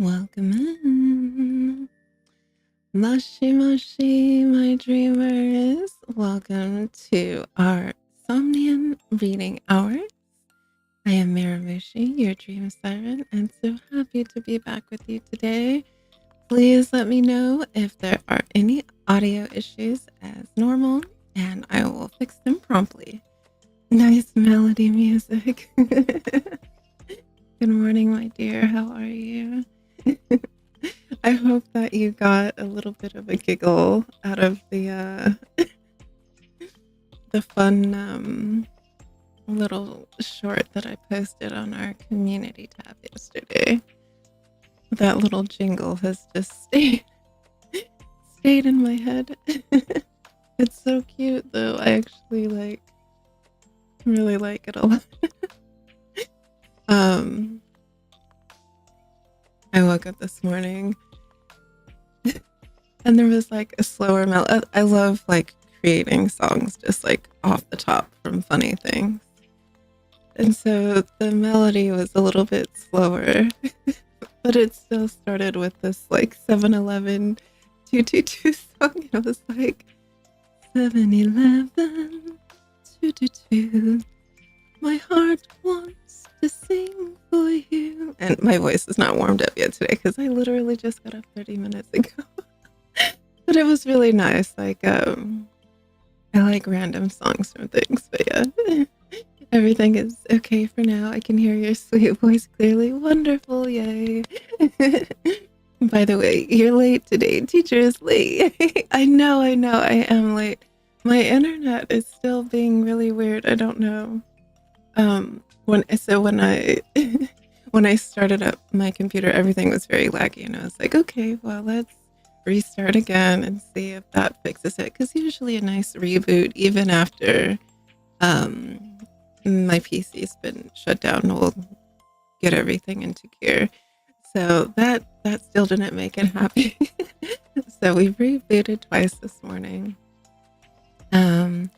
Welcome in. Mushi Mushi, my dreamers. Welcome to our Somnium reading hours. I am Mira Mushi, your Dream Siren, and so happy to be back with you today. Please let me know if there are any audio issues as normal, and I will fix them promptly. Nice melody music. Good morning, my dear. How are you? I hope that you got a little bit of a giggle out of the fun little short that I posted on our community tab yesterday. That little jingle has just stayed in my head. It's so cute though. I actually really like it a lot. I woke up this morning and there was a slower melody. I love creating songs just off the top from funny things. And so the melody was a little bit slower, but it still started with this 7-Eleven 222 song. It was 7-Eleven 222. My heart wants to sing for you. And my voice is not warmed up yet today because I literally just got up 30 minutes ago. But it was really nice. I like random songs from things, but yeah. Everything is okay for now. I can hear your sweet voice clearly. Wonderful, yay. By the way, you're late today. Teacher is late. I know, I am late. My internet is still being really weird. I don't know. When I started up my computer, everything was very laggy, and I was like, okay, well, let's restart again and see if that fixes it. Because usually a nice reboot, even after my PC's been shut down, will get everything into gear. So that still didn't make it happy. So we rebooted twice this morning, and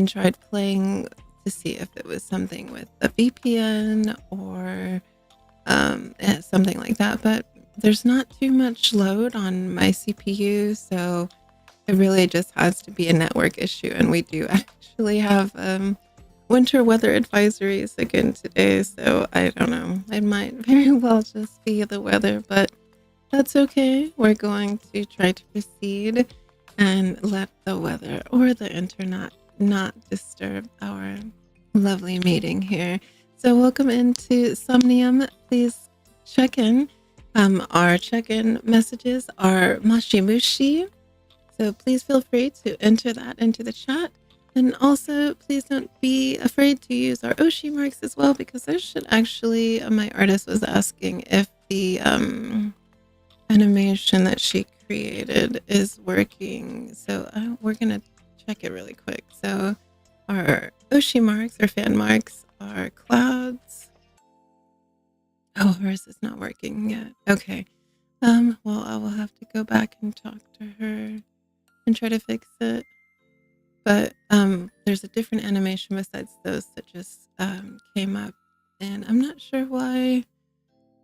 tried playing to see if it was something with the VPN or something like that. But there's not too much load on my CPU, so it really just has to be a network issue. And we do actually have winter weather advisories again today, so I don't know. It might very well just be the weather, but that's okay. We're going to try to proceed and let the weather or the internet not disturb our lovely meeting here. So welcome into Somnium. Please check in. Our check-in messages are Mushi Mushi. So please feel free to enter that into the chat. And also, please don't be afraid to use our Oshi marks as well, because there should actually, my artist was asking if the animation that she created is working. So we're going to check it really quick. So our Oshi marks or fan marks are clouds. Oh, hers is not working yet. Okay. Well, I will have to go back and talk to her and try to fix it. But there's a different animation besides those that just came up, and I'm not sure why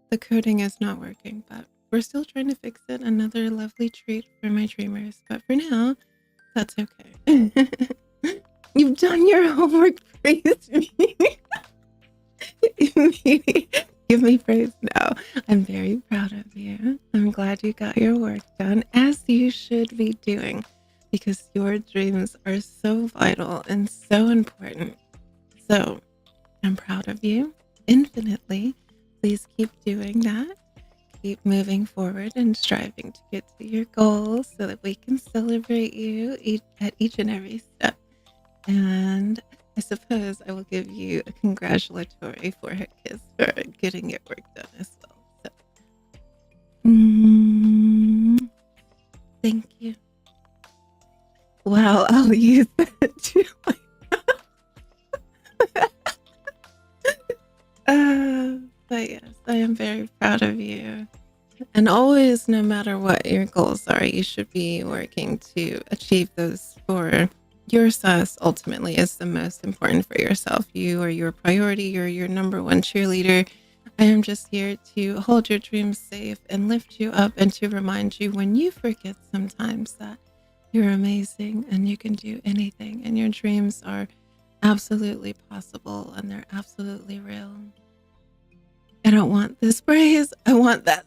the coding is not working, but we're still trying to fix it. Another lovely treat for my dreamers, but for now, that's okay. You've done your homework. Praise me. Give me praise now. I'm very proud of you. I'm glad you got your work done, as you should be doing, because your dreams are so vital and so important. So I'm proud of you infinitely. Please keep doing that. Keep moving forward and striving to get to your goals so that we can celebrate you at each and every step. And I suppose I will give you a congratulatory forehead kiss for getting your work done as well. So, thank you. Wow, I'll use that too. But yes, I am very proud of you. And always, no matter what your goals are, you should be working to achieve those for your success. Ultimately is the most important for yourself. You are your priority. You're your number one cheerleader. I am just here to hold your dreams safe and lift you up and to remind you when you forget sometimes that you're amazing and you can do anything and your dreams are absolutely possible and they're absolutely real. I don't want this praise. I want that.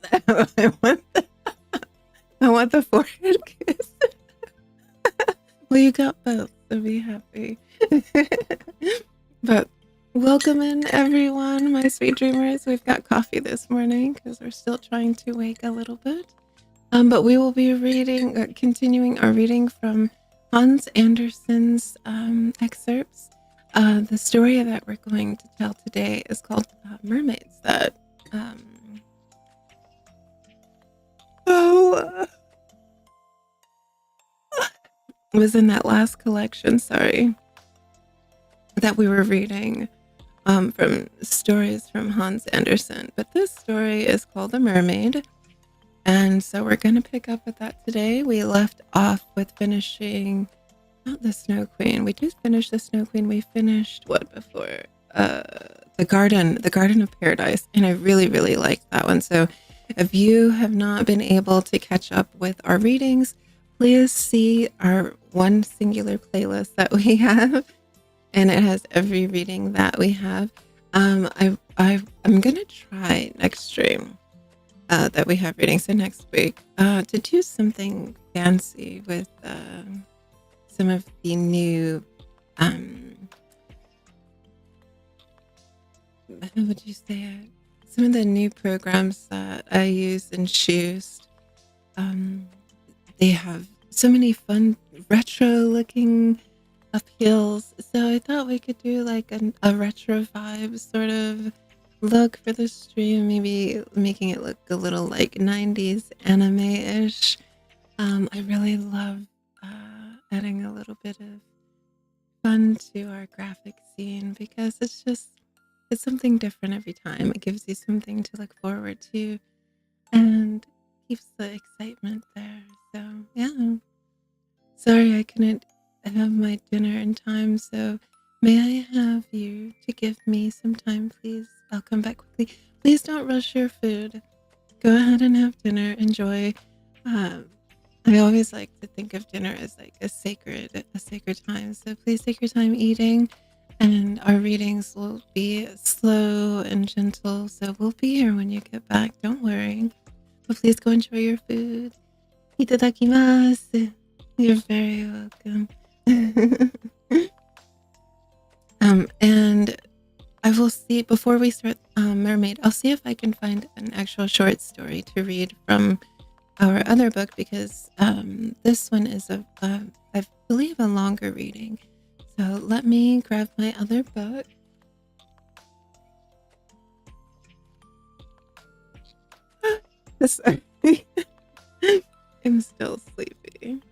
I want the forehead kiss. Well, you got both, so be happy. But welcome in, everyone, my sweet dreamers. We've got coffee this morning because we're still trying to wake a little bit. But we will be continuing our reading from Hans Andersen's excerpts. The story that we're going to tell today is called Mermaids. That was in that last collection, that we were reading from stories from Hans Andersen. But this story is called The Mermaid. And so we're going to pick up with that today. We left off with finishing, not the Snow Queen. We just finished the Snow Queen. We finished what before? The Garden of Paradise. And I really, really liked that one. So if you have not been able to catch up with our readings, please see our one singular playlist that we have. And it has every reading that we have. I'm going to try next stream that we have reading, so next week, to do something fancy with some of the new, how would you say it? Some of the new programs that I use in Chuu. They have so many fun retro-looking appeals, so I thought we could do like a retro vibe sort of look for the stream, maybe making it look a little like 90s anime-ish. I really love adding a little bit of fun to our graphic scene because it's something different every time. It gives you something to look forward to and keeps the excitement there. So yeah, sorry I couldn't have my dinner in time, so may I have you to give me some time, please? I'll come back quickly. Please don't rush your food. Go ahead and have dinner. Enjoy. I always like to think of dinner as like a sacred time. So please take your time eating, and our readings will be slow and gentle. So we'll be here when you get back. Don't worry. But please go enjoy your food. Itadakimasu. You're very welcome. And I will see, before we start Mermaid, I'll see if I can find an actual short story to read from our other book, because this one is I believe a longer reading. So let me grab my other book. Sorry. I'm still sleepy.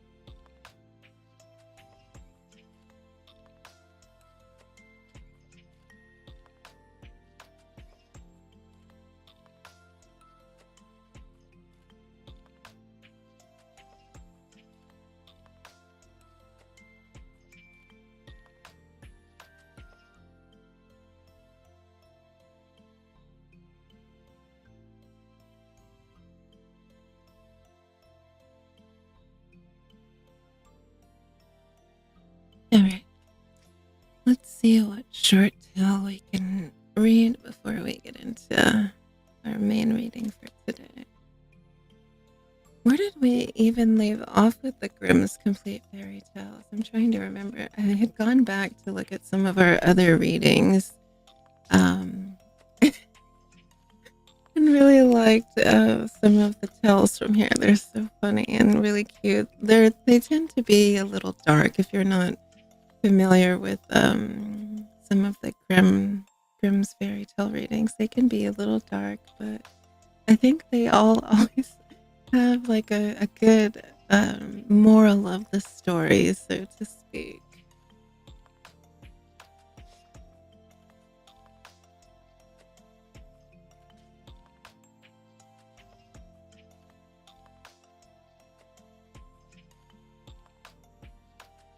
All right. Let's see what short tale we can read before we get into our main reading for today. Where did we even leave off with the Grimm's Complete Fairy Tales? I'm trying to remember. I had gone back to look at some of our other readings. And really liked some of the tales from here. They're so funny and really cute. They tend to be a little dark if you're not familiar with some of the Grimm's fairy tale readings. They can be a little dark, but I think they all always have like a good moral of the story, so to speak.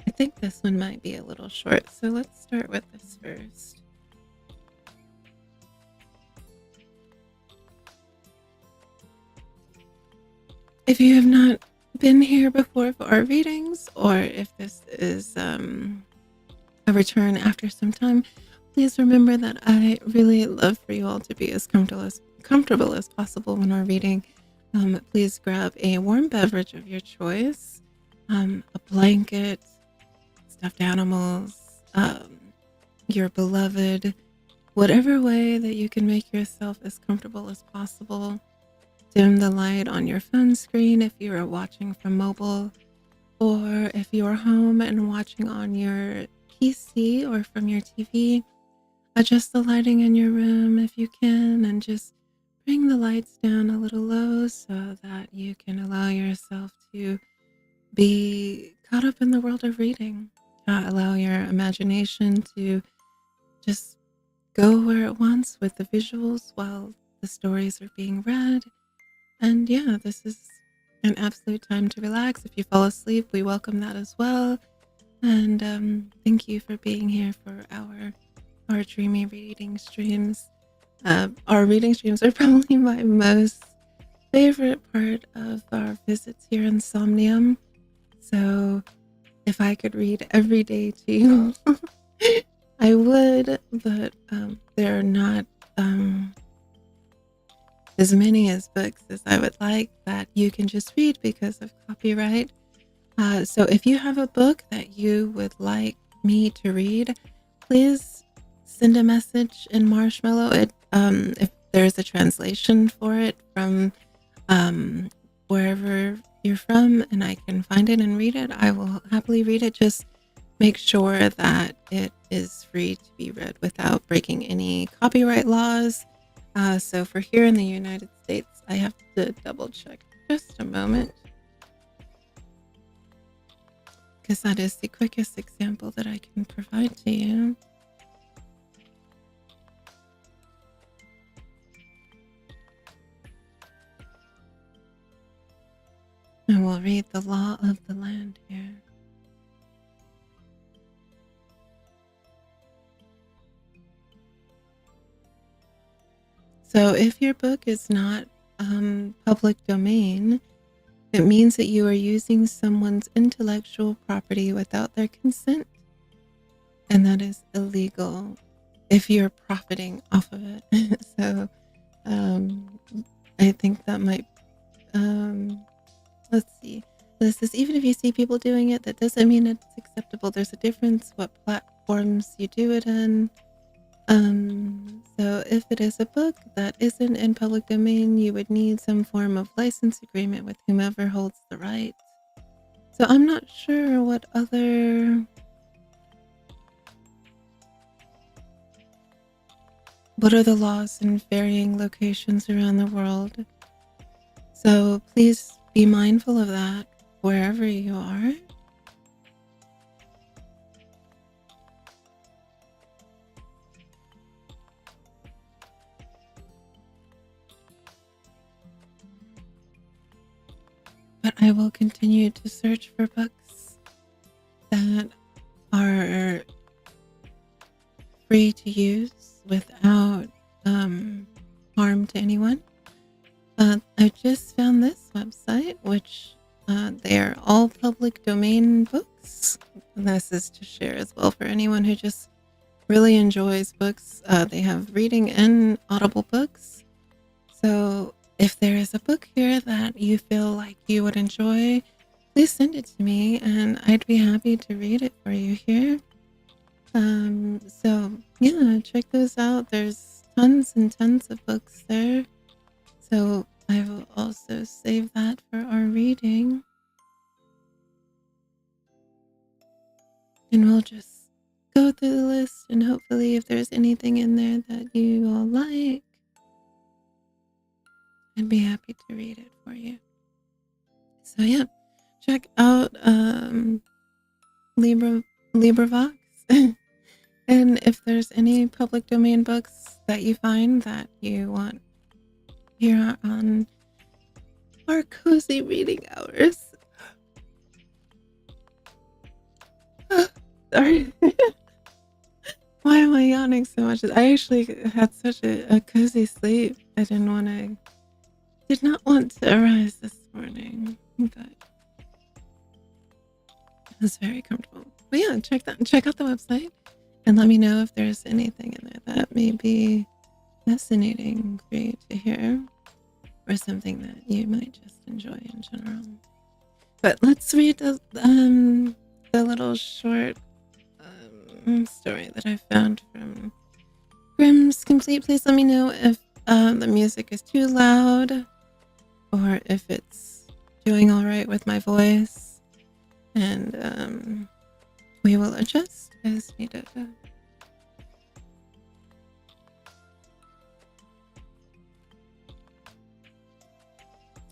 I think this one might be a little short, so let's start with this first. If you have not been here before for our readings, or if this is a return after some time, please remember that I really love for you all to be as comfortable as possible when we're reading. Please grab a warm beverage of your choice, a blanket, stuffed animals, your beloved, whatever way that you can make yourself as comfortable as possible. Dim the light on your phone screen if you are watching from mobile, or if you are home and watching on your PC or from your TV. Adjust the lighting in your room if you can, and just bring the lights down a little low so that you can allow yourself to be caught up in the world of reading. Allow your imagination to just go where it wants with the visuals while the stories are being read. And yeah, this is an absolute time to relax. If you fall asleep, we welcome that as well. And thank you for being here for our dreamy reading streams. Our reading streams are probably my most favorite part of our visits here in Somnium. So if I could read every day to you, I would, but there are not as many as books as I would like that you can just read because of copyright. So if you have a book that you would like me to read, please send a message in Marshmallow. If there's a translation for it from wherever you're from and I can find it and read it, I will happily read it. Just make sure that it is free to be read without breaking any copyright laws. So for here in the United States, I have to double check just a moment, because that is the quickest example that I can provide to you. And we'll read the law of the land here. So if your book is not public domain, it means that you are using someone's intellectual property without their consent, and that is illegal if you're profiting off of it. So I think that might, let's see. This is, even if you see people doing it, that doesn't mean it's acceptable. There's a difference what platforms you do it in. So if it is a book that isn't in public domain, you would need some form of license agreement with whomever holds the rights. So I'm not sure what are the laws in varying locations around the world. So please be mindful of that wherever you are. But I will continue to search for books that are free to use without harm to anyone. I just found this website, which they are all public domain books. And this is to share as well for anyone who just really enjoys books. They have reading and audible books. So if there is a book here that you feel like you would enjoy, please send it to me and I'd be happy to read it for you here. So yeah, check those out. There's tons and tons of books there. So I will also save that for our reading. And we'll just go through the list, and hopefully if there's anything in there that you all like, I'd be happy to read it for you. So yeah, check out LibriVox. And if there's any public domain books that you find that you want here on our cozy reading hours. Sorry. Why am I yawning so much? I actually had such a cozy sleep. I didn't want to did not want to arise this morning, but it was very comfortable. But yeah, check out the website and let me know if there's anything in there that may be fascinating for you to hear or something that you might just enjoy in general. But let's read the little short story that I found from Grimm's Complete. Please let me know if the music is too loud or if it's doing all right with my voice, and we will adjust as needed.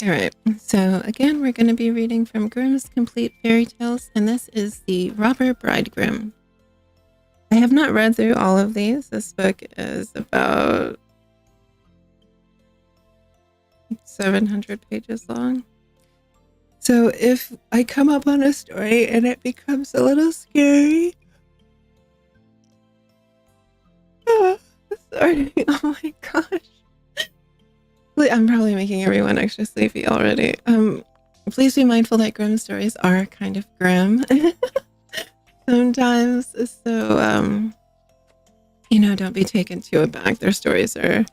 All right, so again, we're going to be reading from Grimm's Complete Fairy Tales, and this is the Robber Bridegroom. I have not read through all of these. This book is about 700 pages long. So if I come up on a story and it becomes a little scary, sorry, oh my gosh. I'm probably making everyone extra sleepy already. Please be mindful that grim stories are kind of grim sometimes. So, don't be taken too aback. Their stories are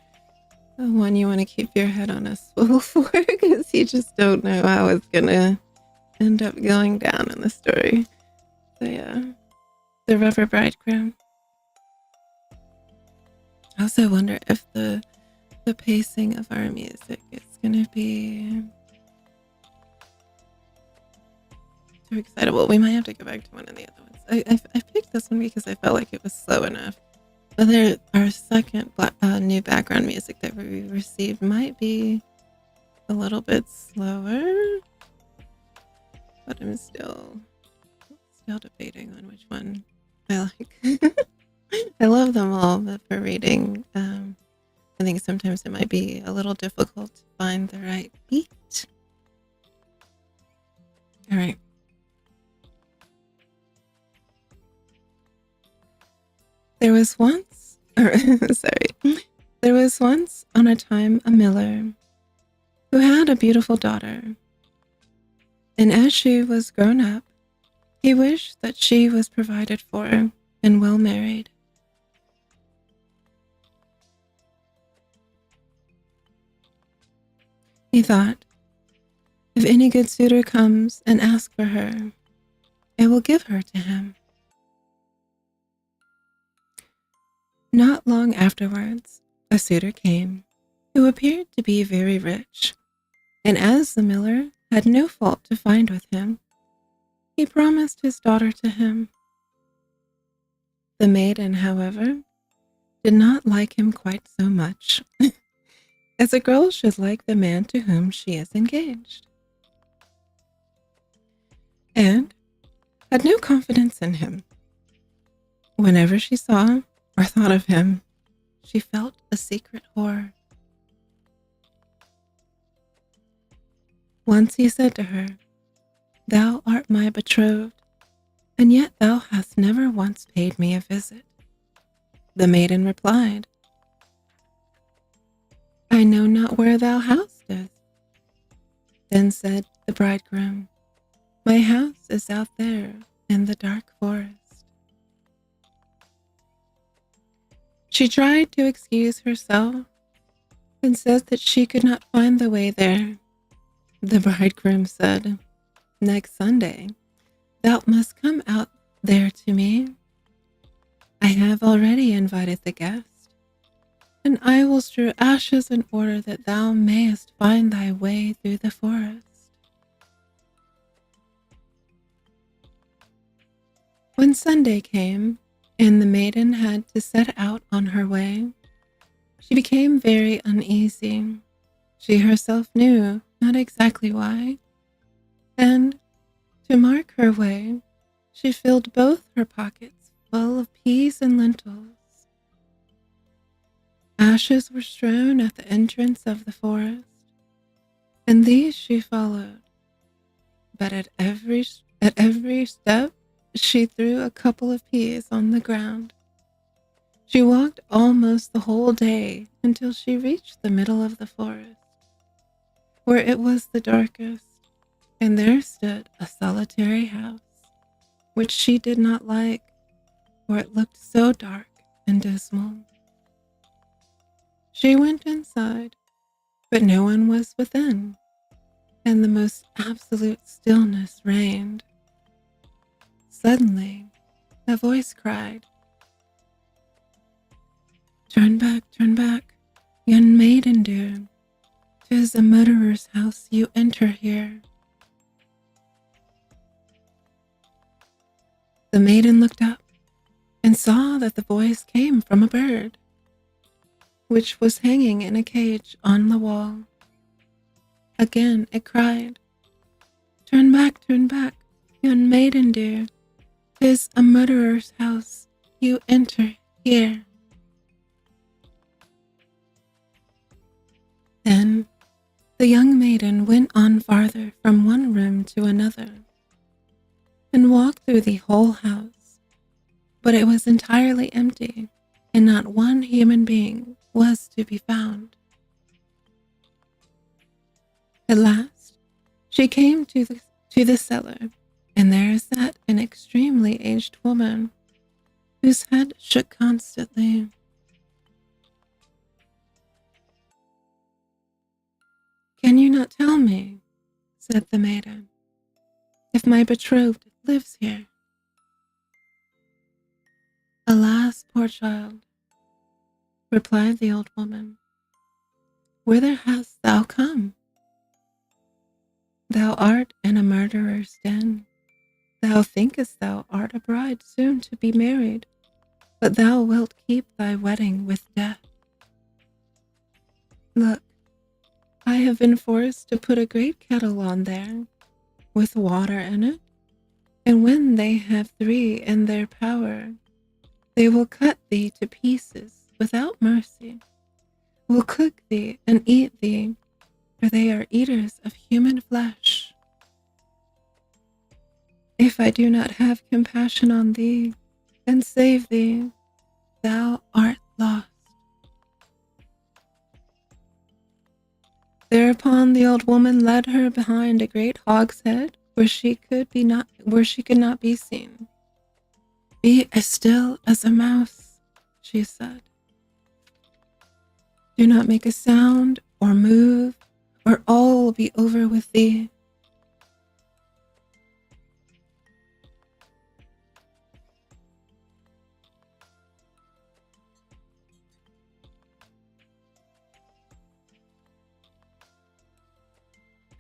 the one you want to keep your head on a swivel for, because you just don't know how it's gonna end up going down in the story. So yeah, the Rubber Bridegroom. I also wonder if the pacing of our music is gonna be too excitable. We might have to go back to one of the other ones. I picked this one because I felt like it was slow enough. But our second new background music that we received might be a little bit slower, but I'm still debating on which one I like. I love them all, but for reading, I think sometimes it might be a little difficult to find the right beat. All right. There was once on a time a miller who had a beautiful daughter. And as she was grown up, he wished that she was provided for and well married. He thought, if any good suitor comes and asks for her, I will give her to him. Not long afterwards, a suitor came, who appeared to be very rich, and as the miller had no fault to find with him, he promised his daughter to him. The maiden, however, did not like him quite so much, as a girl should like the man to whom she is engaged, and had no confidence in him. Whenever she saw or thought of him, she felt a secret horror. Once he said to her, "Thou art my betrothed, and yet thou hast never once paid me a visit." The maiden replied, "I know not where thou housest." Then said the bridegroom, "My house is out there in the dark forest." She tried to excuse herself and said that she could not find the way there. The bridegroom said, "Next Sunday, thou must come out there to me. I have already invited the guest, and I will strew ashes in order that thou mayest find thy way through the forest." When Sunday came, and the maiden had to set out on her way, she became very uneasy. She herself knew not exactly why, and to mark her way, she filled both her pockets full of peas and lentils. Ashes were strewn at the entrance of the forest, and these she followed, but at every step she threw a couple of peas on the ground. She walked almost the whole day until she reached the middle of the forest. where it was the darkest, and there stood a solitary house, which she did not like, for it looked so dark and dismal. She went inside, but no one was within, and the most absolute stillness reigned. Suddenly, a voice cried, turn back, young maiden dear. 'Tis a murderer's house you enter here." The maiden looked up and saw that the voice came from a bird, which was hanging in a cage on the wall. Again it cried, turn back, young maiden dear. 'Tis a murderer's house you enter here." Then the young maiden went on farther from one room to another, and walked through the whole house, but it was entirely empty, and not one human being was to be found. At last, she came to the cellar, and there sat an extremely aged woman, whose head shook constantly. "Can you not tell me," said the maiden, "if my betrothed lives here?" "Alas, poor child," replied the old woman, "whither hast thou come? Thou art in a murderer's den. Thou thinkest thou art a bride soon to be married, but thou wilt keep thy wedding with death. Look, I have been forced to put a great kettle on there, with water in it, and when they have 3 in their power, they will cut thee to pieces without mercy, will cook thee and eat thee, for they are eaters of human flesh. If I do not have compassion on thee and save thee, thou art lost." Thereupon the old woman led her behind a great hogshead where she could not be seen. "Be as still as a mouse," she said. "Do not make a sound or move, or all will be over with thee."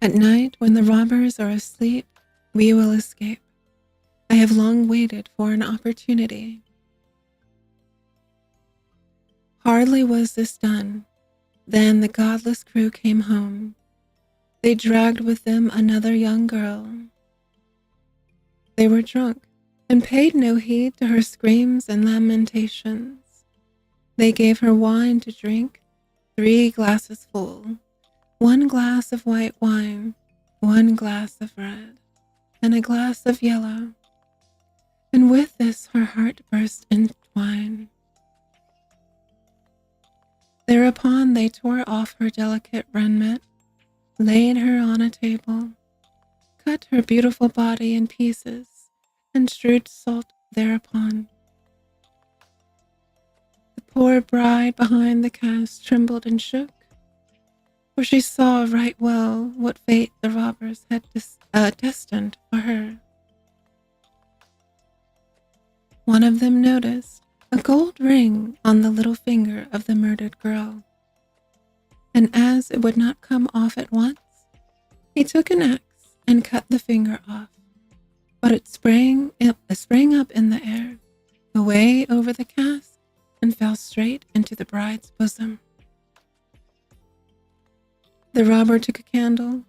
At night, when the robbers are asleep, we will escape. I have long waited for an opportunity. Hardly was this done, then the godless crew came home. They dragged with them another young girl. They were drunk and paid no heed to her screams and lamentations. They gave her wine to drink, 3 glasses full, 1 glass of white wine, 1 glass of red, and a glass of yellow. And with this her heart burst into twine. Thereupon they tore off her delicate raiment, laid her on a table, cut her beautiful body in pieces, and strewed salt thereupon. The poor bride behind the cask trembled and shook, for she saw right well what fate the robbers had destined for her. One of them noticed a gold ring on the little finger of the murdered girl, and as it would not come off at once, he took an axe and cut the finger off, but it sprang up in the air, away over the cask, and fell straight into the bride's bosom. The robber took a candle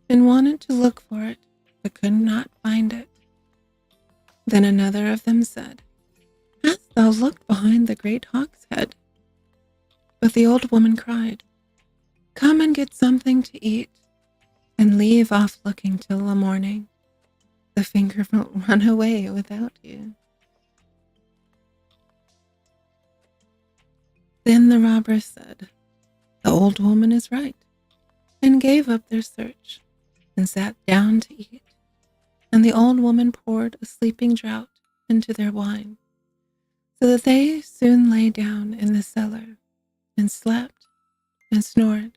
and wanted to look for it, but could not find it. Then another of them said, "Hast thou looked behind the great hogshead?" But the old woman cried, "Come and get something to eat, and leave off looking till the morning. The finger won't run away without you." Then the robber said, "The old woman is right. and gave up their search and sat down to eat. And the old woman poured a sleeping draught into their wine, so that they soon lay down in the cellar and slept and snored.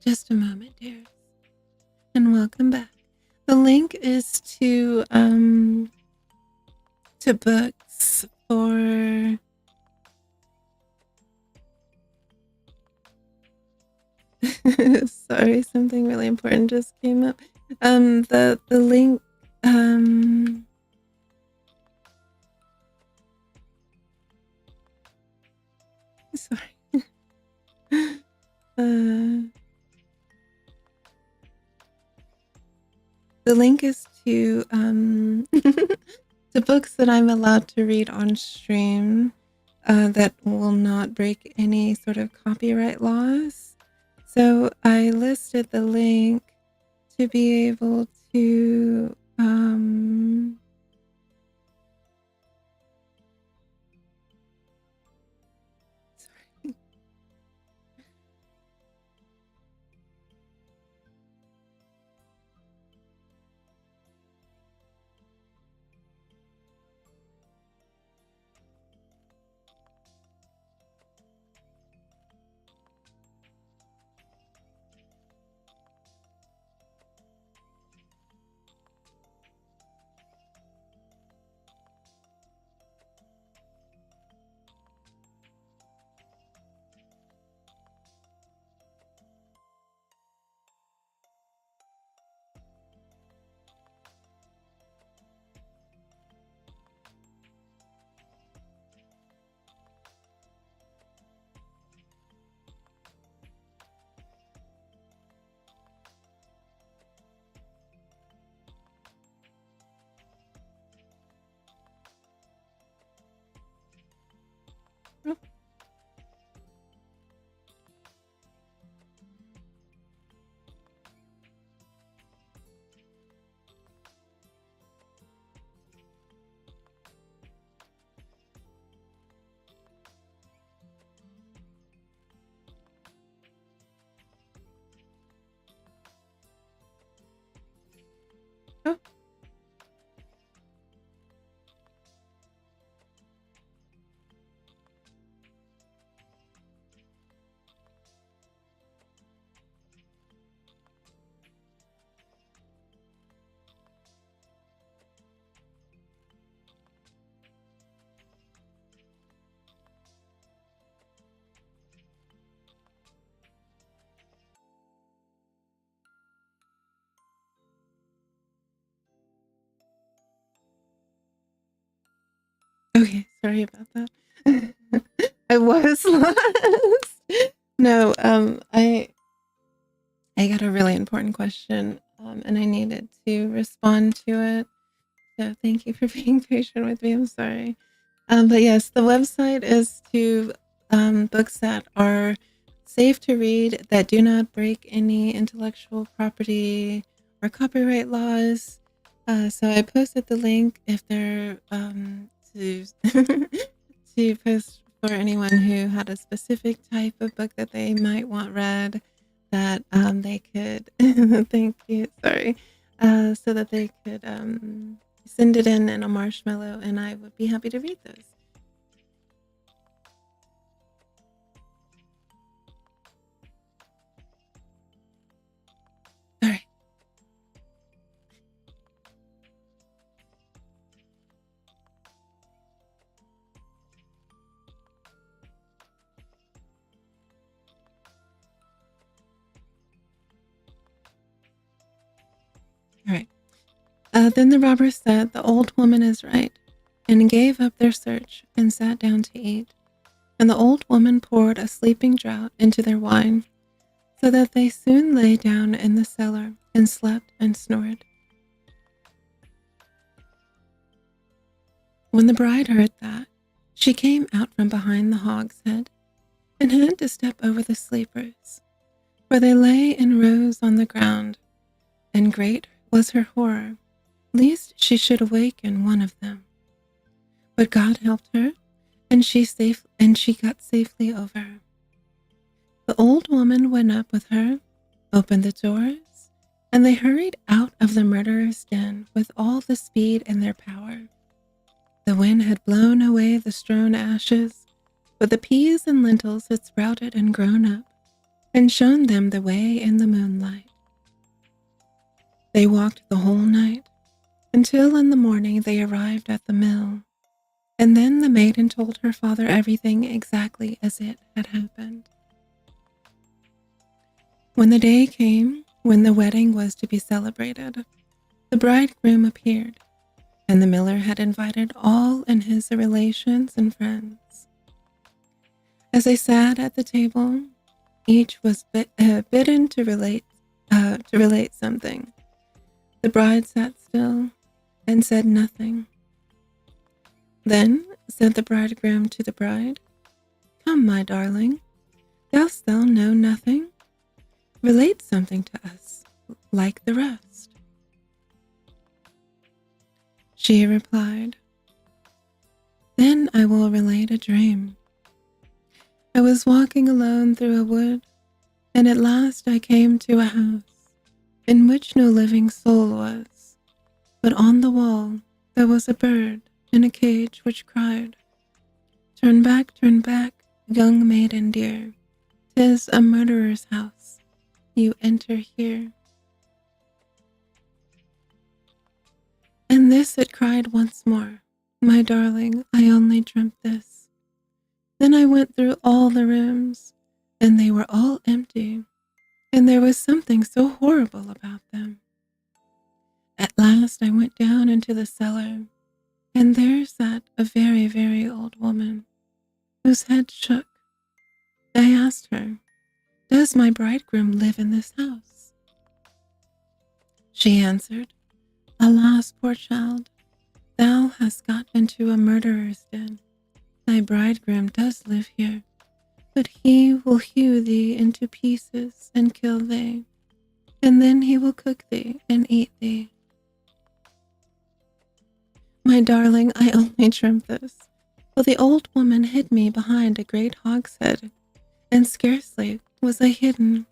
Just a moment, dears, and welcome back. The link is to books for sorry, something really important just came up. The link sorry. The link is to the books that I'm allowed to read on stream that will not break any sort of copyright laws. So I listed the link to be able to sorry. Oh. Okay, sorry about that. I was lost. No, I got a really important question, and I needed to respond to it. So thank you for being patient with me. I'm sorry. But yes, the website is to books that are safe to read, that do not break any intellectual property or copyright laws. So I posted the link if they're to to post for anyone who had a specific type of book that they might want read, that they could thank you, sorry, so that they could send it in a marshmallow, and I would be happy to read those. All right. All right. Then the robber said, "The old woman is right," and gave up their search and sat down to eat. And the old woman poured a sleeping draught into their wine, so that they soon lay down in the cellar and slept and snored. When the bride heard that, she came out from behind the hogshead and had to step over the sleepers, for they lay in rows on the ground, and great was her horror, lest she should awaken one of them. But God helped her, and she got safely over. The old woman went up with her, opened the doors, and they hurried out of the murderer's den with all the speed in their power. The wind had blown away the strewn ashes, but the peas and lentils had sprouted and grown up, and shown them the way in the moonlight. They walked the whole night, until in the morning they arrived at the mill, and then the maiden told her father everything exactly as it had happened. When the day came, when the wedding was to be celebrated, the bridegroom appeared, and the miller had invited all in his relations and friends. As they sat at the table, each was bidden to relate something. The bride sat still and said nothing. Then said the bridegroom to the bride, "Come, my darling, dost thou know nothing? Relate something to us, like the rest." She replied, "Then I will relate a dream. I was walking alone through a wood, and at last I came to a house in which no living soul was, but on the wall there was a bird in a cage which cried, 'Turn back, young maiden dear, 'tis a murderer's house, you enter here.' And this it cried once more, 'My darling, I only dreamt this.' Then I went through all the rooms, and they were all empty, and there was something so horrible about them. At last I went down into the cellar, and there sat a very, very old woman, whose head shook. I asked her, 'Does my bridegroom live in this house?' She answered, 'Alas, poor child, thou hast got into a murderer's den. Thy bridegroom does live here, but he will hew thee into pieces and kill thee, and then he will cook thee and eat thee.' My darling, I only dreamt this, for the old woman hid me behind a great hogshead, and scarcely was I hidden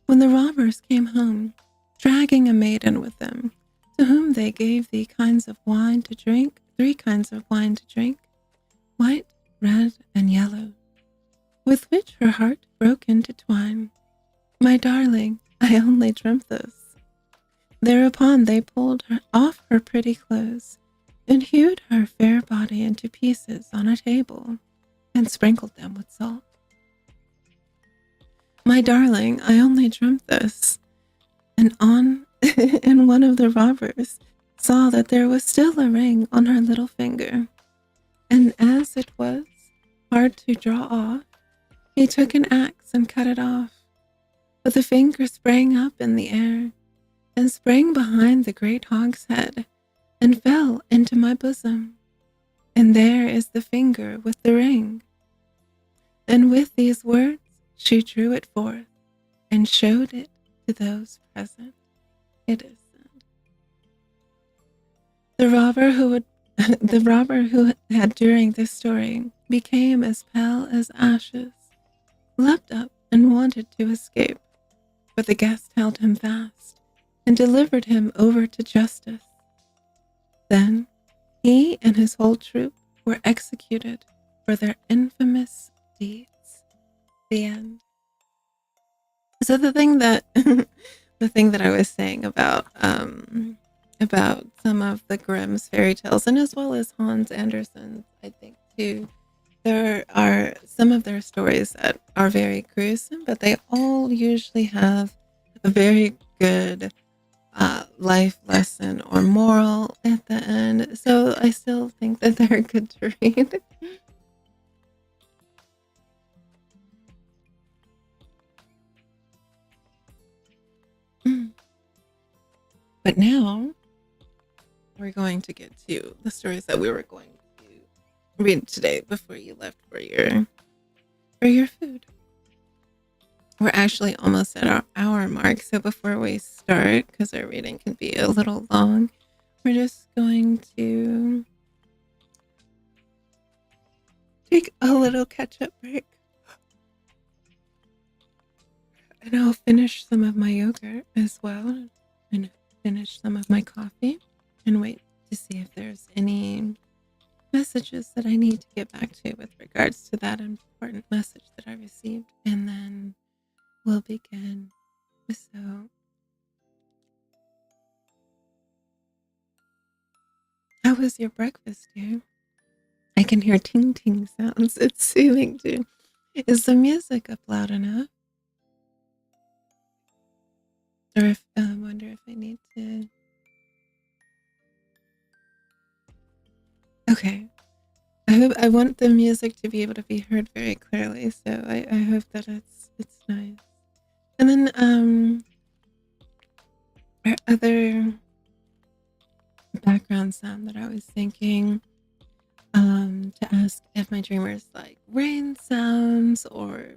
when the robbers came home, dragging a maiden with them, to whom they gave three kinds of wine to drink, white, red, and yellow, with which her heart broke into twine. My darling, I only dreamt this. Thereupon they pulled her off her pretty clothes, and hewed her fair body into pieces on a table, and sprinkled them with salt. My darling, I only dreamt this. And and one of the robbers saw that there was still a ring on her little finger, and as it was hard to draw off, he took an axe and cut it off. But the finger sprang up in the air, and sprang behind the great hogshead, and fell into my bosom. And there is the finger with the ring." And with these words she drew it forth, and showed it to those present. It is said. The robber who had during this story became as pale as ashes, leapt up and wanted to escape, but the guest held him fast and delivered him over to justice. Then he and his whole troop were executed for their infamous deeds. The end. So the thing that I was saying about some of the Grimm's fairy tales, and as well as Hans Andersen's, I think too, there are some of their stories that are very gruesome, but they all usually have a very good life lesson or moral at the end. So I still think that they're good to read. But now we're going to get to the stories that we were going to read today before you left for your food. We're actually almost at our hour mark, so before we start, because our reading can be a little long, we're just going to take a little catch-up break. And I'll finish some of my yogurt as well, and finish some of my coffee, and wait to see if there's any messages that I need to get back to with regards to that important message that I received, and then we'll begin. So, how was your breakfast, dear? I can hear ting ting sounds. It's soothing too. Is the music up loud enough? Or if I wonder if I need to. Okay. I want the music to be able to be heard very clearly, so I hope that it's nice. And then our other background sound that I was thinking to ask if my dreamers like rain sounds or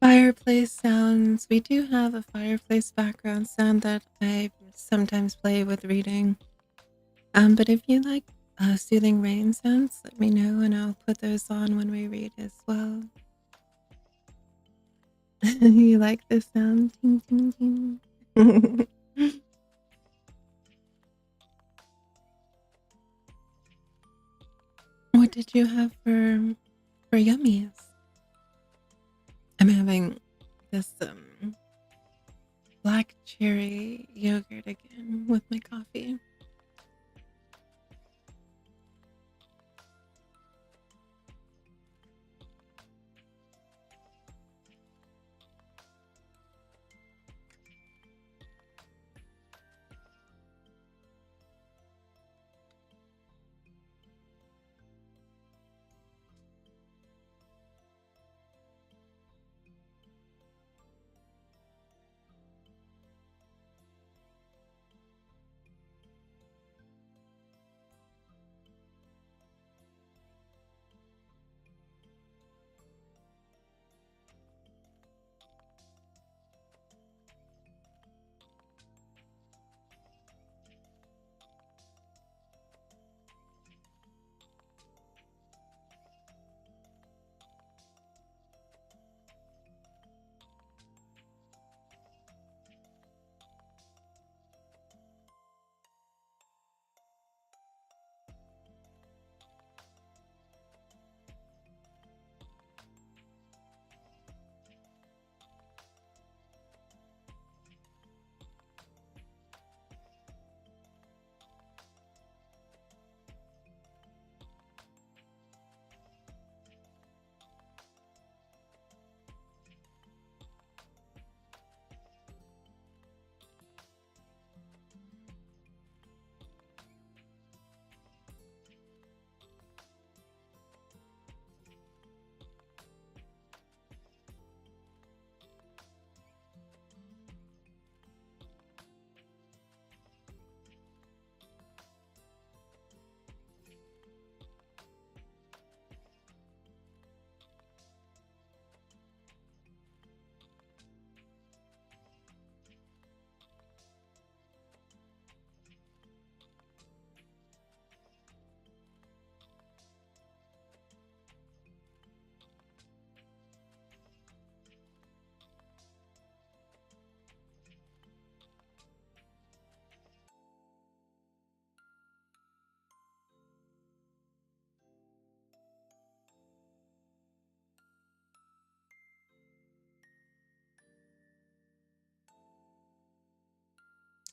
fireplace sounds. We do have a fireplace background sound that I sometimes play with reading. But if you like soothing rain sounds, let me know and I'll put those on when we read as well. You like the sound? Ting, ting, ting. What did you have for yummies? I'm having this black cherry yogurt again with my coffee.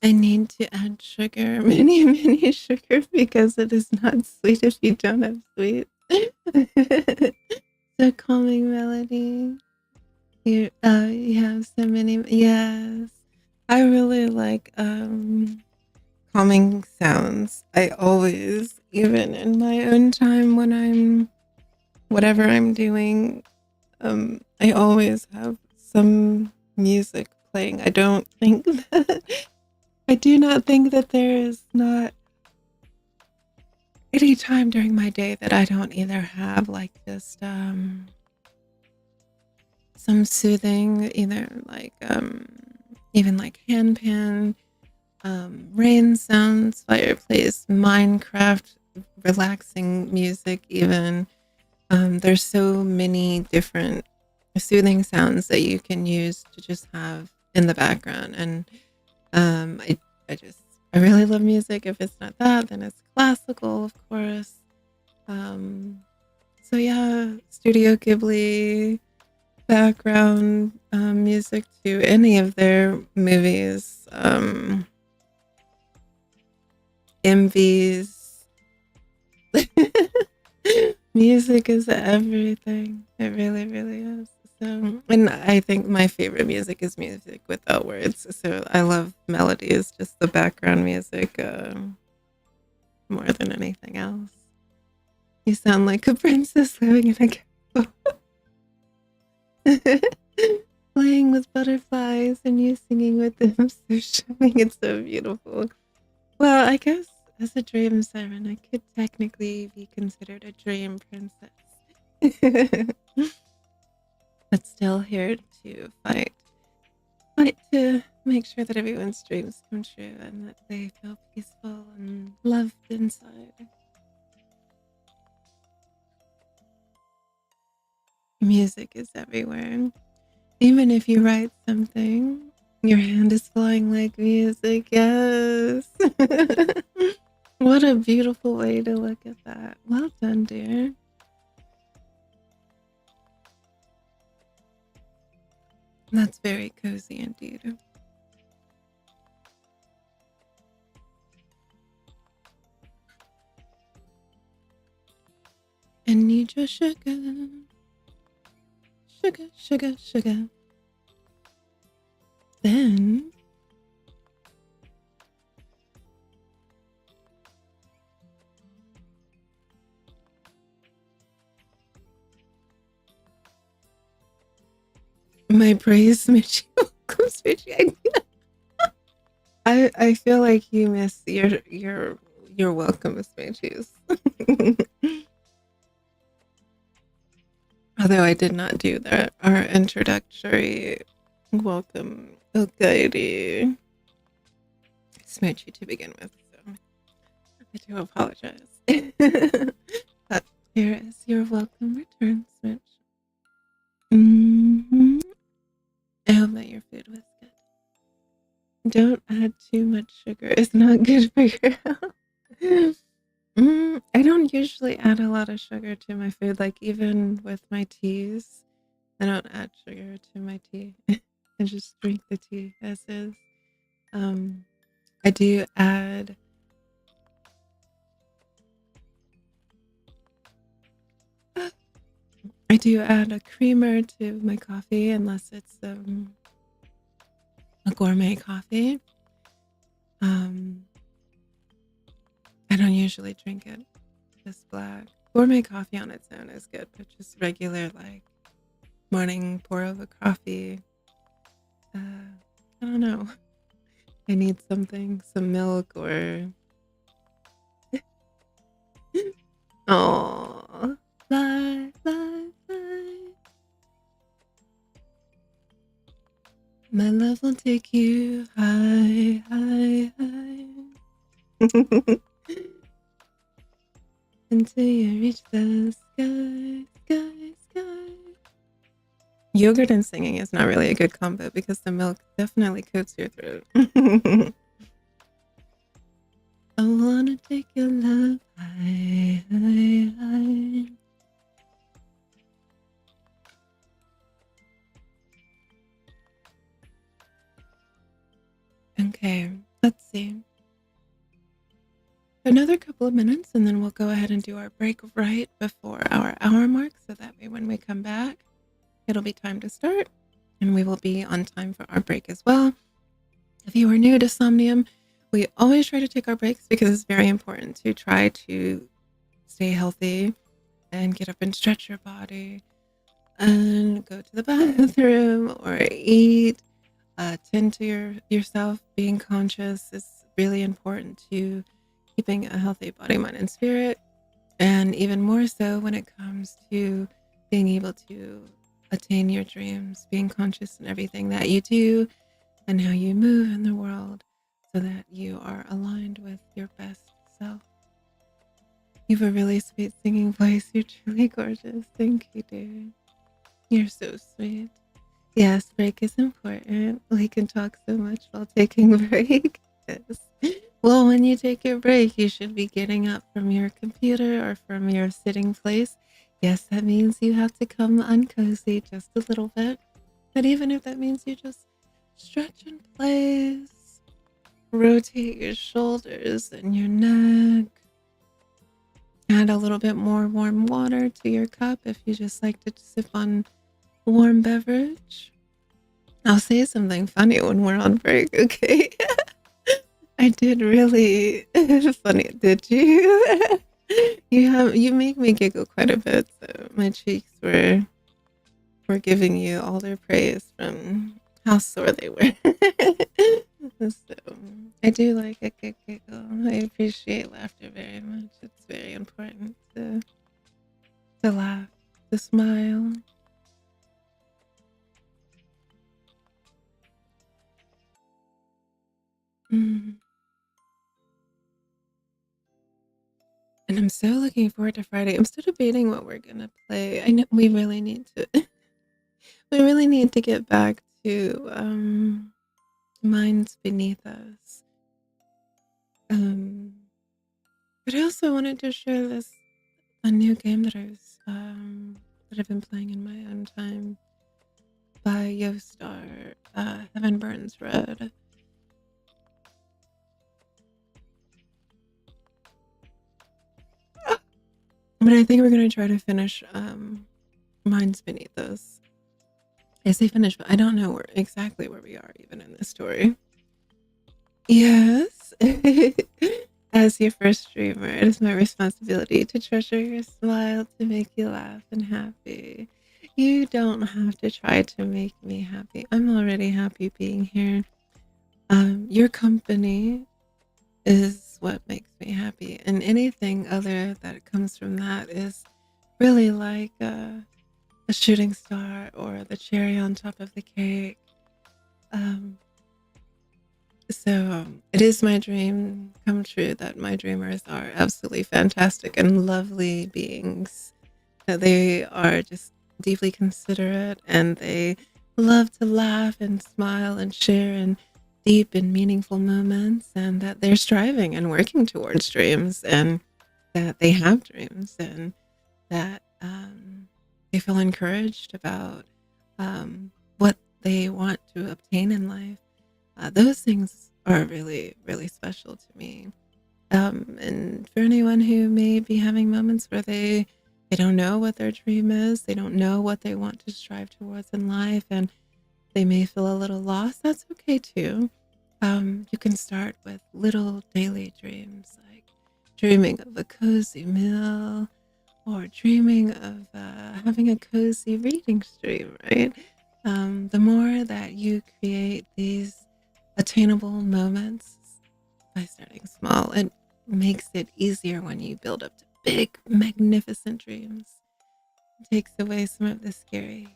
I need to add sugar, many, many sugar, because it is not sweet if you don't have sweet. The calming melody. You have so many. Yes, I really like calming sounds. I always, even in my own time when whatever I'm doing, I always have some music playing. I don't think that, I do not think that there is not any time during my day that I don't either have like just some soothing, either like even like handpan, rain sounds, fireplace, Minecraft, relaxing music, even. There's so many different soothing sounds that you can use to just have in the background. And I really love music. If it's not that, then it's classical, of course. So yeah, Studio Ghibli background music to any of their movies, MVs. Music is everything. It really, really is. So, and I think my favorite music is music without words. So I love melodies, just the background music, more than anything else. You sound like a princess living in a castle. Playing with butterflies and you singing with them, so charming. It's so beautiful. Well, I guess as a dream siren, I could technically be considered a dream princess. But still here to fight to make sure that everyone's dreams come true and that they feel peaceful and loved inside. Music is everywhere. Even if you write something, your hand is flowing like music. Yes. What a beautiful way to look at that. Well done, dear. That's very cozy indeed. And need your sugar. Sugar, sugar, sugar. Then my praise, Smitchy. Welcome, Smitchy. I feel like you miss your welcome, Smitchies. Although I did not do our introductory welcome, Alrighty, Smitchy to begin with, so I do apologize. But here is your welcome return, Smitch. Mm-hmm. I hope that your food was good. Don't add too much sugar. It's not good for your health. I don't usually add a lot of sugar to my food. Like even with my teas, I don't add sugar to my tea. I just drink the tea as is. I do add a creamer to my coffee unless it's a gourmet coffee. I don't usually drink it just black. Gourmet coffee on its own is good, but just regular like morning pour over coffee. I don't know. I need something, some milk or oh, fly, fly, fly. My love will take you high, high, high. Until you reach the sky, sky, sky. Yogurt and singing is not really a good combo because the milk definitely coats your throat. I wanna take your love high, high, high. Okay, let's see. Another couple of minutes and then we'll go ahead and do our break right before our hour mark so that way when we come back it'll be time to start and we will be on time for our break as well. If you are new to Somnium, We always try to take our breaks because it's very important to try to stay healthy and get up and stretch your body and go to the bathroom or eat. Tend to yourself. Being conscious is really important to keeping a healthy body, mind, and spirit. And even more so when it comes to being able to attain your dreams, being conscious in everything that you do and how you move in the world so that you are aligned with your best self. You have a really sweet singing voice. You're truly gorgeous. Thank you, dear. You're so sweet. Yes, break is important. We can talk so much while taking a break. Yes. Well, when you take your break, you should be getting up from your computer or from your sitting place. Yes, that means you have to come uncozy just a little bit. But even if that means you just stretch in place, rotate your shoulders and your neck, add a little bit more warm water to your cup if you just like to sip on warm beverage. I'll say something funny when we're on break, okay? I did really funny, did you? You make me giggle quite a bit, so my cheeks were giving you all their praise from how sore they were. So I do like a good giggle. I appreciate laughter very much. It's very important to laugh, to smile. Mm. And I'm so looking forward to Friday. I'm still debating what we're gonna play. I know we really need to we really need to get back to Minds Beneath Us. Um but I also wanted to share this a new game that I've been playing in my own time by Yostar, Heaven Burns Red. But I think we're gonna try to finish Minds Beneath Us. I say finish, but I don't know exactly where we are even in this story. Yes. As your first streamer, it is my responsibility to treasure your smile, to make you laugh and happy. You don't have to try to make me happy. I'm already happy being here. Your company is what makes me happy, and anything other that comes from that is really like a shooting star or the cherry on top of the cake. Um, so it is my dream come true that my dreamers are absolutely fantastic and lovely beings. That they are just deeply considerate and they love to laugh and smile and share in deep and meaningful moments, and that they're striving and working towards dreams, and that they have dreams, and that they feel encouraged about what they want to obtain in life. Those things are really, really special to me. And for anyone who may be having moments where they don't know what their dream is, they don't know what they want to strive towards in life, and they may feel a little lost, that's okay too. You can start with little daily dreams, like dreaming of a cozy meal or dreaming of having a cozy reading stream, right? The more that you create these attainable moments by starting small, it makes it easier when you build up to big, magnificent dreams. It takes away some of the scary.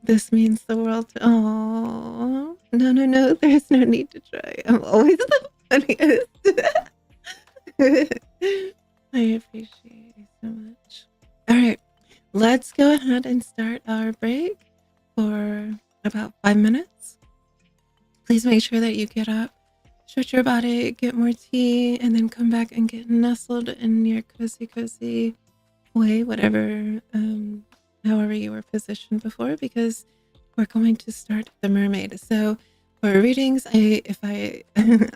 This means the world to. Oh, no, there's no need to try. I'm always the funniest. I appreciate you so much. All right, let's go ahead and start our break for about 5 minutes. Please make sure that you get up, stretch your body, get more tea, and then come back and get nestled in your cozy way, whatever, however you were positioned before, because we're going to start the mermaid. So for readings, if I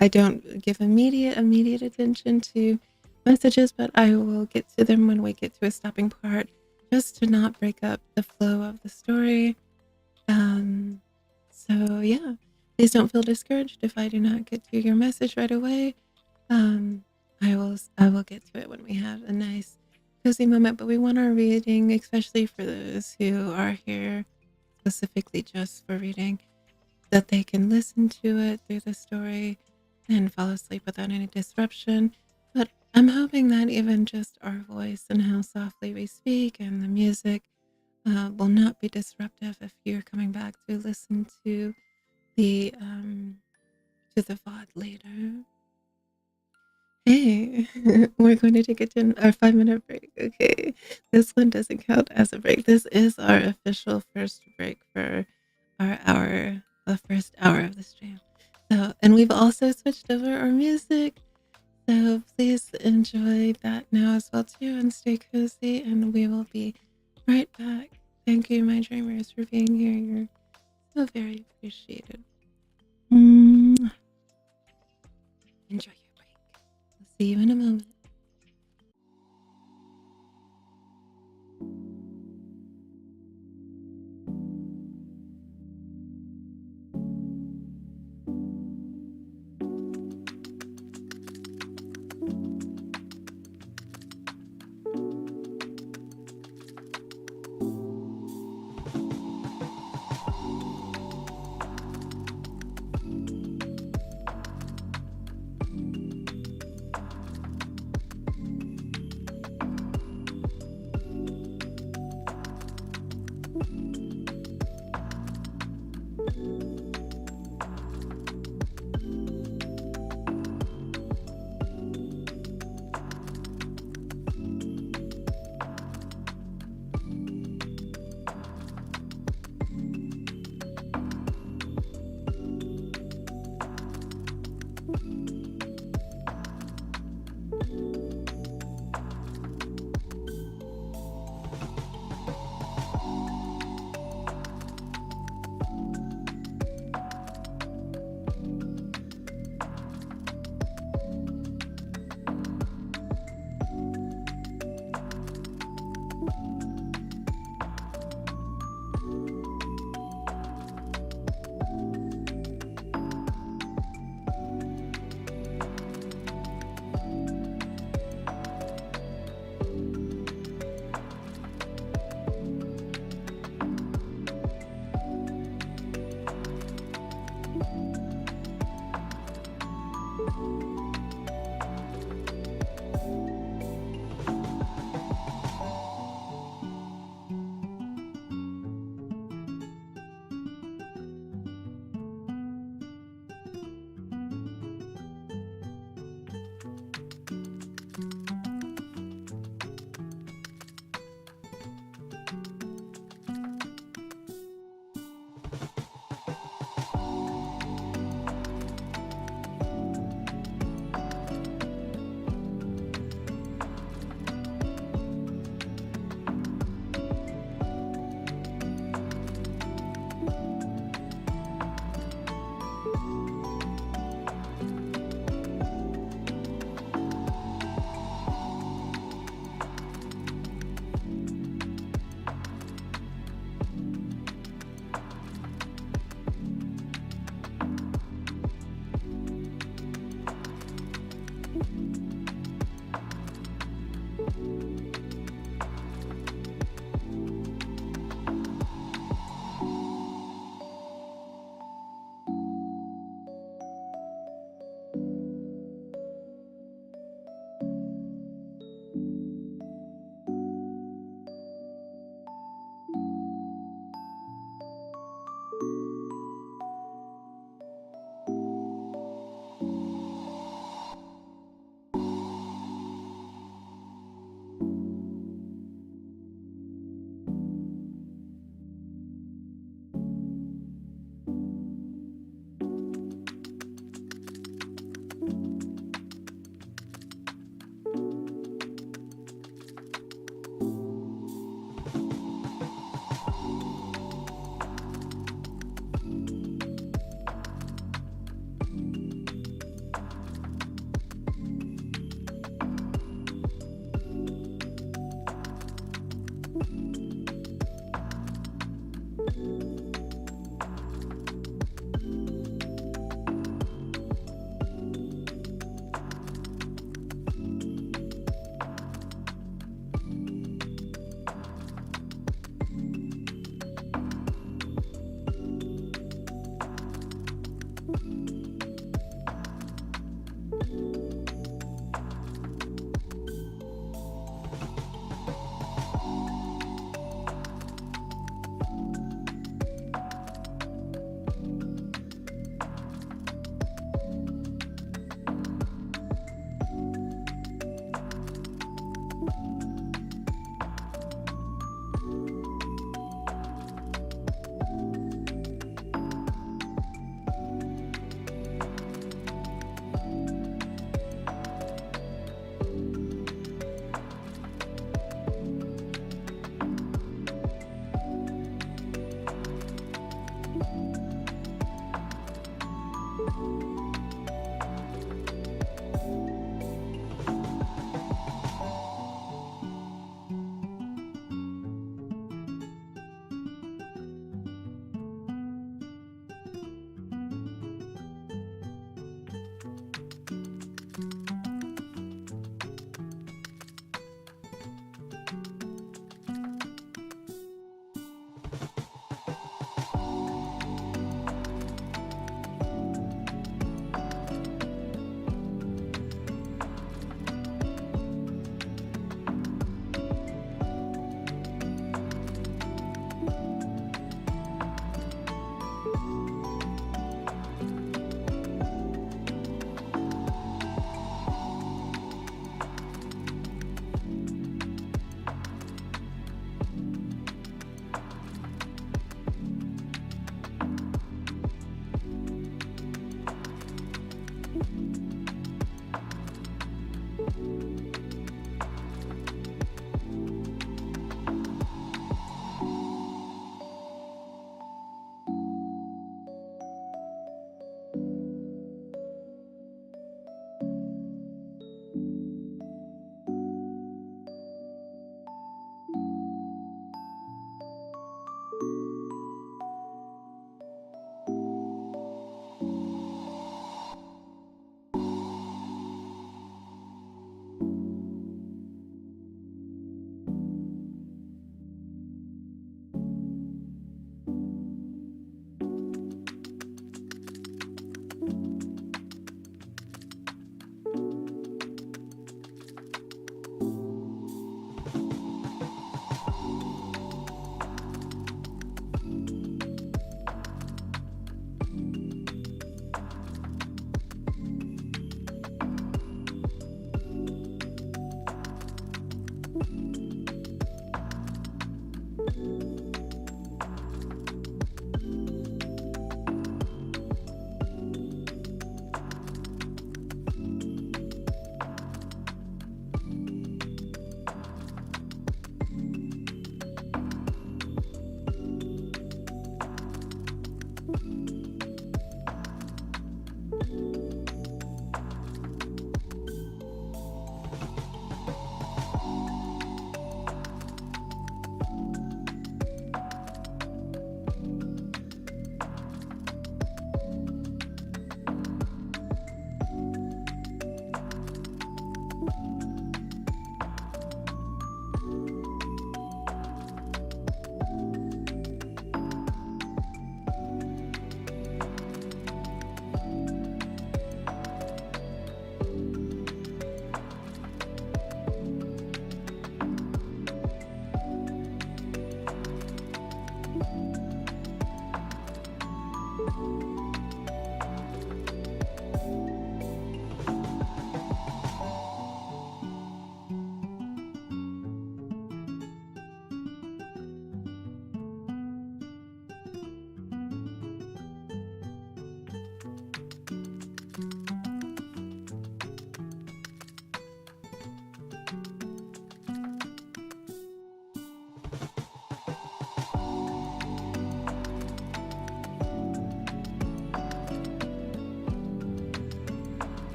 I don't give immediate attention to messages, but I will get to them when we get to a stopping part, just to not break up the flow of the story. So yeah, Please don't feel discouraged if I do not get to your message right away. Um, I will get to it when we have a nice cozy moment. But we want our reading, especially for those who are here specifically just for reading, that they can listen to it through the story and fall asleep without any disruption. But I'm hoping that even just our voice and how softly we speak and the music will not be disruptive if you're coming back to listen to the VOD later. Hey, we're going to take our 5-minute break. Okay, this one doesn't count as a break. This is our official first break for the first hour of the stream. So, and we've also switched over our music. So please enjoy that now as well too, and stay cozy. And we will be right back. Thank you, my dreamers, for being here. You're so very appreciated. Enjoy your break. I'll see you in a moment.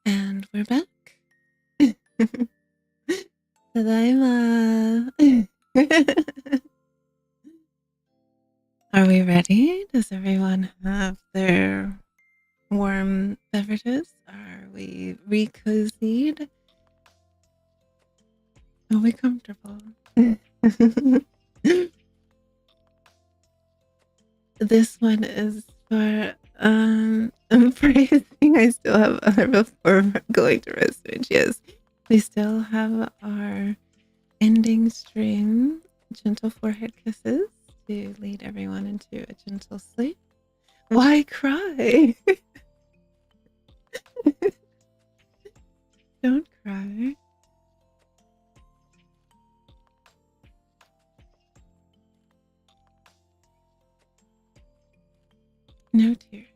And we're back. Tadaima. Are we ready? Does everyone have their warm beverages? Are we re-cozied? Are we comfortable? This one is for phrasing. I still have other before going to rest. Yes, we still have our ending stream, gentle forehead kisses to lead everyone into a gentle sleep. Why cry? Don't cry. No tears.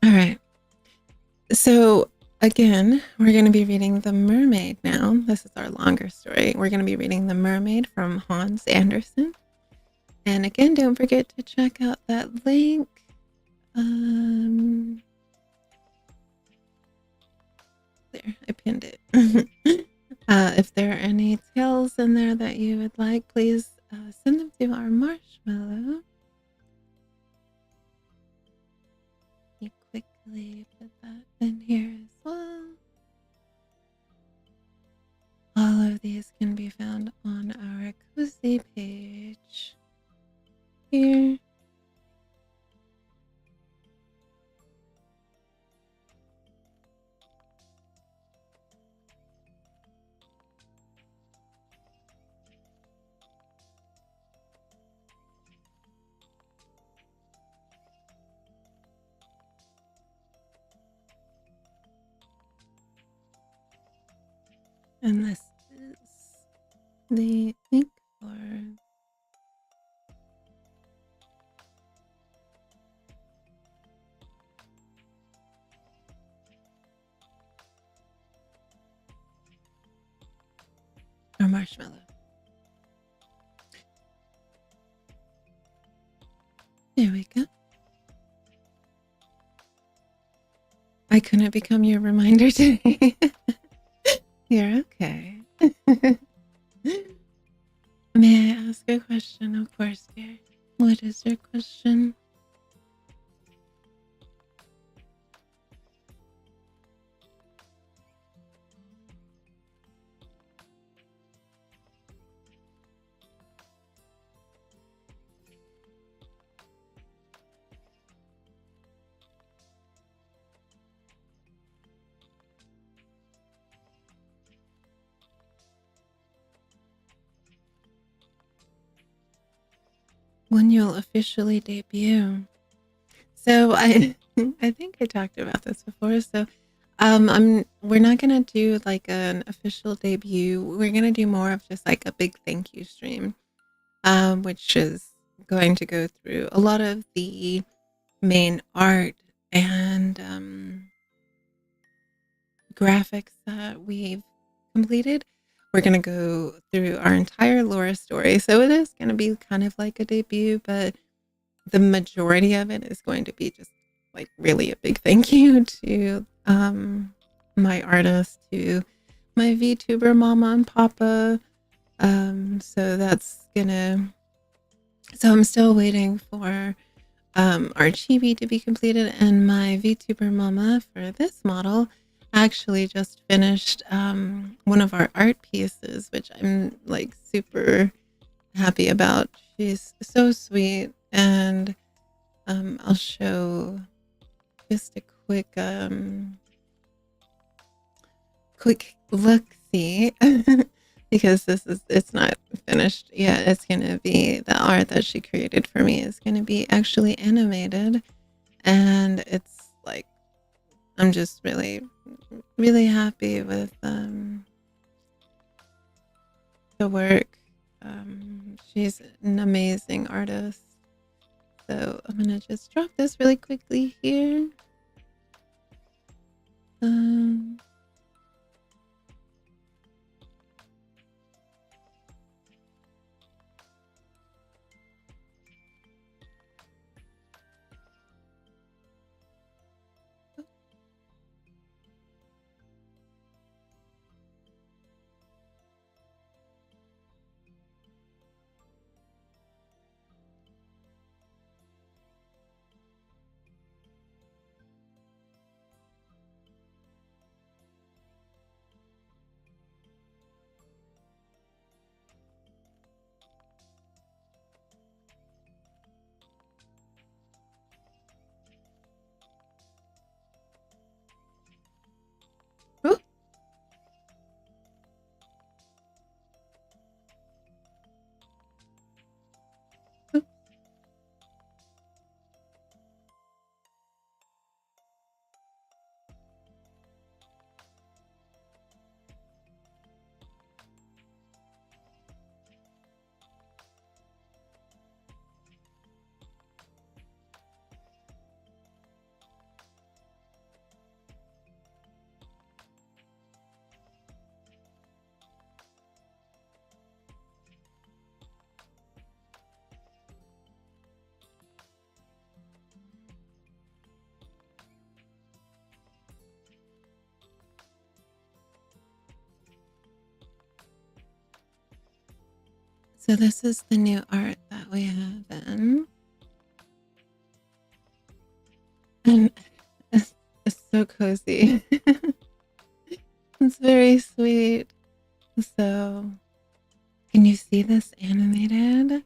All right. So again, we're going to be reading The Mermaid now. This is our longer story. We're going to be reading The Mermaid from Hans Andersen. And again, don't forget to check out that link. There, I pinned it. If there are any tales in there that you would like, please send them to our marshmallow. Let me quickly put that in here as well. All of these can be found on our cozy page here. And this is the link for our marshmallow. There we go. I couldn't become your reminder today. You're okay. May I ask a question? Of course, dear. What is your question? When you'll officially debut. So I I think I talked about this before. So we're not gonna do like an official debut. We're gonna do more of just like a big thank you stream, which is going to go through a lot of the main art and graphics that we've completed. We're going to go through our entire lore story. So it is going to be kind of like a debut, but the majority of it is going to be just like really a big thank you to my artist, to my VTuber mama and papa. So that's gonna, so I'm still waiting for our chibi to be completed, and my VTuber mama for this model actually just finished one of our art pieces, which I'm like super happy about. She's so sweet, and I'll show just a quick look see because it's not finished yet. It's gonna be the art that she created for me is gonna be actually animated, and it's like I'm just really happy with the work. She's an amazing artist. So I'm gonna just drop this really quickly here. Oh, oh. So this is the new art that we have in. And it's so cozy. It's very sweet. So can you see this animated?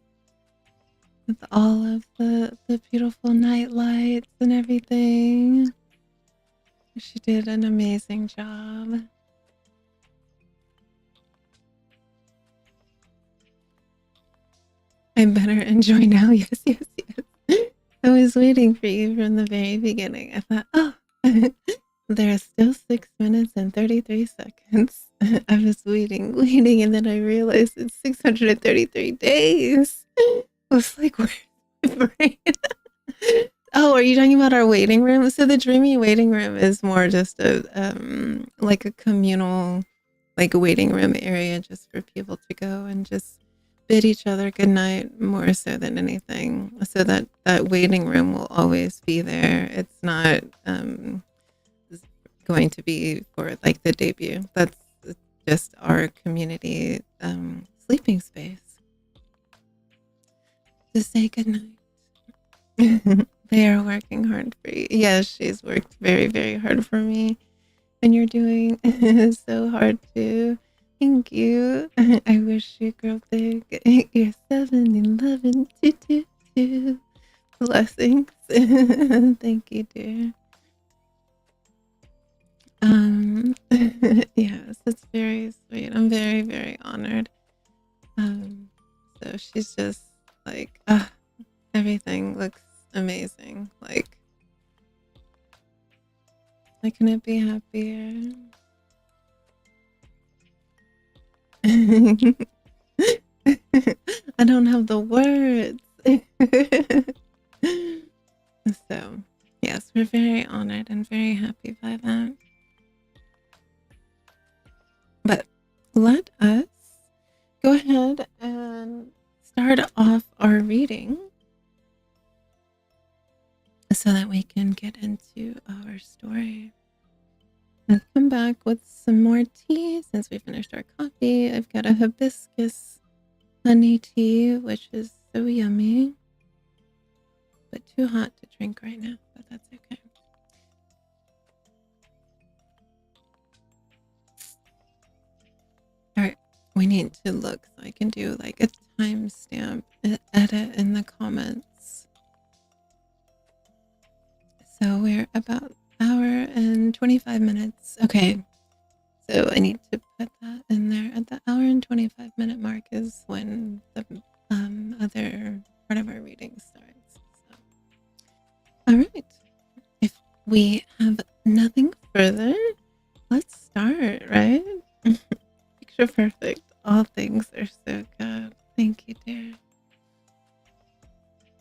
With all of the beautiful night lights and everything. She did an amazing job. I better enjoy now. Yes, yes, yes. I was waiting for you from the very beginning. I thought, oh, there are still 6 minutes and 33 seconds. I was waiting, and then I realized it's 633 days. I was like, where's my brain? Oh, are you talking about our waiting room? So the dreamy waiting room is more just a like a communal like waiting room area just for people to go and just bid each other good night more so than anything, so that that waiting room will always be there. It's not going to be for like the debut. That's just our community sleeping space to say good night. They are working hard for you. Yes, she's worked very, very hard for me. And you're doing so hard too. Thank you. I wish you grow big. You're 7-11. Blessings. Thank you, dear. Yes, it's very sweet. I'm very, very honored. So she's just like, everything looks amazing. Like, I couldn't be happier. I don't have the words. So, yes, we're very honored and very happy by that. But let us go ahead and start off our reading so that we can get into our story. I've come back with some more tea since we finished our coffee. I've got a hibiscus honey tea, which is so yummy, but too hot to drink right now, but that's okay. All right, we need to look so I can do like a timestamp edit in the comments. So we're about hour and 25 minutes. Okay, so I need to put that in there. At the hour and 25 minute mark is when the other part of our reading starts. So. All right, if we have nothing further, let's start, right? Picture perfect. All things are so good. Thank you, dear.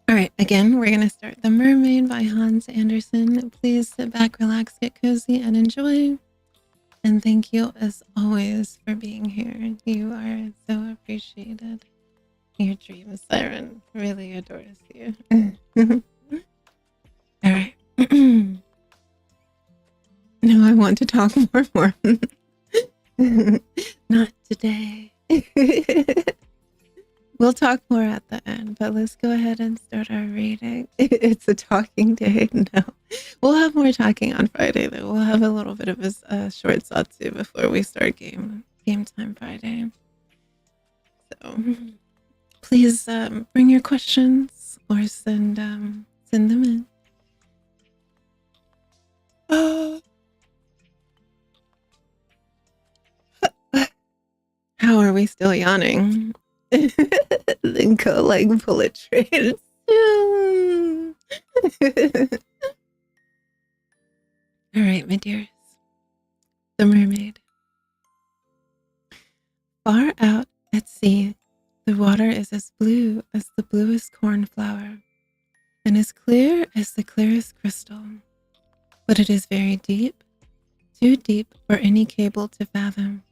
All right, again, we're going to start The Mermaid by Hans Andersen. Please sit back, relax, get cozy, and enjoy. And thank you, as always, for being here. You are so appreciated. Your Dream Siren really adores you. All right. Now I want to talk more. Not today. We'll talk more at the end, but let's go ahead and start our reading. It's a talking day. No, we'll have more talking on Friday, though. We'll have a little bit of a short satsu before we start game time Friday. So please bring your questions or send them in. How are we still yawning? Then go like bullet trains. All right, my dears. The Mermaid. Far out at sea, the water is as blue as the bluest cornflower, and as clear as the clearest crystal. But it is very deep, too deep for any cable to fathom.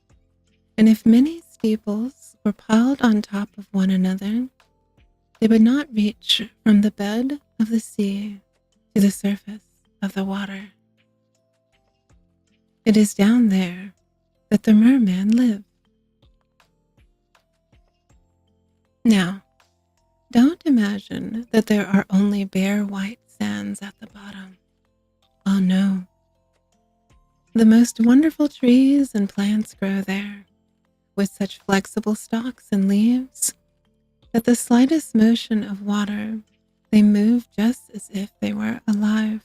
And if many steeples were piled on top of one another, they would not reach from the bed of the sea to the surface of the water. It is down there that the merman lived. Now, don't imagine that there are only bare white sands at the bottom. Oh no. The most wonderful trees and plants grow there, with such flexible stalks and leaves that the slightest motion of water, they move just as if they were alive.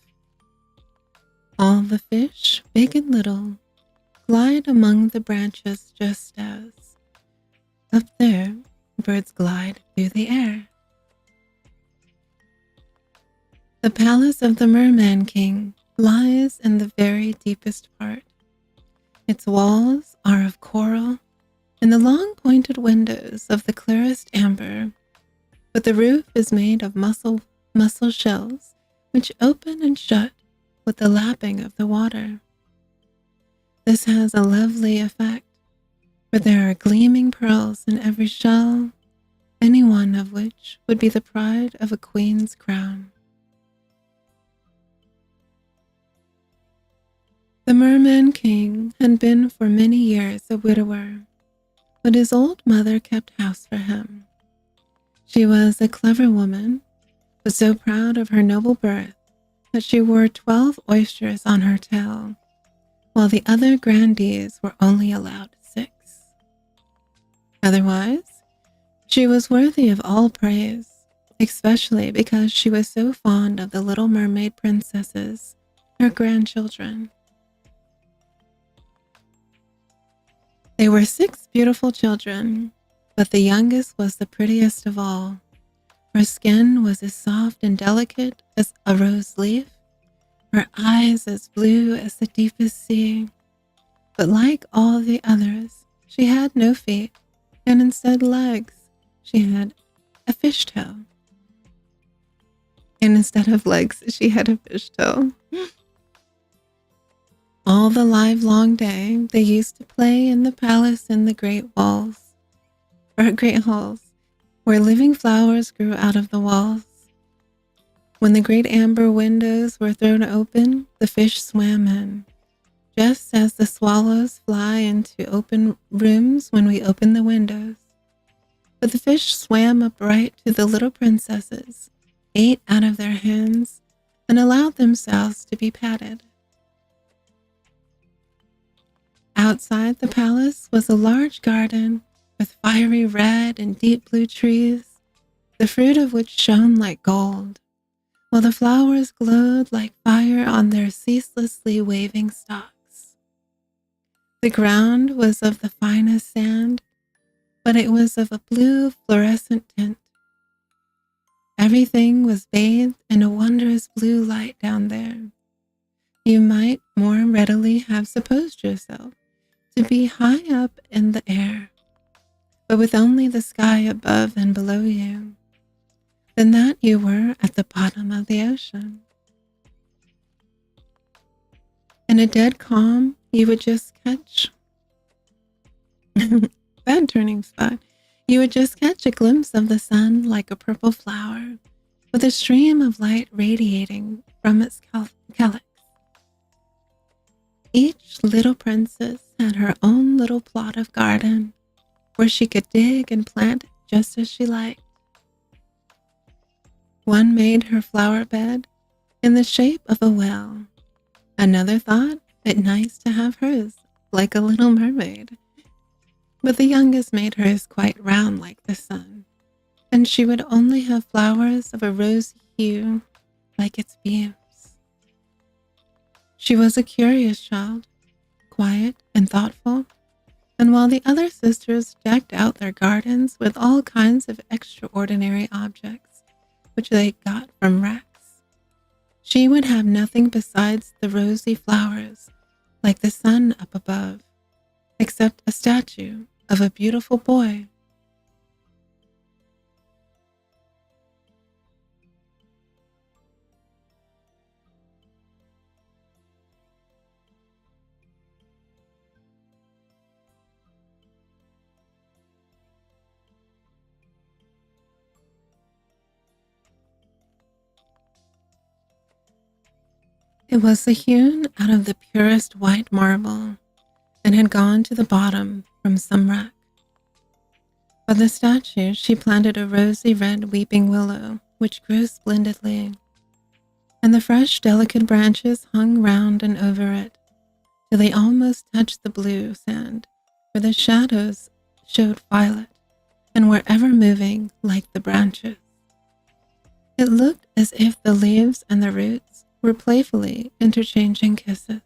All the fish, big and little, glide among the branches just as, up there, birds glide through the air. The palace of the Merman King lies in the very deepest part. Its walls are of coral, and the long pointed windows of the clearest amber, but the roof is made of mussel shells which open and shut with the lapping of the water. This has a lovely effect, for there are gleaming pearls in every shell, any one of which would be the pride of a queen's crown. The Merman King had been for many years a widower, but his old mother kept house for him. She was a clever woman, but so proud of her noble birth that she wore 12 oysters on her tail, while the other grandees were only allowed 6. Otherwise, she was worthy of all praise, especially because she was so fond of the little mermaid princesses, her grandchildren. They were 6 beautiful children, but the youngest was the prettiest of all. Her skin was as soft and delicate as a rose leaf, her eyes as blue as the deepest sea. But like all the others, she had no feet, and instead legs. She had a fishtail. And instead of legs, she had a fishtail. All the livelong day, they used to play in the palace in the great halls, where living flowers grew out of the walls. When the great amber windows were thrown open, the fish swam in, just as the swallows fly into open rooms when we open the windows. But the fish swam up right to the little princesses, ate out of their hands, and allowed themselves to be patted. Outside the palace was a large garden with fiery red and deep blue trees, the fruit of which shone like gold, while the flowers glowed like fire on their ceaselessly waving stalks. The ground was of the finest sand, but it was of a blue fluorescent tint. Everything was bathed in a wondrous blue light down there. You might more readily have supposed yourself to be high up in the air, but with only the sky above and below you, than that you were at the bottom of the ocean. In a dead calm, you would just catch bad turning spot. You would just catch a glimpse of the sun like a purple flower, with a stream of light radiating from its calyx. Each little princess had her own little plot of garden, where she could dig and plant just as she liked. One made her flower bed in the shape of a whale. Another thought it nice to have hers like a little mermaid. But the youngest made hers quite round like the sun, and she would only have flowers of a rosy hue like its beams. She was a curious child, quiet and thoughtful, and while the other sisters decked out their gardens with all kinds of extraordinary objects, which they got from wrecks, she would have nothing besides the rosy flowers, like the sun up above, except a statue of a beautiful boy. It was hewn out of the purest white marble and had gone to the bottom from some wreck. For the statue, she planted a rosy red weeping willow, which grew splendidly, and the fresh, delicate branches hung round and over it, till they almost touched the blue sand, where the shadows showed violet, and were ever moving like the branches. It looked as if the leaves and the roots were playfully interchanging kisses.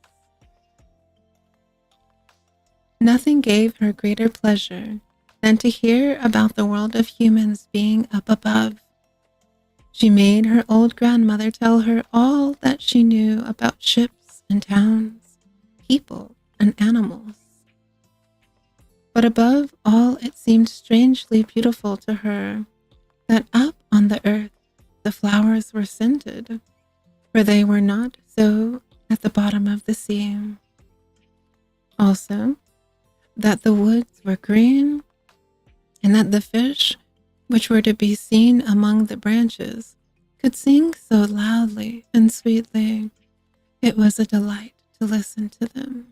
Nothing gave her greater pleasure than to hear about the world of humans being up above. She made her old grandmother tell her all that she knew about ships and towns, people and animals. But above all, it seemed strangely beautiful to her that up on the earth the flowers were scented, for they were not so at the bottom of the sea. Also, that the woods were green, and that the fish which were to be seen among the branches, could sing so loudly and sweetly. It was a delight to listen to them.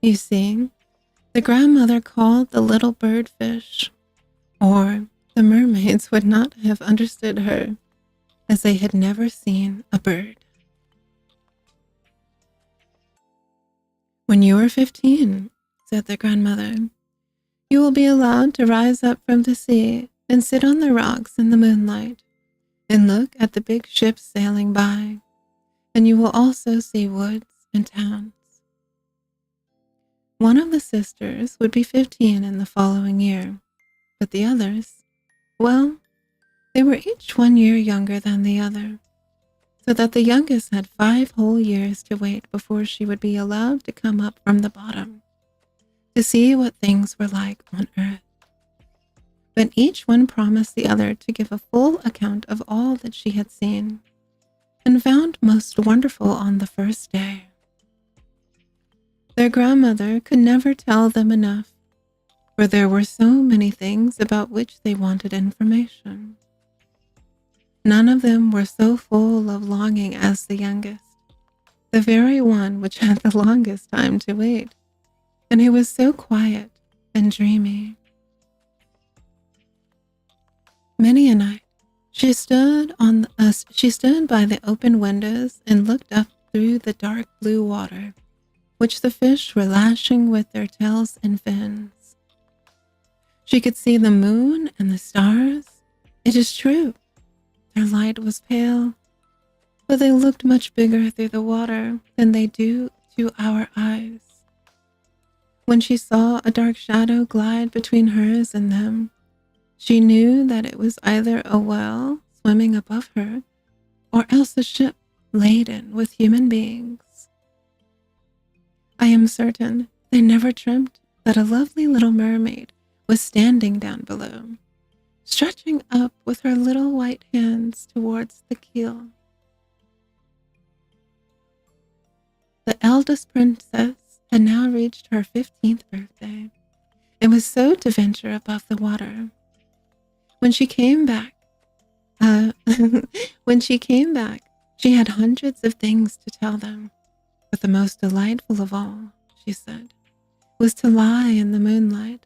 You see, the grandmother called the little birdfish, or the mermaids would not have understood her, as they had never seen a bird. When you are 15, said the grandmother, you will be allowed to rise up from the sea and sit on the rocks in the moonlight and look at the big ships sailing by, and you will also see woods and towns. One of the sisters would be 15 in the following year, but the others, well, they were each 1 year younger than the other, so that the youngest had 5 whole years to wait before she would be allowed to come up from the bottom, to see what things were like on earth. But each one promised the other to give a full account of all that she had seen, and found most wonderful on the first day. Their grandmother could never tell them enough, for there were so many things about which they wanted information. None of them were so full of longing as the youngest, the very one which had the longest time to wait, and who was so quiet and dreamy. Many a night she stood by the open windows and looked up through the dark blue water, which the fish were lashing with their tails and fins. She could see the moon and the stars. It is true, their light was pale, but they looked much bigger through the water than they do to our eyes. When she saw a dark shadow glide between hers and them, she knew that it was either a whale swimming above her, or else a ship laden with human beings. I am certain they never dreamt that a lovely little mermaid was standing down below, stretching up with her little white hands towards the keel. The eldest princess had now reached her 15th birthday, and was so to venture above the water. When she came back, she had hundreds of things to tell them. But the most delightful of all, she said, was to lie in the moonlight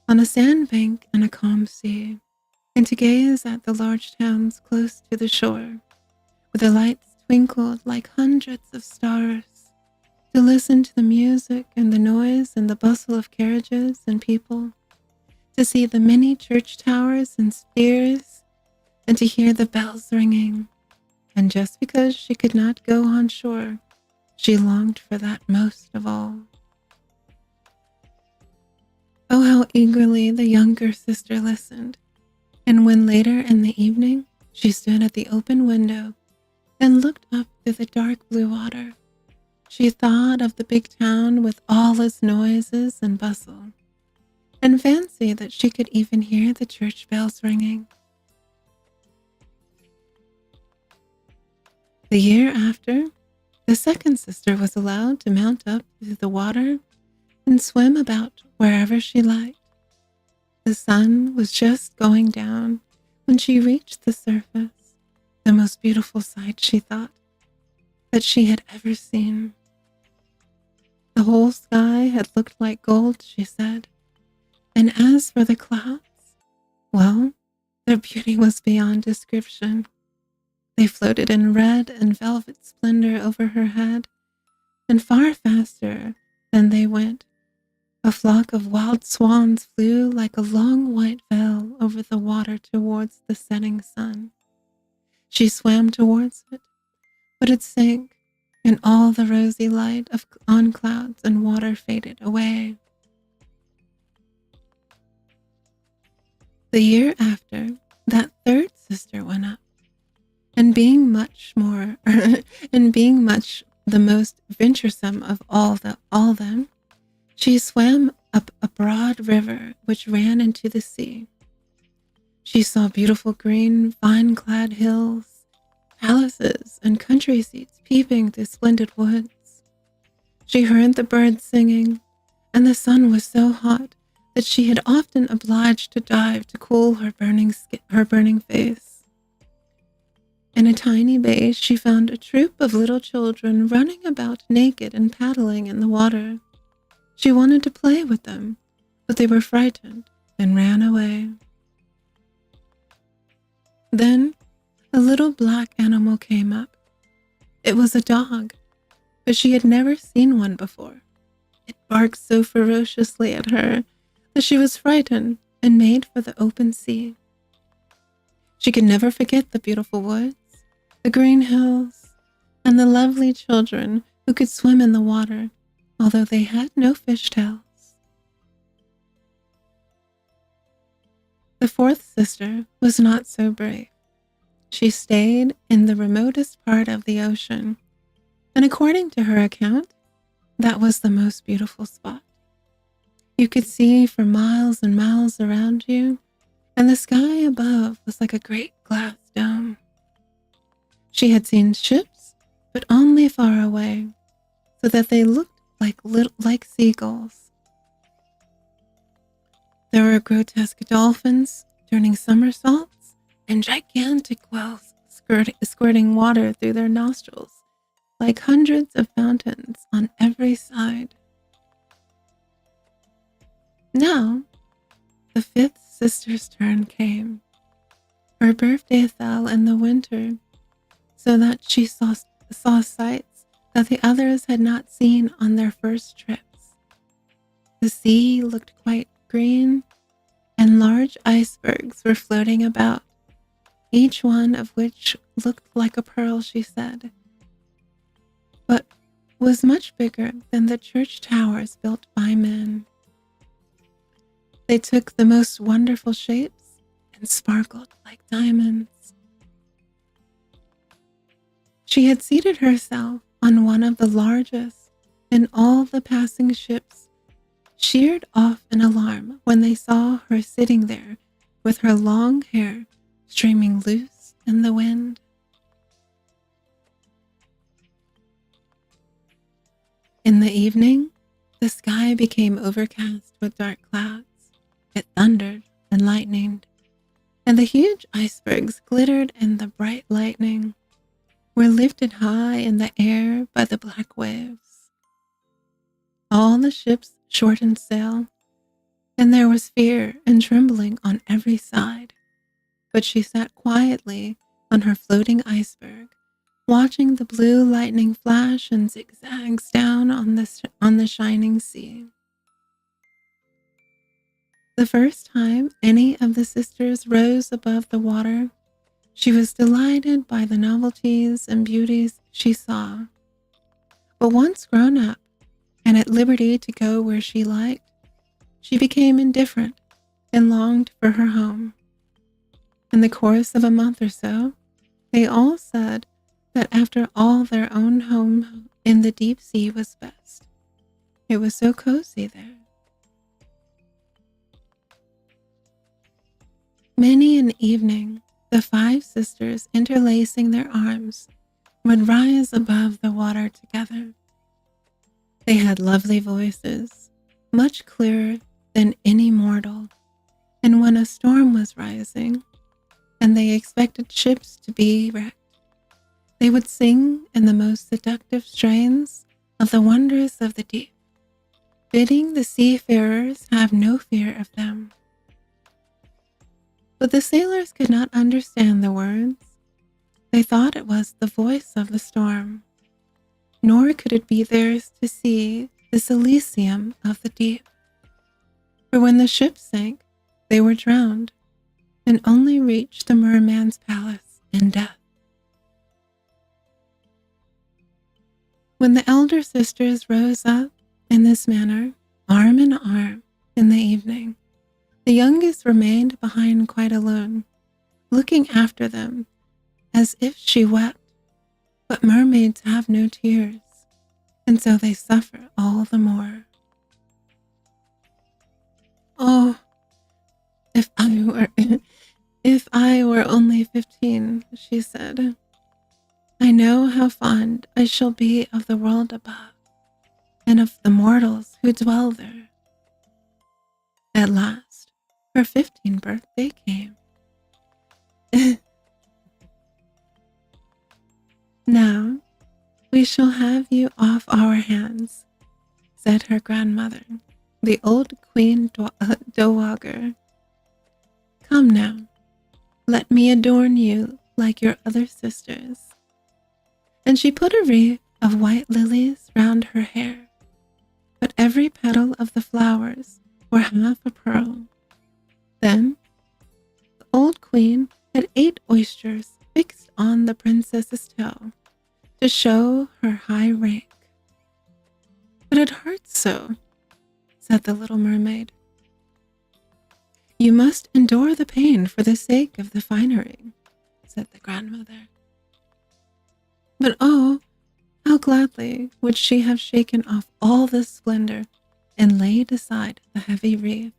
on a sandbank in a calm sea, and to gaze at the large towns close to the shore, where the lights twinkled like hundreds of stars, to listen to the music and the noise and the bustle of carriages and people, to see the many church towers and spires, and to hear the bells ringing. And just because she could not go on shore, she longed for that most of all. Oh, how eagerly the younger sister listened, and when later in the evening she stood at the open window and looked up through the dark blue water, she thought of the big town with all its noises and bustle, and fancied that she could even hear the church bells ringing. The year after, the second sister was allowed to mount up through the water and swim about wherever she liked. The sun was just going down when she reached the surface, the most beautiful sight, she thought, that she had ever seen. The whole sky had looked like gold, she said, and as for the clouds, well, their beauty was beyond description. They floated in red and velvet splendor over her head, and far faster than they went, a flock of wild swans flew like a long white veil over the water towards the setting sun. She swam towards it, but it sank, and all the rosy light on clouds and water faded away. The year after, that third sister went up, and being much the most venturesome of all them, she swam up a broad river which ran into the sea. She saw beautiful green, vine-clad hills, palaces, and country seats peeping through splendid woods. She heard the birds singing, and the sun was so hot that she had often obliged to dive to cool her burning face. In a tiny bay, she found a troop of little children running about naked and paddling in the water. She wanted to play with them, but they were frightened and ran away. Then a little black animal came up. It was a dog, but she had never seen one before. It barked so ferociously at her that she was frightened and made for the open sea. She could never forget the beautiful woods, the green hills, and the lovely children who could swim in the water, although they had no fishtails. The fourth sister was not so brave. She stayed in the remotest part of the ocean, and according to her account, that was the most beautiful spot. You could see for miles and miles around you, and the sky above was like a great glass dome. She had seen ships, but only far away, so that they looked like seagulls. There were grotesque dolphins turning somersaults and gigantic whales squirting water through their nostrils, like hundreds of fountains on every side. Now, the fifth sister's turn came. Her birthday fell in the winter, so that she saw sights that the others had not seen on their first trips. The sea looked quite green, and large icebergs were floating about, each one of which looked like a pearl, she said, but was much bigger than the church towers built by men. They took the most wonderful shapes and sparkled like diamonds. She had seated herself on one of the largest, and all the passing ships sheered off in alarm when they saw her sitting there with her long hair streaming loose in the wind. In the evening, the sky became overcast with dark clouds. It thundered and lightninged, and the huge icebergs glittered in the bright lightning, were lifted high in the air by the black waves. All the ships shortened sail, and there was fear and trembling on every side, but she sat quietly on her floating iceberg, watching the blue lightning flash and zigzags down on the shining sea. The first time any of the sisters rose above the water, she was delighted by the novelties and beauties she saw. But once grown up and at liberty to go where she liked, she became indifferent and longed for her home. In the course of a month or so, they all said that after all, their own home in the deep sea was best. It was so cozy there. Many an evening, the five sisters, interlacing their arms, would rise above the water together. They had lovely voices, much clearer than any mortal, and when a storm was rising, and they expected ships to be wrecked, they would sing in the most seductive strains of the wonders of the deep, bidding the seafarers have no fear of them. But the sailors could not understand the words. They thought it was the voice of the storm, nor could it be theirs to see this Elysium of the deep. For when the ship sank, they were drowned, and only reached the merman's palace in death. When the elder sisters rose up in this manner, arm in arm, in the evening, the youngest remained behind quite alone, looking after them as if she wept, but mermaids have no tears, and so they suffer all the more. Oh, if I were only 15, she said. I know how fond I shall be of the world above, and of the mortals who dwell there. At last, her 15th birthday came. Now, we shall have you off our hands, said her grandmother, the old Queen Dowager. Come now, let me adorn you like your other sisters. And she put a wreath of white lilies round her hair, but every petal of the flowers were half a pearl. Then the old queen had 8 oysters fixed on the princess's tail to show her high rank. But it hurts so, said the little mermaid. You must endure the pain for the sake of the finery, said the grandmother. But oh, how gladly would she have shaken off all this splendor and laid aside the heavy wreath.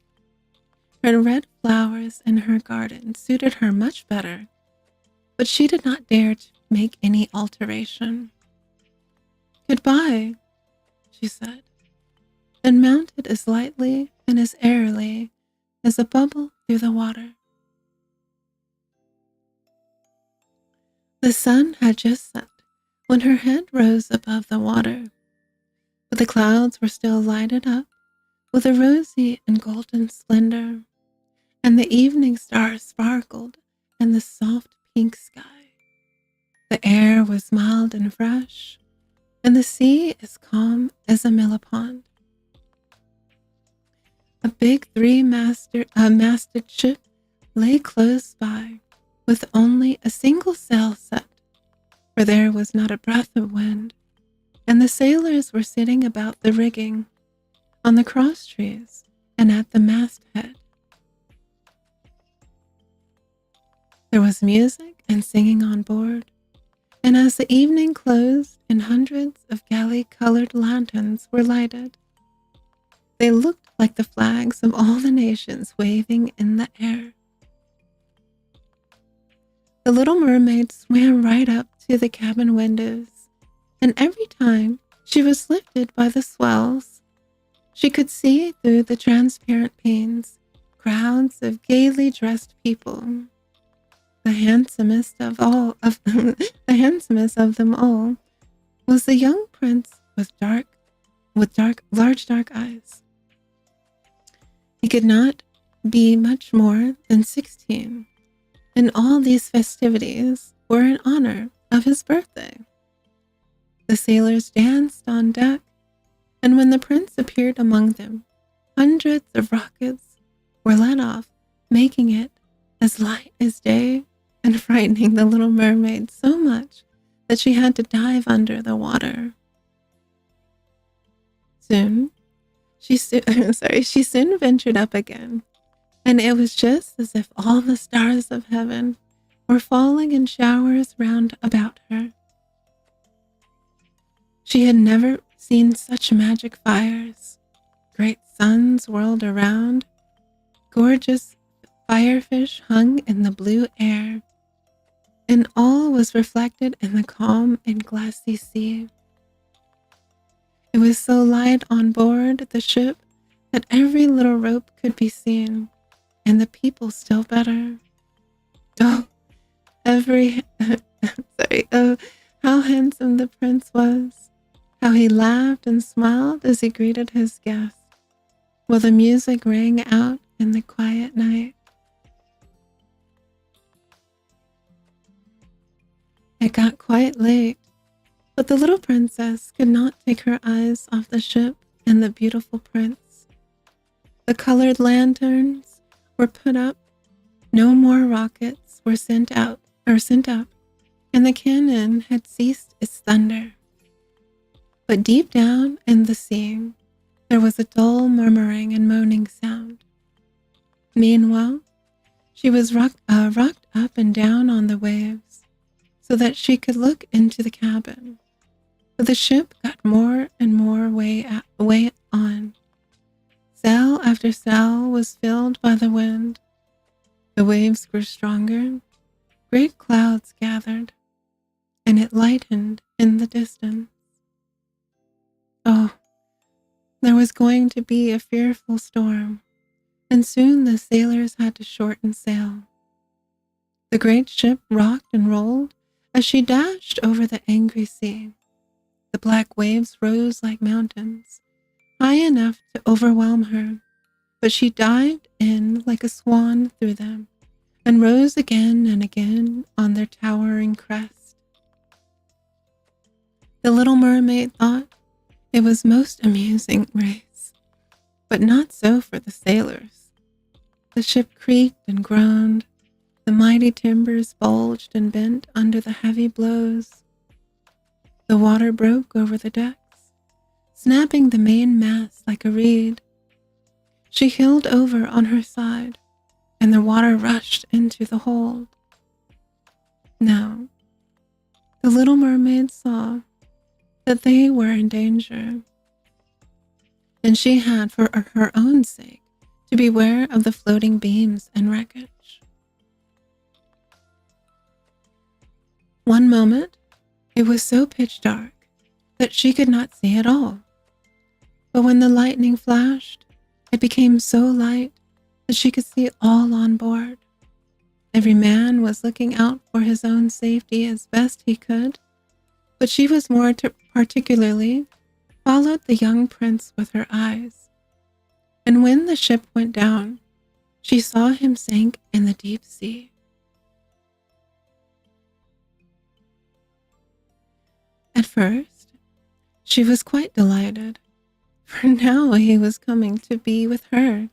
Her red flowers in her garden suited her much better, but she did not dare to make any alteration. Goodbye, she said, and mounted as lightly and as airily as a bubble through the water. The sun had just set when her head rose above the water, but the clouds were still lighted up with a rosy and golden splendor, and the evening stars sparkled in the soft pink sky. The air was mild and fresh, and the sea as calm as a millipond. A big 3-masted ship lay close by, with only a single sail set, for there was not a breath of wind, and the sailors were sitting about the rigging, on the cross trees, and at the masthead. There was music and singing on board, and as the evening closed and hundreds of galley-colored lanterns were lighted, they looked like the flags of all the nations waving in the air. The little mermaid swam right up to the cabin windows, and every time she was lifted by the swells, she could see through the transparent panes crowds of gaily dressed people. The handsomest of them all was the young prince with large dark eyes. He could not be much more than 16, and all these festivities were in honor of his birthday. The sailors danced on deck, and when the prince appeared among them, hundreds of rockets were let off, making it as light as day and frightening the little mermaid so much that she had to dive under the water. She soon ventured up again, and it was just as if all the stars of heaven were falling in showers round about her. She had never seen such magic fires. Great suns whirled around. Gorgeous firefish hung in the blue air, and all was reflected in the calm and glassy sea. It was so light on board the ship that every little rope could be seen, and the people still better. Oh, how handsome the prince was, how he laughed and smiled as he greeted his guests, while the music rang out in the quiet night. It got quite late, but the little princess could not take her eyes off the ship and the beautiful prince. The colored lanterns were put up, no more rockets were sent up, and the cannon had ceased its thunder. But deep down in the sea, there was a dull murmuring and moaning sound. Meanwhile, she was rocked up and down on the waves, so that she could look into the cabin. But the ship got more and more way on. Sail after sail was filled by the wind. The waves grew stronger. Great clouds gathered, and it lightened in the distance. Oh, there was going to be a fearful storm. and soon the sailors had to shorten sail. The great ship rocked and rolled as she dashed over the angry sea. The black waves rose like mountains, high enough to overwhelm her, but she dived in like a swan through them and rose again and again on their towering crest. The little mermaid thought it was most amusing race, but not so for the sailors. The ship creaked and groaned. The mighty timbers bulged and bent under the heavy blows. The water broke over the decks, snapping the main mast like a reed. She heeled over on her side, and the water rushed into the hold. Now, the little mermaid saw that they were in danger, and she had, for her own sake, to beware of the floating beams and wreckage. One moment, it was so pitch dark that she could not see at all. But when the lightning flashed, it became so light that she could see all on board. Every man was looking out for his own safety as best he could, but she was more particularly followed the young prince with her eyes. And when the ship went down, she saw him sink in the deep sea. At first, she was quite delighted, for now he was coming to be with her.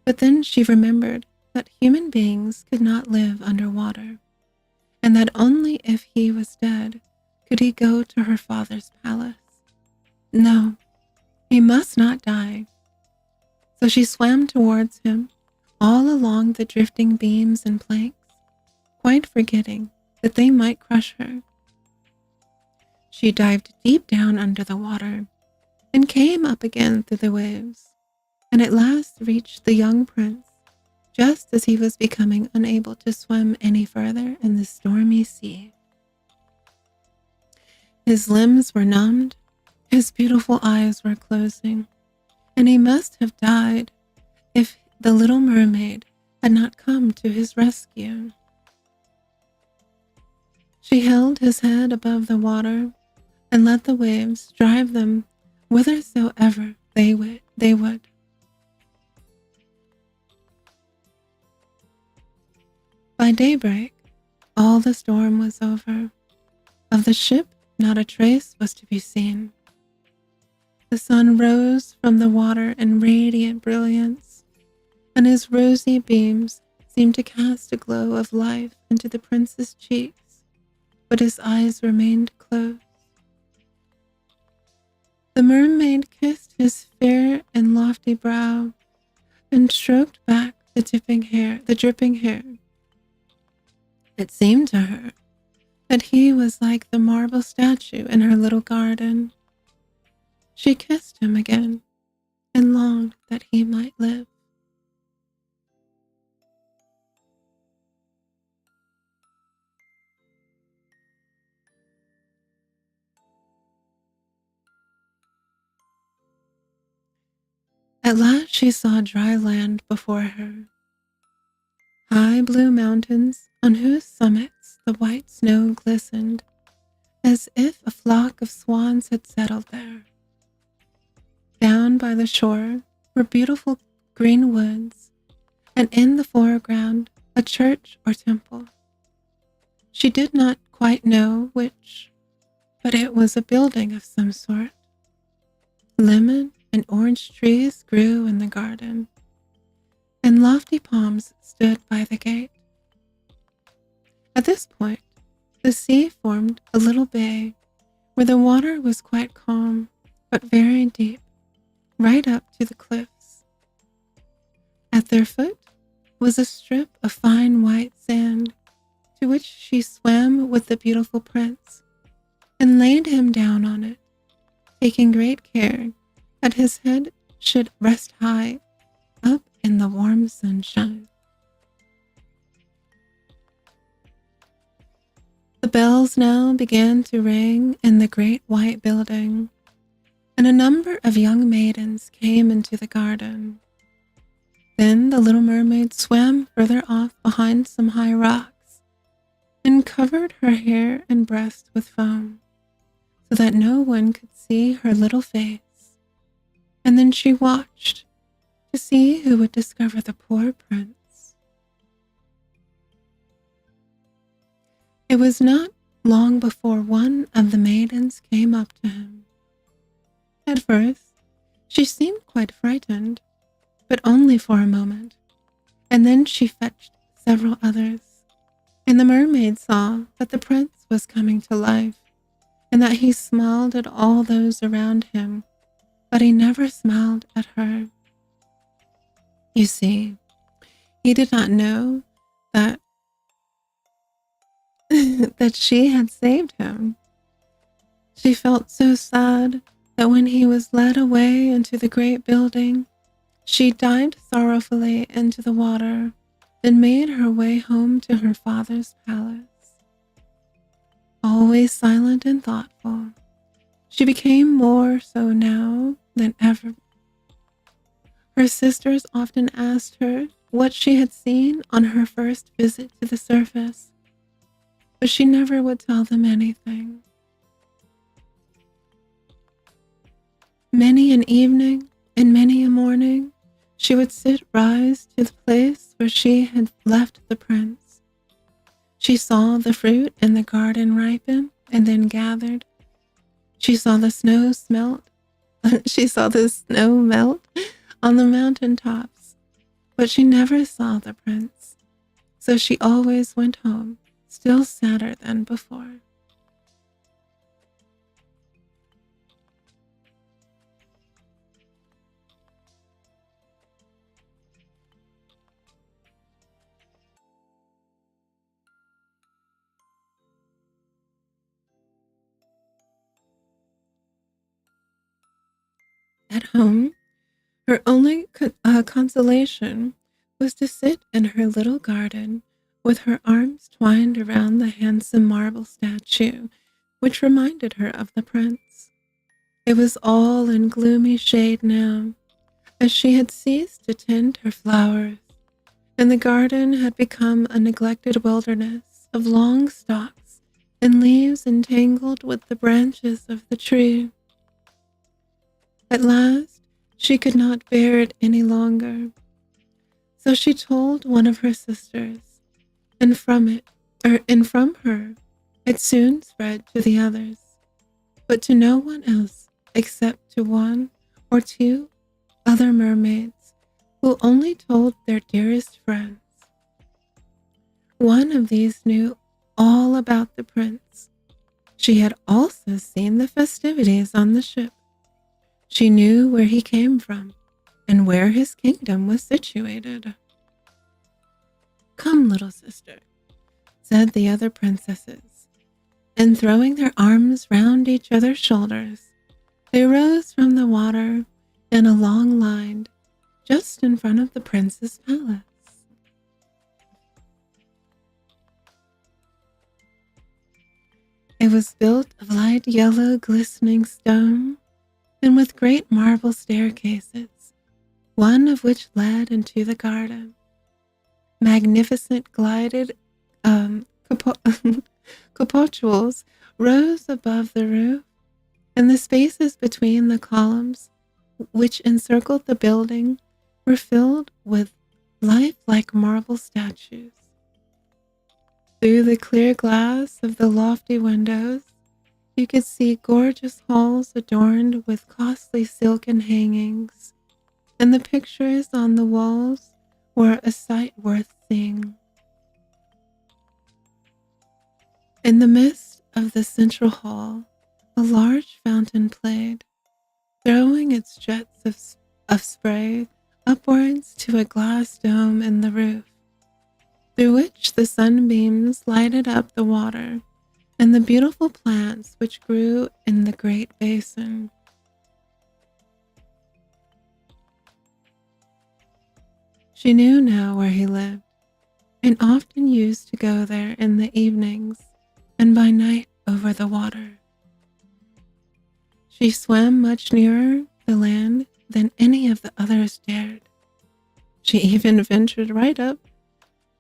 But then she remembered that human beings could not live underwater, and that only if he was dead could he go to her father's palace. No, he must not die. So she swam towards him, all along the drifting beams and planks, quite forgetting that they might crush her. She dived deep down under the water and came up again through the waves, and at last reached the young prince just as he was becoming unable to swim any further in the stormy sea. His limbs were numbed, his beautiful eyes were closing, and he must have died if the little mermaid had not come to his rescue. She held his head above the water and let the waves drive them whithersoever they would. By daybreak, all the storm was over. Of the ship, not a trace was to be seen. The sun rose from the water in radiant brilliance, and his rosy beams seemed to cast a glow of life into the prince's cheeks, but his eyes remained closed. The mermaid kissed his fair and lofty brow and stroked back the dripping hair. It seemed to her that he was like the marble statue in her little garden. She kissed him again and longed that he might live. At last she saw dry land before her. High blue mountains on whose summits the white snow glistened, as if a flock of swans had settled there. Down by the shore were beautiful green woods, and in the foreground a church or temple. She did not quite know which, but it was a building of some sort. Lemon and orange trees grew in the garden, and lofty palms stood by the gate. At this point, the sea formed a little bay where the water was quite calm, but very deep, right up to the cliffs. At their foot was a strip of fine white sand, to which she swam with the beautiful prince, and laid him down on it, taking great care that his head should rest high up in the warm sunshine. The bells now began to ring in the great white building, and a number of young maidens came into the garden. Then the little mermaid swam further off behind some high rocks and covered her hair and breast with foam so that no one could see her little face. And then she watched to see who would discover the poor prince. It was not long before one of the maidens came up to him. At first, she seemed quite frightened, but only for a moment, and then she fetched several others, and the mermaid saw that the prince was coming to life, and that he smiled at all those around him, but he never smiled at her. You see, he did not know that that she had saved him. She felt so sad that when he was led away into the great building, she dived sorrowfully into the water and made her way home to her father's palace. Always silent and thoughtful, she became more so now than ever. Her sisters often asked her what she had seen on her first visit to the surface, but she never would tell them anything. Many an evening and many a morning, she would rise to the place where she had left the prince. She saw the fruit in the garden ripen and then gathered. She saw the snow melt. She saw the snow melt on the mountain tops, but she never saw the prince. So she always went home, still sadder than before. At home, her only consolation was to sit in her little garden with her arms twined around the handsome marble statue, which reminded her of the prince. It was all in gloomy shade now, as she had ceased to tend her flowers, and the garden had become a neglected wilderness of long stalks and leaves entangled with the branches of the tree. At last, she could not bear it any longer, so she told one of her sisters, and from her, it soon spread to the others, but to no one else except to one or two other mermaids who only told their dearest friends. One of these knew all about the prince. She had also seen the festivities on the ship. She knew where he came from and where his kingdom was situated. "Come, little sister," said the other princesses, and throwing their arms round each other's shoulders, they rose from the water in a long line just in front of the prince's palace. It was built of light yellow glistening stone and with great marble staircases, one of which led into the garden. Magnificent glided cupolas rose above the roof, and the spaces between the columns which encircled the building were filled with lifelike marble statues. Through the clear glass of the lofty windows, you could see gorgeous halls adorned with costly silken hangings, and the pictures on the walls were a sight worth seeing. In the midst of the central hall, a large fountain played, throwing its jets of spray upwards to a glass dome in the roof, through which the sunbeams lighted up the water and the beautiful plants which grew in the great basin. She knew now where he lived, and often used to go there in the evenings and by night over the water. She swam much nearer the land than any of the others dared, She even ventured right up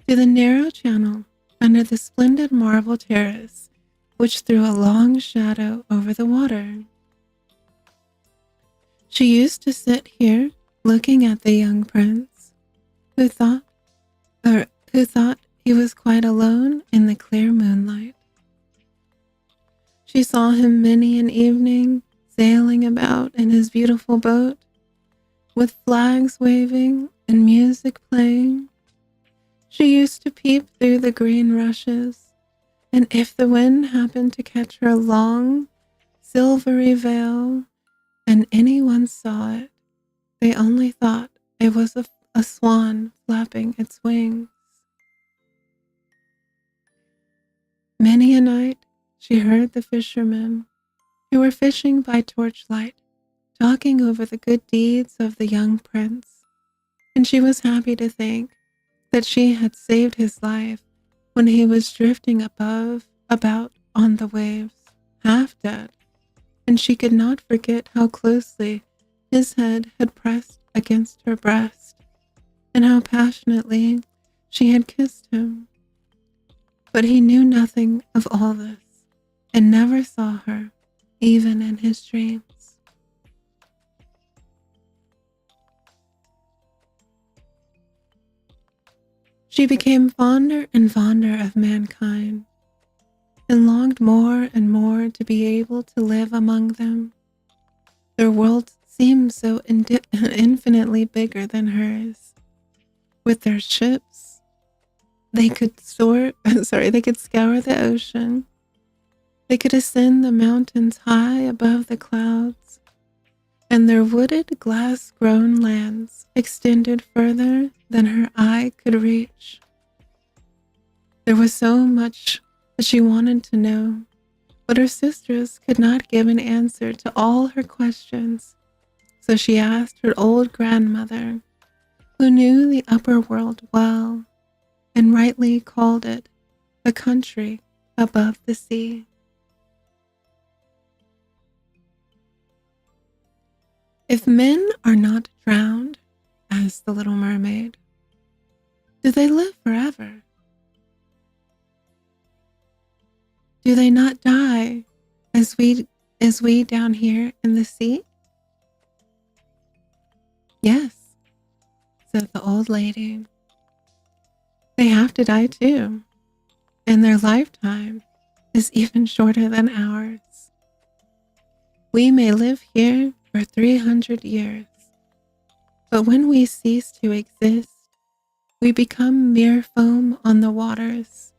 to the narrow channel under the splendid marble terrace, which threw a long shadow over the water. She used to sit here looking at the young prince, who thought he was quite alone in the clear moonlight. She saw him many an evening sailing about in his beautiful boat, with flags waving and music playing. She used to peep through the green rushes, and if the wind happened to catch her long, silvery veil, and anyone saw it, they only thought it was a swan flapping its wings. Many a night she heard the fishermen, who were fishing by torchlight, talking over the good deeds of the young prince, and she was happy to think that she had saved his life when he was drifting about on the waves, half dead, and she could not forget how closely his head had pressed against her breast, and how passionately she had kissed him. But he knew nothing of all this, and never saw her, even in his dreams. She became fonder and fonder of mankind, and longed more and more to be able to live among them. Their world seemed so infinitely bigger than hers. With their ships, they could scour the ocean. They could ascend the mountains high above the clouds, and their wooded, glass-grown lands extended further than her eye could reach. There was so much that she wanted to know, but her sisters could not give an answer to all her questions, so she asked her old grandmother, who knew the upper world well, and rightly called it the country above the sea. If men are not drowned, asked the little mermaid, do they live forever? Do they not die as we down here in the sea? Yes, said the old lady. They have to die too, and their lifetime is even shorter than ours. We may live here for 300 years, but when we cease to exist, we become mere foam on the waters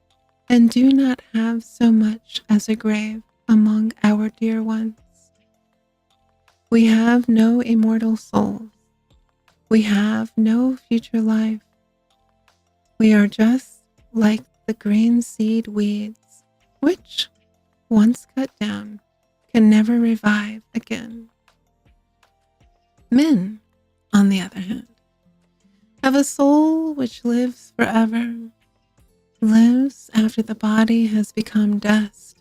and do not have so much as a grave among our dear ones. We have no immortal souls. We have no future life. We are just like the green seed weeds, which, once cut down, can never revive again. Men, on the other hand, have a soul which lives forever, lives after the body has become dust.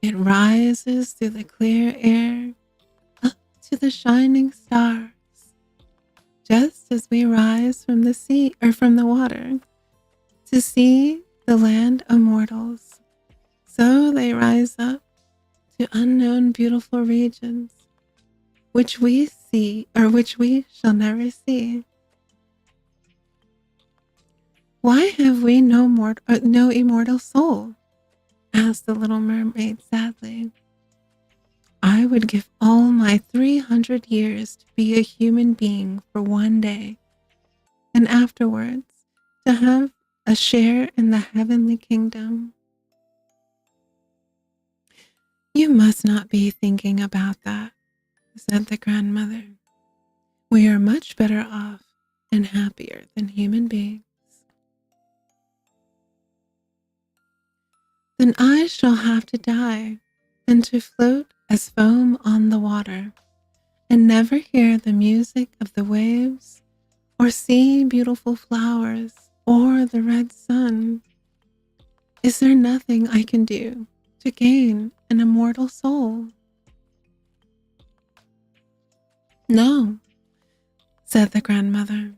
It rises through the clear air up to the shining stars, just as we rise from the sea or from the water to see the land of mortals. So they rise up to unknown beautiful regions, which we see or which we shall never see. Why have we no immortal soul? Asked the little mermaid sadly. I would give all my 300 years to be a human being for one day, and afterwards to have a share in the heavenly kingdom. You must not be thinking about that, said the grandmother. We are much better off and happier than human beings. Then I shall have to die and to float as foam on the water, and never hear the music of the waves, or see beautiful flowers, or the red sun. Is there nothing I can do to gain an immortal soul? No, said the grandmother.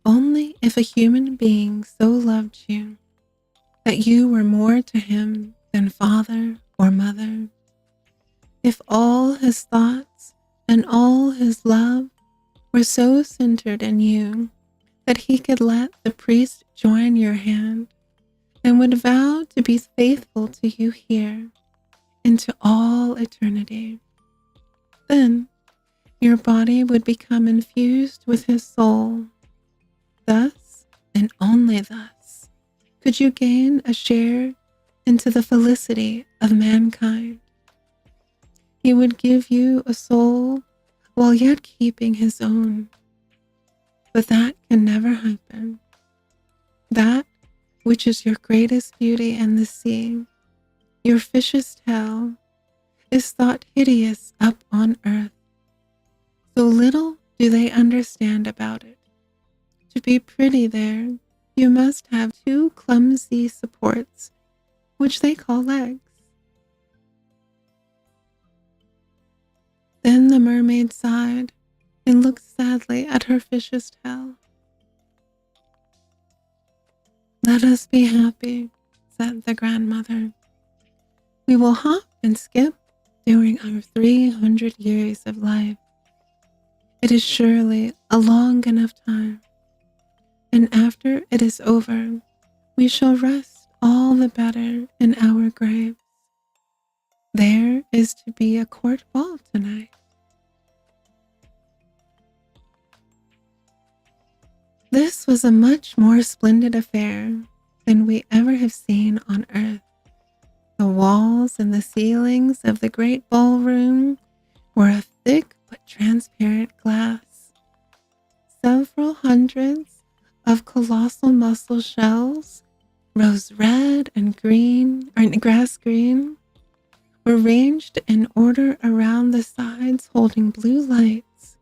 only if a human being so loved you that you were more to him than father or mother, if all his thoughts and all his love were so centered in you that he could let the priest join your hand and would vow to be faithful to you here into all eternity, then your body would become infused with his soul. Thus, and only thus, could you gain a share into the felicity of mankind. He would give you a soul while yet keeping his own. But that can never happen. That which is your greatest beauty in the sea, your fish's tail, is thought hideous up on earth. So little do they understand about it. To be pretty there, you must have two clumsy supports, which they call legs. Then the mermaid sighed and looked sadly at her fish's tail. Let us be happy, said the grandmother. We will hop and skip during our 300 years of life. It is surely a long enough time. And after it is over, we shall rest all the better in our graves. There is to be a court ball tonight. This was a much more splendid affair than we ever have seen on earth. The walls and the ceilings of the great ballroom were of thick but transparent glass. Several hundreds of colossal mussel shells, rose red and green, or grass green, were ranged in order around the sides, holding blue lights,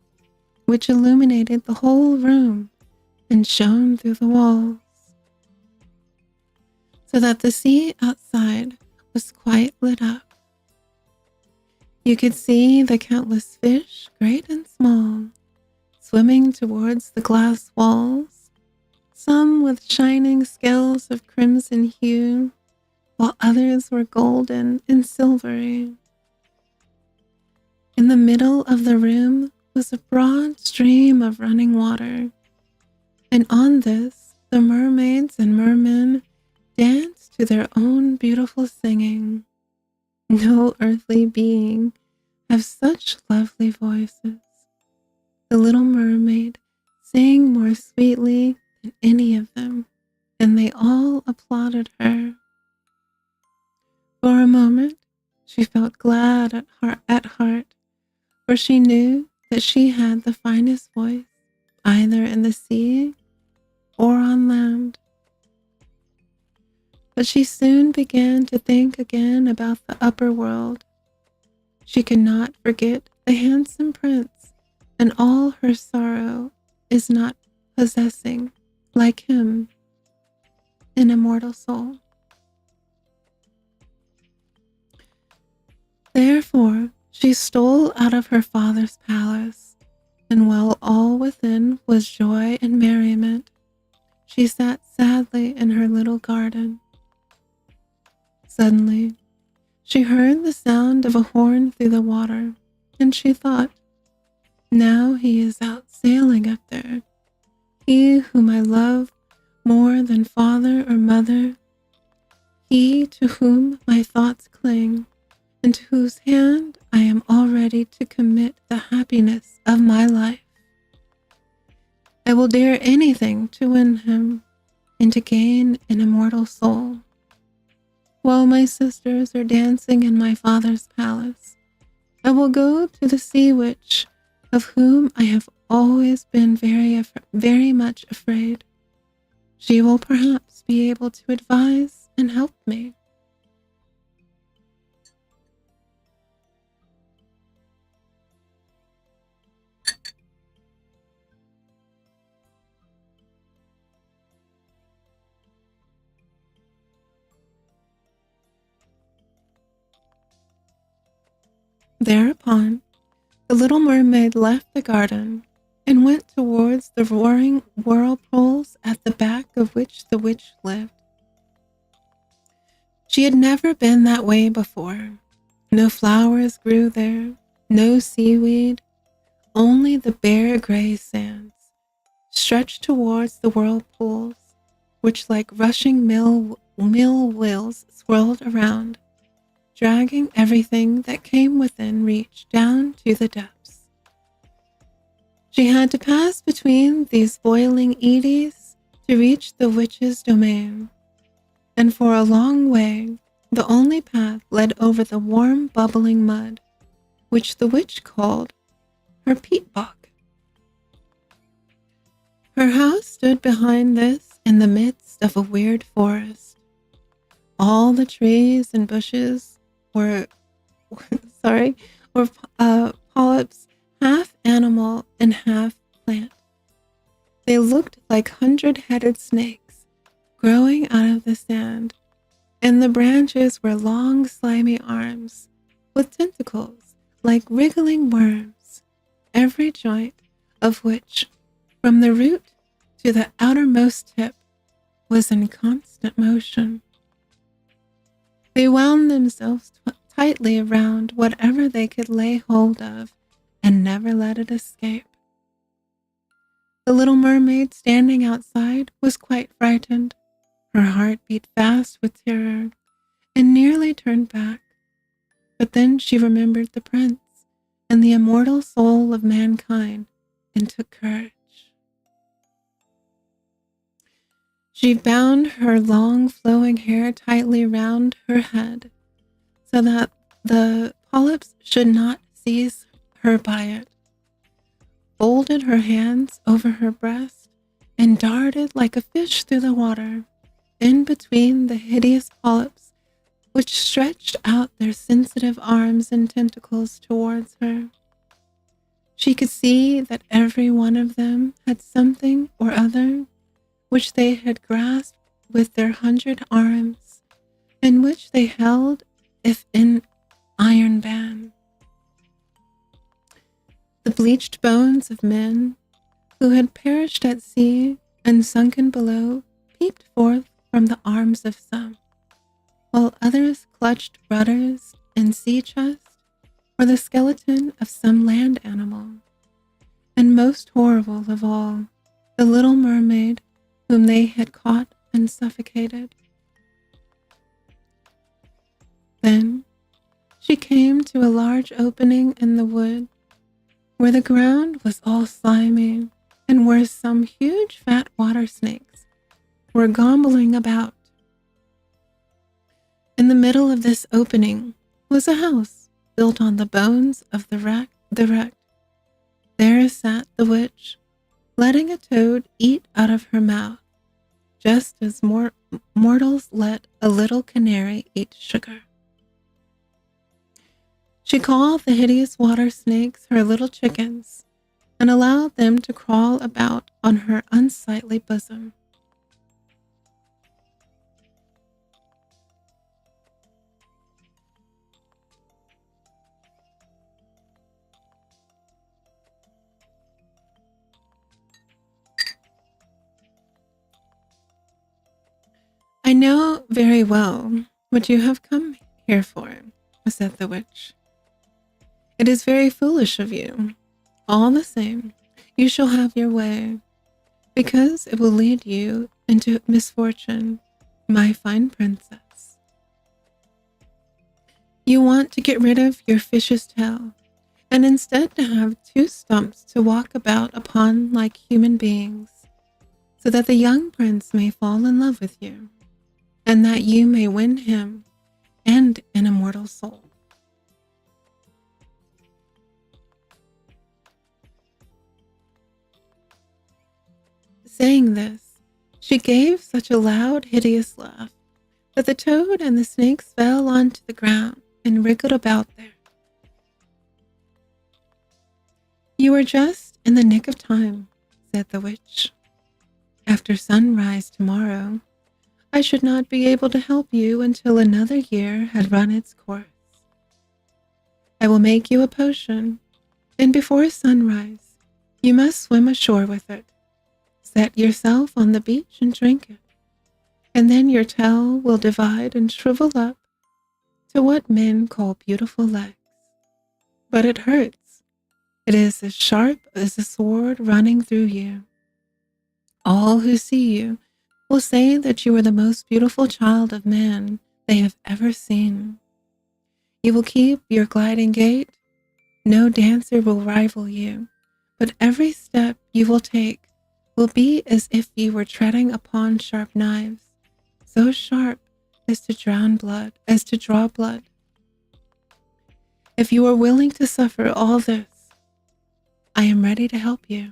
which illuminated the whole room and shone through the walls, so that the sea outside was quite lit up. You could see the countless fish, great and small, swimming towards the glass walls, some with shining scales of crimson hue, while others were golden and silvery. In the middle of the room was a broad stream of running water, and on this the mermaids and mermen danced to their own beautiful singing. No earthly being has such lovely voices. The little mermaid sang more sweetly than any of them, and they all applauded her. For a moment, she felt glad at heart, for she knew that she had the finest voice, either in the sea or on land. But she soon began to think again about the upper world. She could not forget the handsome prince, and all her sorrow is not possessing, like him, an immortal soul. Therefore, she stole out of her father's palace, and while all within was joy and merriment, she sat sadly in her little garden. Suddenly, she heard the sound of a horn through the water, and she thought, now he is out sailing up there, he whom I love more than father or mother, he to whom my thoughts cling, and to whose hand I am all ready to commit the happiness of my life. I will dare anything to win him and to gain an immortal soul. While my sisters are dancing in my father's palace, I will go to the sea witch, of whom I have always been very much afraid. She will perhaps be able to advise and help me. Thereupon, the little mermaid left the garden and went towards the roaring whirlpools at the back of which the witch lived. She had never been that way before. No flowers grew there, no seaweed, only the bare gray sands stretched towards the whirlpools, which like rushing mill wheels swirled around, dragging everything that came within reach down to the depths. She had to pass between these boiling eddies to reach the witch's domain, and for a long way the only path led over the warm bubbling mud, which the witch called her peat bog. Her house stood behind this in the midst of a weird forest. All the trees and bushes were polyps, half animal and half plant. They looked like 100-headed snakes growing out of the sand, and the branches were long slimy arms with tentacles like wriggling worms, every joint of which, from the root to the outermost tip, was in constant motion. They wound themselves tightly around whatever they could lay hold of and never let it escape. The little mermaid standing outside was quite frightened. Her heart beat fast with terror and nearly turned back. But then she remembered the prince and the immortal soul of mankind and took courage. She bound her long flowing hair tightly round her head so that the polyps should not seize her by it, folded her hands over her breast, and darted like a fish through the water, in between the hideous polyps which stretched out their sensitive arms and tentacles towards her. She could see that every one of them had something or other which they had grasped with their 100 arms, and which they held if in iron band. The bleached bones of men who had perished at sea and sunken below peeped forth from the arms of some, while others clutched rudders and sea chests or the skeleton of some land animal. And most horrible of all, the little mermaid whom they had caught and suffocated. Then she came to a large opening in the wood, where the ground was all slimy, and where some huge fat water snakes were gamboling about. In the middle of this opening was a house built on the bones of the wreck. There sat the witch, letting a toad eat out of her mouth, just as mortals let a little canary eat sugar. She called the hideous water snakes her little chickens, and allowed them to crawl about on her unsightly bosom. I know very well what you have come here for, said the witch. It is very foolish of you. All the same, you shall have your way, because it will lead you into misfortune, my fine princess. You want to get rid of your fish's tail, and instead to have two stumps to walk about upon like human beings, so that the young prince may fall in love with you, and that you may win him and an immortal soul. Saying this, she gave such a loud, hideous laugh that the toad and the snakes fell onto the ground and wriggled about there. You are just in the nick of time, said the witch. After sunrise tomorrow, I should not be able to help you until another year had run its course. I will make you a potion, and before sunrise, You must swim ashore with it. Set yourself on the beach and drink it, and then your tail will divide and shrivel up to what men call beautiful legs. But it hurts. It is as sharp as a sword running through you. All who see you will say that you are the most beautiful child of man they have ever seen. You will keep your gliding gait. No dancer will rival you, but every step you will take will be as if you were treading upon sharp knives, so sharp as to draw blood. If you are willing to suffer all this, I am ready to help you.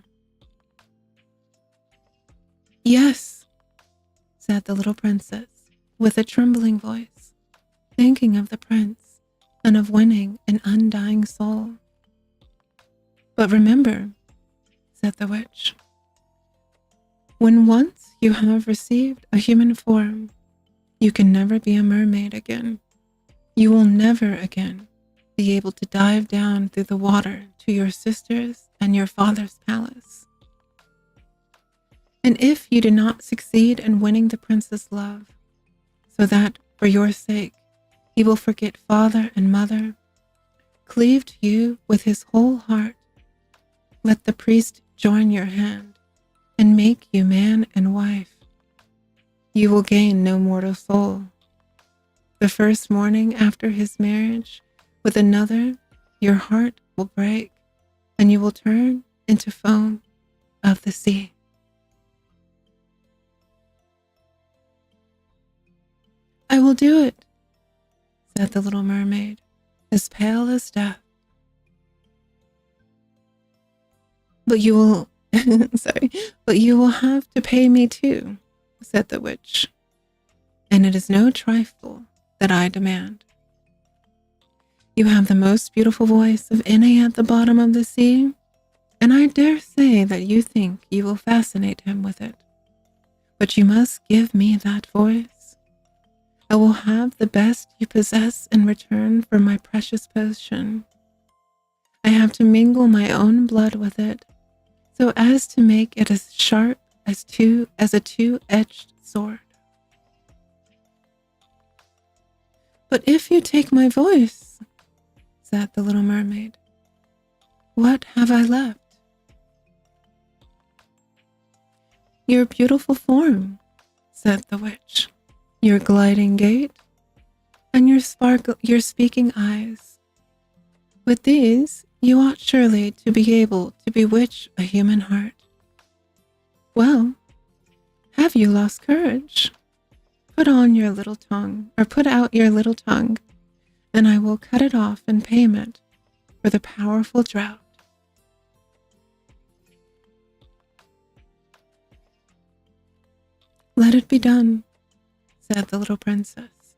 Yes, said the little princess with a trembling voice, thinking of the prince and of winning an undying soul. But remember, said the witch, when once you have received a human form, you can never be a mermaid again. You will never again be able to dive down through the water to your sisters and your father's palace. And if you do not succeed in winning the prince's love, so that for your sake he will forget father and mother, cleave to you with his whole heart, let the priest join your hand and make you man and wife. You will gain no mortal soul. The first morning after his marriage with another, your heart will break and you will turn into foam of the sea. I will do it, said the little mermaid, as pale as death. But you will, but you will have to pay me too, said the witch, and it is no trifle that I demand. You have the most beautiful voice of any at the bottom of the sea, and I dare say that you think you will fascinate him with it. But you must give me that voice. I will have the best you possess in return for my precious potion. I have to mingle my own blood with it, so as to make it as sharp as a two-edged sword. But if you take my voice, said the little mermaid, what have I left? Your beautiful form, said the witch, your gliding gait, and your speaking eyes. With these, you ought surely to be able to bewitch a human heart. Well, have you lost courage? Put out your little tongue, and I will cut it off in payment for the powerful draught. Let it be done, said the little princess,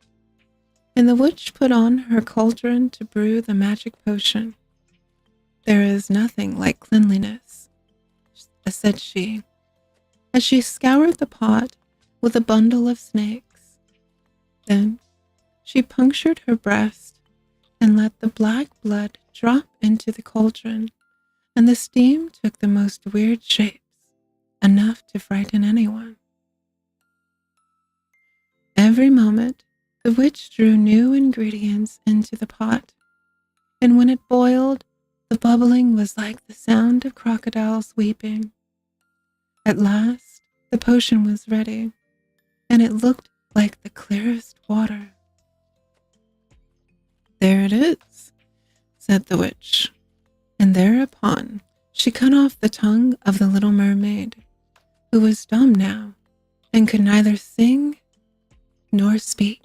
and the witch put on her cauldron to brew the magic potion. There is nothing like cleanliness, said she, as she scoured the pot with a bundle of snakes. Then she punctured her breast and let the black blood drop into the cauldron, and the steam took the most weird shapes, enough to frighten anyone. Every moment, the witch drew new ingredients into the pot, and when it boiled, the bubbling was like the sound of crocodiles weeping. At last, the potion was ready, and it looked like the clearest water. There it is, said the witch, and thereupon she cut off the tongue of the little mermaid, who was dumb now, and could neither sing nor speak.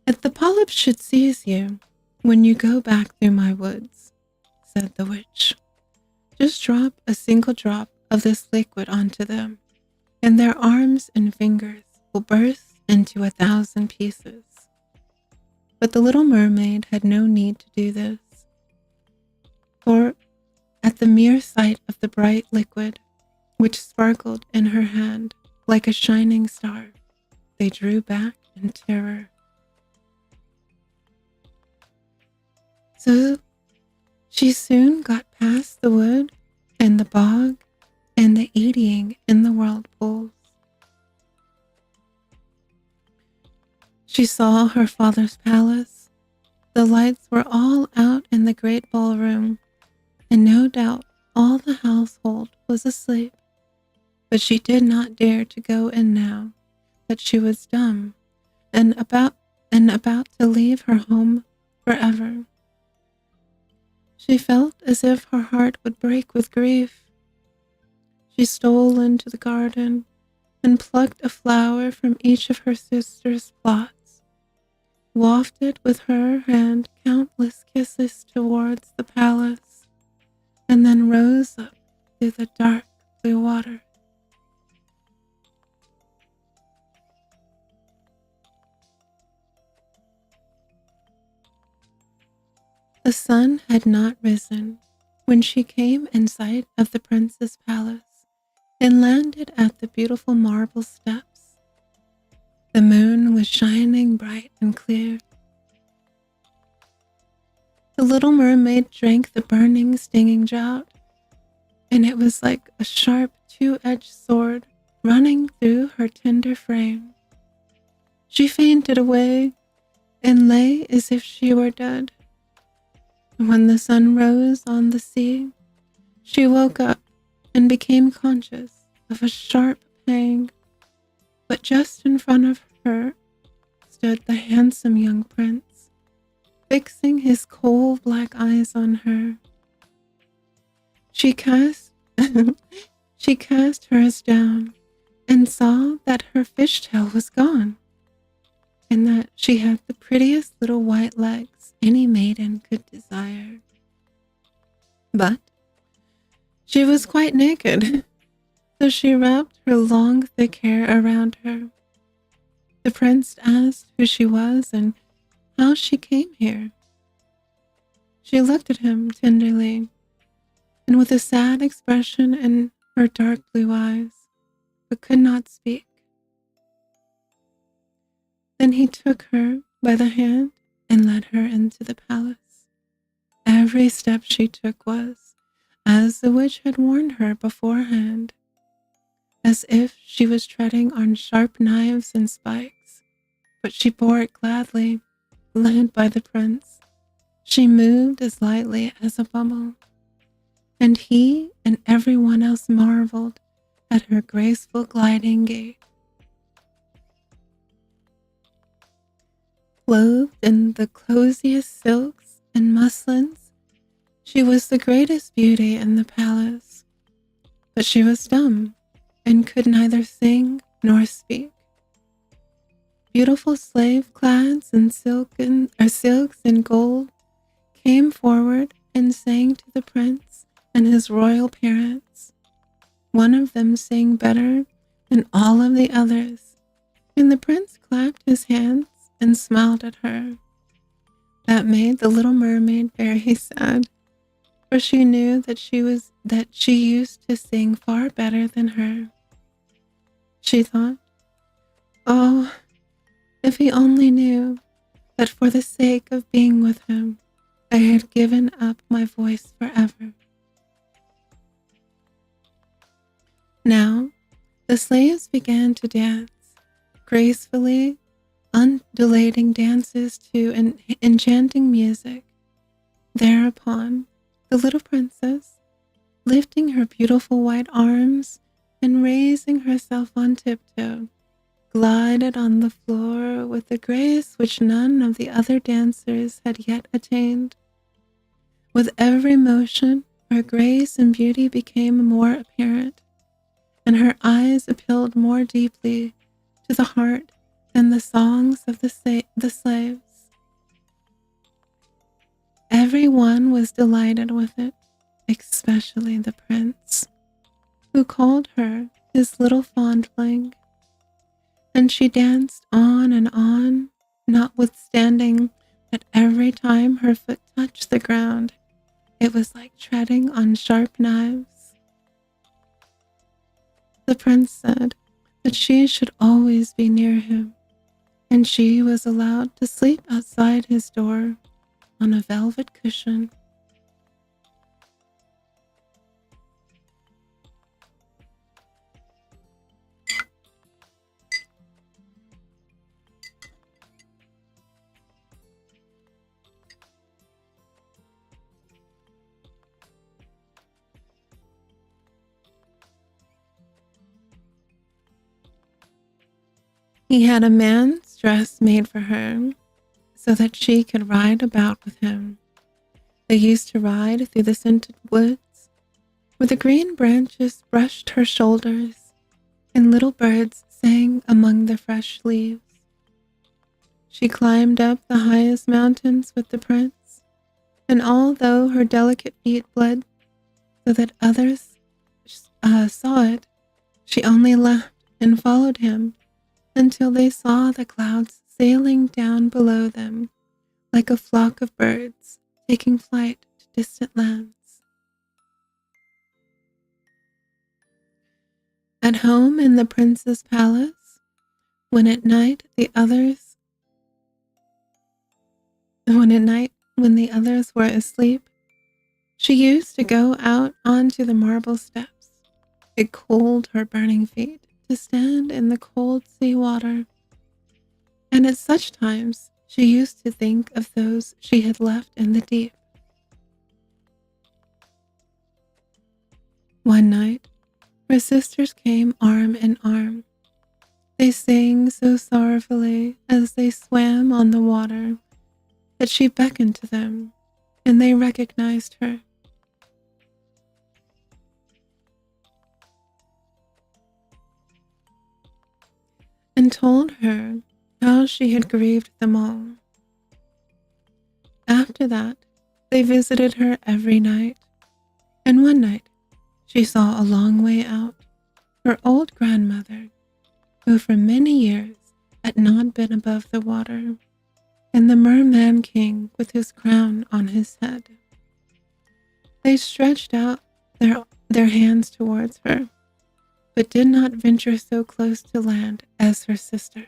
If the polyps should seize you when you go back through my woods, said the witch, just drop a single drop of this liquid onto them, and their arms and fingers will burst into 1,000 pieces. But the little mermaid had no need to do this, for at the mere sight of the bright liquid, which sparkled in her hand like a shining star, they drew back in terror. So She soon got past the wood and the bog and the eating in the whirlpools. She saw her father's palace. The lights were all out in the great ballroom, and no doubt all the household was asleep. But she did not dare to go in now that she was dumb and about to leave her home forever. She felt as if her heart would break with grief. She stole into the garden and plucked a flower from each of her sister's plots, wafted with her hand countless kisses towards the palace, and then rose up through the dark blue water. The sun had not risen when she came in sight of the prince's palace and landed at the beautiful marble steps. The moon was shining bright and clear. The little mermaid drank the burning, stinging draught, and it was like a sharp, two-edged sword running through her tender frame. She fainted away and lay as if she were dead. When the sun rose on the sea, she woke up and became conscious of a sharp pang. But just in front of her stood the handsome young prince, fixing his coal black eyes on her. She cast hers down and saw that her fishtail was gone, and that she had the prettiest little white legs any maiden could desire. But she was quite naked, so she wrapped her long, thick hair around her. The prince asked who she was and how she came here. She looked at him tenderly, and with a sad expression in her dark blue eyes, but could not speak. Then he took her by the hand and led her into the palace. Every step she took was, as the witch had warned her beforehand, as if she was treading on sharp knives and spikes, but she bore it gladly, led by the prince. She moved as lightly as a bubble, and he and everyone else marveled at her graceful gliding gait. Clothed in the closiest silks and muslins, she was the greatest beauty in the palace, but she was dumb and could neither sing nor speak. Beautiful slave clads in silks and gold came forward and sang to the prince and his royal parents. One of them sang better than all of the others, and the prince clapped his hands and smiled at her. That made the little mermaid very sad, for she knew that she used to sing far better than her. She thought, oh, if he only knew that for the sake of being with him, I had given up my voice forever. Now, the slaves began to dance, gracefully, undulating dances to enchanting music. Thereupon, the little princess, lifting her beautiful white arms and raising herself on tiptoe, glided on the floor with a grace which none of the other dancers had yet attained. With every motion, her grace and beauty became more apparent, and her eyes appealed more deeply to the heart than the songs of the slaves. Everyone was delighted with it, especially the prince, who called her his little fondling. And she danced on, notwithstanding that every time her foot touched the ground, it was like treading on sharp knives. The prince said that she should always be near him, and she was allowed to sleep outside his door on a velvet cushion. He had a man's dress made for her so that she could ride about with him. They used to ride through the scented woods, where the green branches brushed her shoulders and little birds sang among the fresh leaves. She climbed up the highest mountains with the prince, and although her delicate feet bled so that others saw it, she only laughed and followed him until they saw the clouds sailing down below them like a flock of birds taking flight to distant lands. At home in the prince's palace, when at night when the others were asleep, she used to go out onto the marble steps. It cooled her burning feet to stand in the cold sea water, and at such times she used to think of those she had left in the deep. One night, her sisters came arm in arm. They sang so sorrowfully as they swam on the water that she beckoned to them, and they recognized her. And told her how she had grieved them all. After that, they visited her every night, and one night she saw a long way out her old grandmother, who for many years had not been above the water, and the merman king with his crown on his head. They stretched out their hands towards her, but did not venture so close to land as her sisters.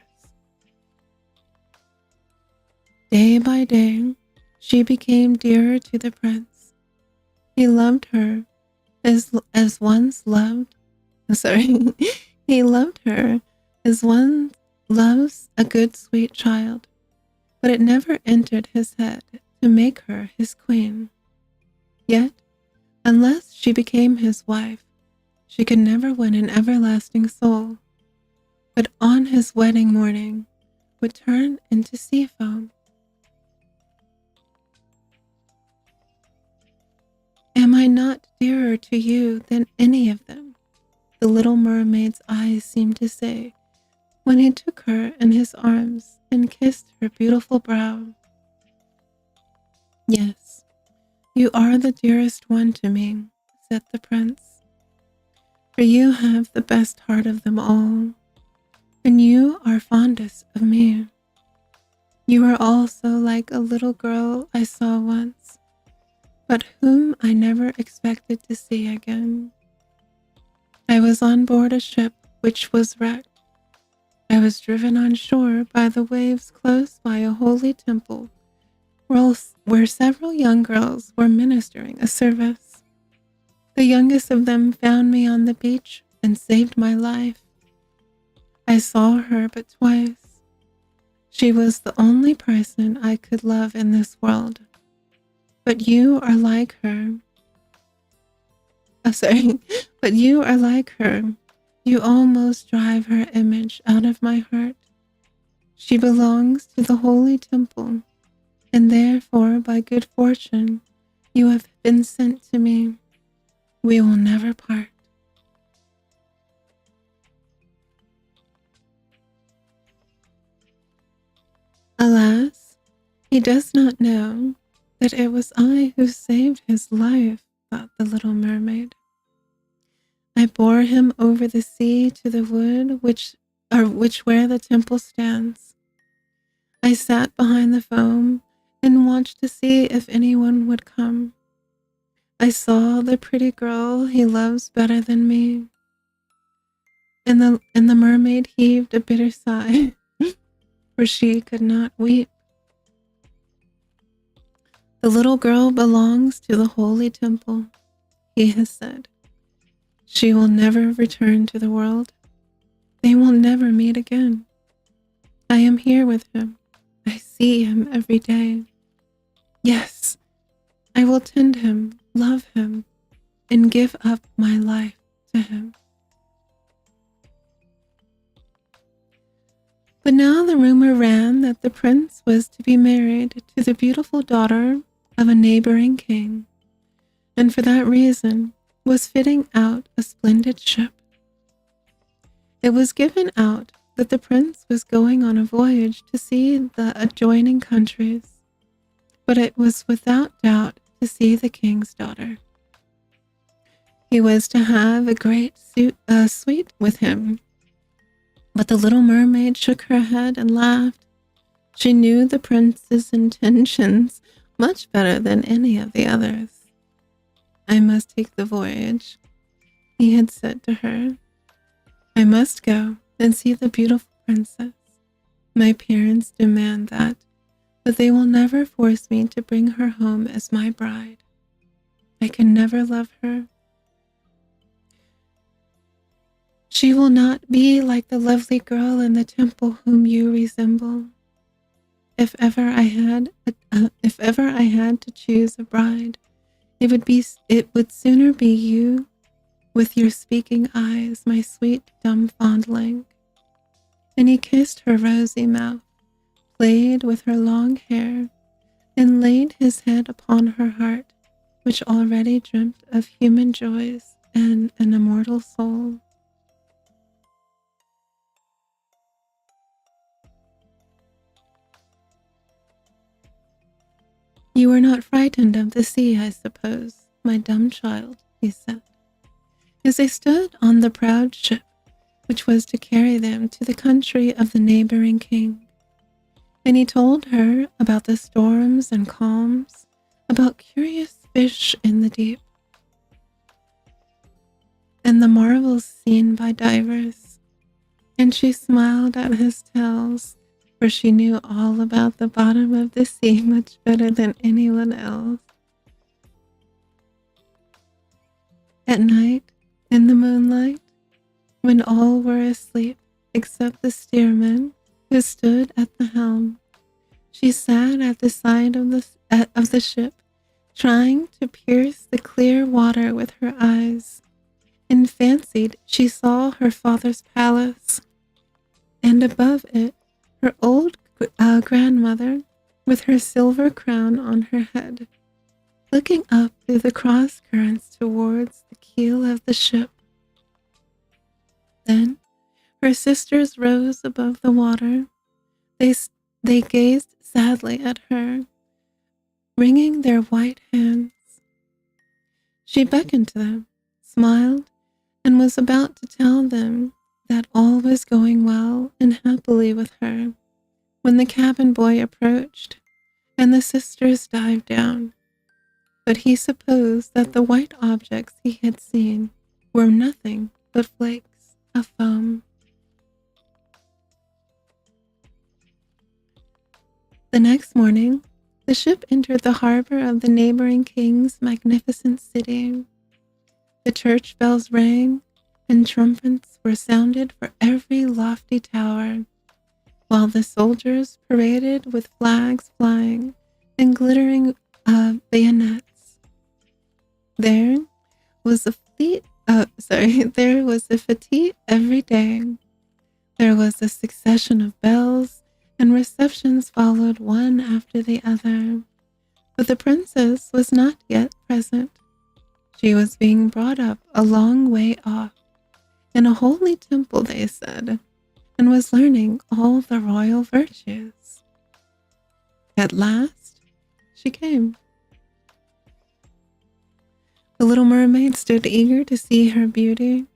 Day by day, she became dearer to the prince. He loved her as once loved. He loved her as one loves a good sweet child, but it never entered his head to make her his queen. Yet, unless she became his wife, she could never win an everlasting soul, but on his wedding morning would turn into sea foam. Am I not dearer to you than any of them? The little mermaid's eyes seemed to say when he took her in his arms and kissed her beautiful brow. Yes, you are the dearest one to me, said the prince, for you have the best heart of them all, and you are fondest of me. You are also like a little girl I saw once, but whom I never expected to see again. I was on board a ship which was wrecked. I was driven on shore by the waves close by a holy temple where several young girls were ministering a service. The youngest of them found me on the beach and saved my life. I saw her but twice. She was the only person I could love in this world. But you are like her. But you are like her. You almost drive her image out of my heart. She belongs to the holy temple, and therefore by good fortune you have been sent to me. We will never part. Alas, he does not know that it was I who saved his life, thought the little mermaid. I bore him over the sea to the wood which where the temple stands. I sat behind the foam and watched to see if anyone would come. I saw the pretty girl he loves better than me. And the mermaid heaved a bitter sigh, for she could not weep. The little girl belongs to the holy temple, he has said. She will never return to the world. They will never meet again. I am here with him. I see him every day. Yes, I will tend him, love him, and give up my life to him. But now the rumor ran that the prince was to be married to the beautiful daughter of a neighboring king, and for that reason was fitting out a splendid ship. It was given out that the prince was going on a voyage to see the adjoining countries, but it was without doubt to see the king's daughter. He was to have a great suite with him. But the little mermaid shook her head and laughed. She knew the prince's intentions much better than any of the others. I must take the voyage, he had said to her. I must go and see the beautiful princess. My parents demand that, but they will never force me to bring her home as my bride. I can never love her. She will not be like the lovely girl in the temple whom you resemble. If ever I had to choose a bride, it would sooner be you, with your speaking eyes, my sweet dumb fondling. And he kissed her rosy mouth, played with her long hair, and laid his head upon her heart, which already dreamt of human joys and an immortal soul. You are not frightened of the sea, I suppose, my dumb child, he said, as they stood on the proud ship, which was to carry them to the country of the neighboring king. And he told her about the storms and calms, about curious fish in the deep, and the marvels seen by divers. And she smiled at his tales, for she knew all about the bottom of the sea much better than anyone else. At night, in the moonlight, when all were asleep except the steersman who stood at the helm, she sat at the side of the ship, trying to pierce the clear water with her eyes, and fancied she saw her father's palace, and above it her old grandmother with her silver crown on her head, looking up through the cross currents towards the keel of the ship. Then her sisters rose above the water. They gazed sadly at her, wringing their white hands. She beckoned to them, smiled, and was about to tell them that all was going well and happily with her, when the cabin boy approached, and the sisters dived down. But he supposed that the white objects he had seen were nothing but flakes of foam. The next morning, the ship entered the harbor of the neighboring king's magnificent city. The church bells rang, and trumpets were sounded for every lofty tower, while the soldiers paraded with flags flying and glittering bayonets. There was a fete every day. There was a succession of bells, and receptions followed one after the other. But the princess was not yet present. She was being brought up a long way off, in a holy temple, they said, and was learning all the royal virtues. At last, she came. The little mermaid stood eager to see her beauty,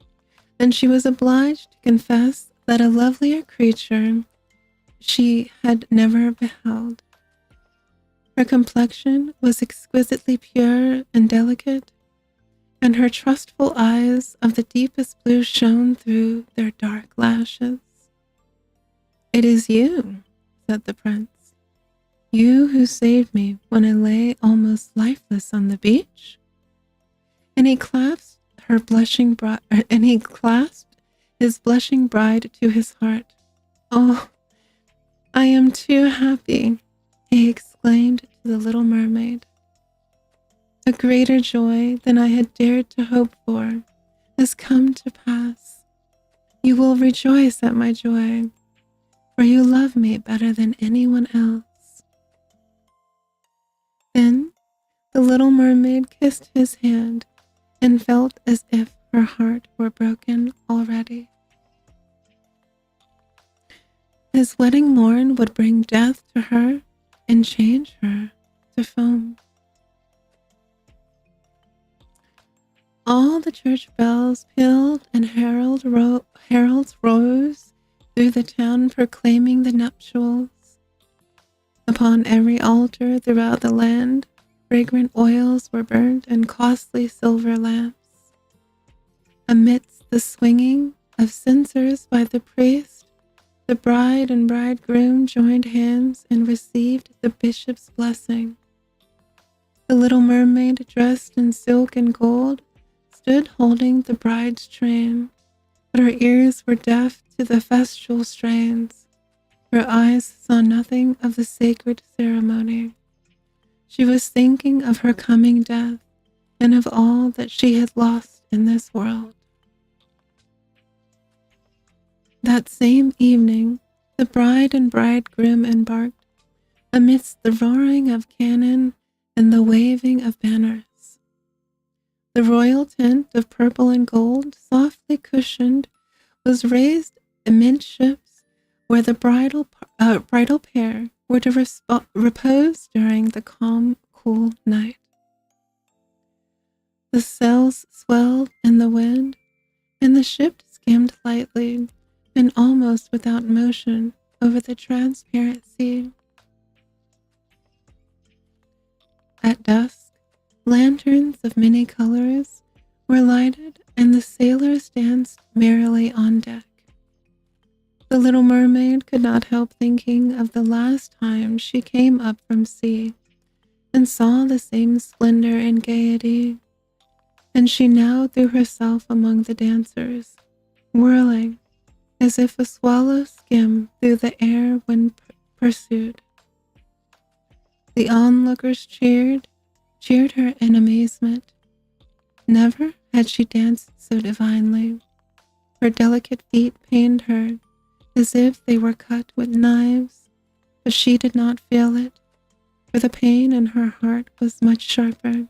and she was obliged to confess that a lovelier creature she had never beheld. Her complexion was exquisitely pure and delicate, and her trustful eyes of the deepest blue shone through their dark lashes. "It is you," said the prince, "you who saved me when I lay almost lifeless on the beach?" And he clasped his blushing bride to his heart. "Oh, I am too happy," he exclaimed to the little mermaid. "A greater joy than I had dared to hope for has come to pass. You will rejoice at my joy. for you love me better than anyone else." Then the little mermaid kissed his hand and felt as if her heart were broken already. His wedding morn would bring death to her and change her to foam. All the church bells pealed and heralds rose through the town proclaiming the nuptials. Upon every altar throughout the land, fragrant oils were burnt and costly silver lamps. Amidst the swinging of censers by the priest, the bride and bridegroom joined hands and received the bishop's blessing. The little mermaid, dressed in silk and gold, stood holding the bride's train, but her ears were deaf to the festal strains. Her eyes saw nothing of the sacred ceremony. She was thinking of her coming death and of all that she had lost in this world. That same evening, the bride and bridegroom embarked amidst the roaring of cannon and the waving of banners. The royal tent of purple and gold, softly cushioned, was raised amidships where the bridal pair were to repose during the calm, cool night. The sails swelled in the wind, and the ship skimmed lightly and almost without motion over the transparent sea. At dusk, lanterns of many colors were lighted, and the sailors danced merrily on deck. The little mermaid could not help thinking of the last time she came up from sea and saw the same splendor and gaiety, and she now threw herself among the dancers, whirling as if a swallow skimmed through the air when pursued. The onlookers cheered her in amazement. Never had she danced so divinely. Her delicate feet pained her as if they were cut with knives, but she did not feel it, for the pain in her heart was much sharper.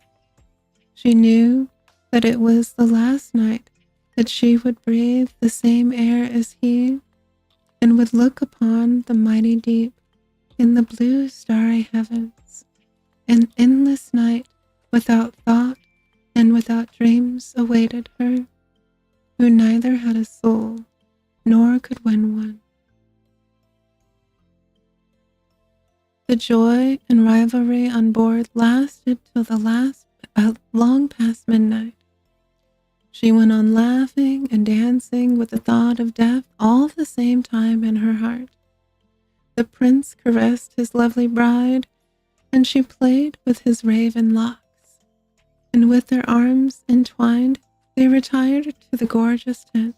She knew that it was the last night that she would breathe the same air as he, and would look upon the mighty deep in the blue starry heavens. An endless night without thought and without dreams awaited her, who neither had a soul nor could win one. The joy and rivalry on board lasted till long past midnight. She went on laughing and dancing with the thought of death all the same time in her heart. The prince caressed his lovely bride, and she played with his raven locks, and with their arms entwined, they retired to the gorgeous tent.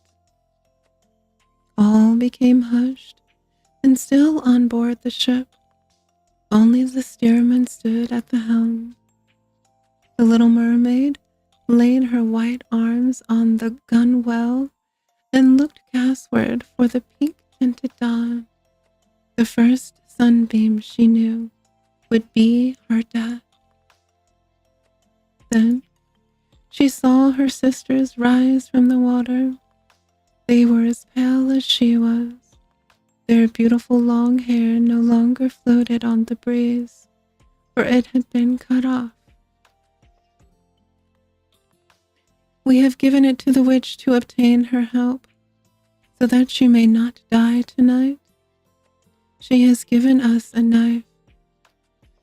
All became hushed and still on board the ship. Only the steersman stood at the helm. The little mermaid laid her white arms on the gunwale and looked gasward for the pink-tinted dawn. The first sunbeam she knew would be her death. Then she saw her sisters rise from the water. They were as pale as she was. Their beautiful long hair no longer floated on the breeze, for it had been cut off. "We have given it to the witch to obtain her help, so that she may not die tonight. She has given us a knife.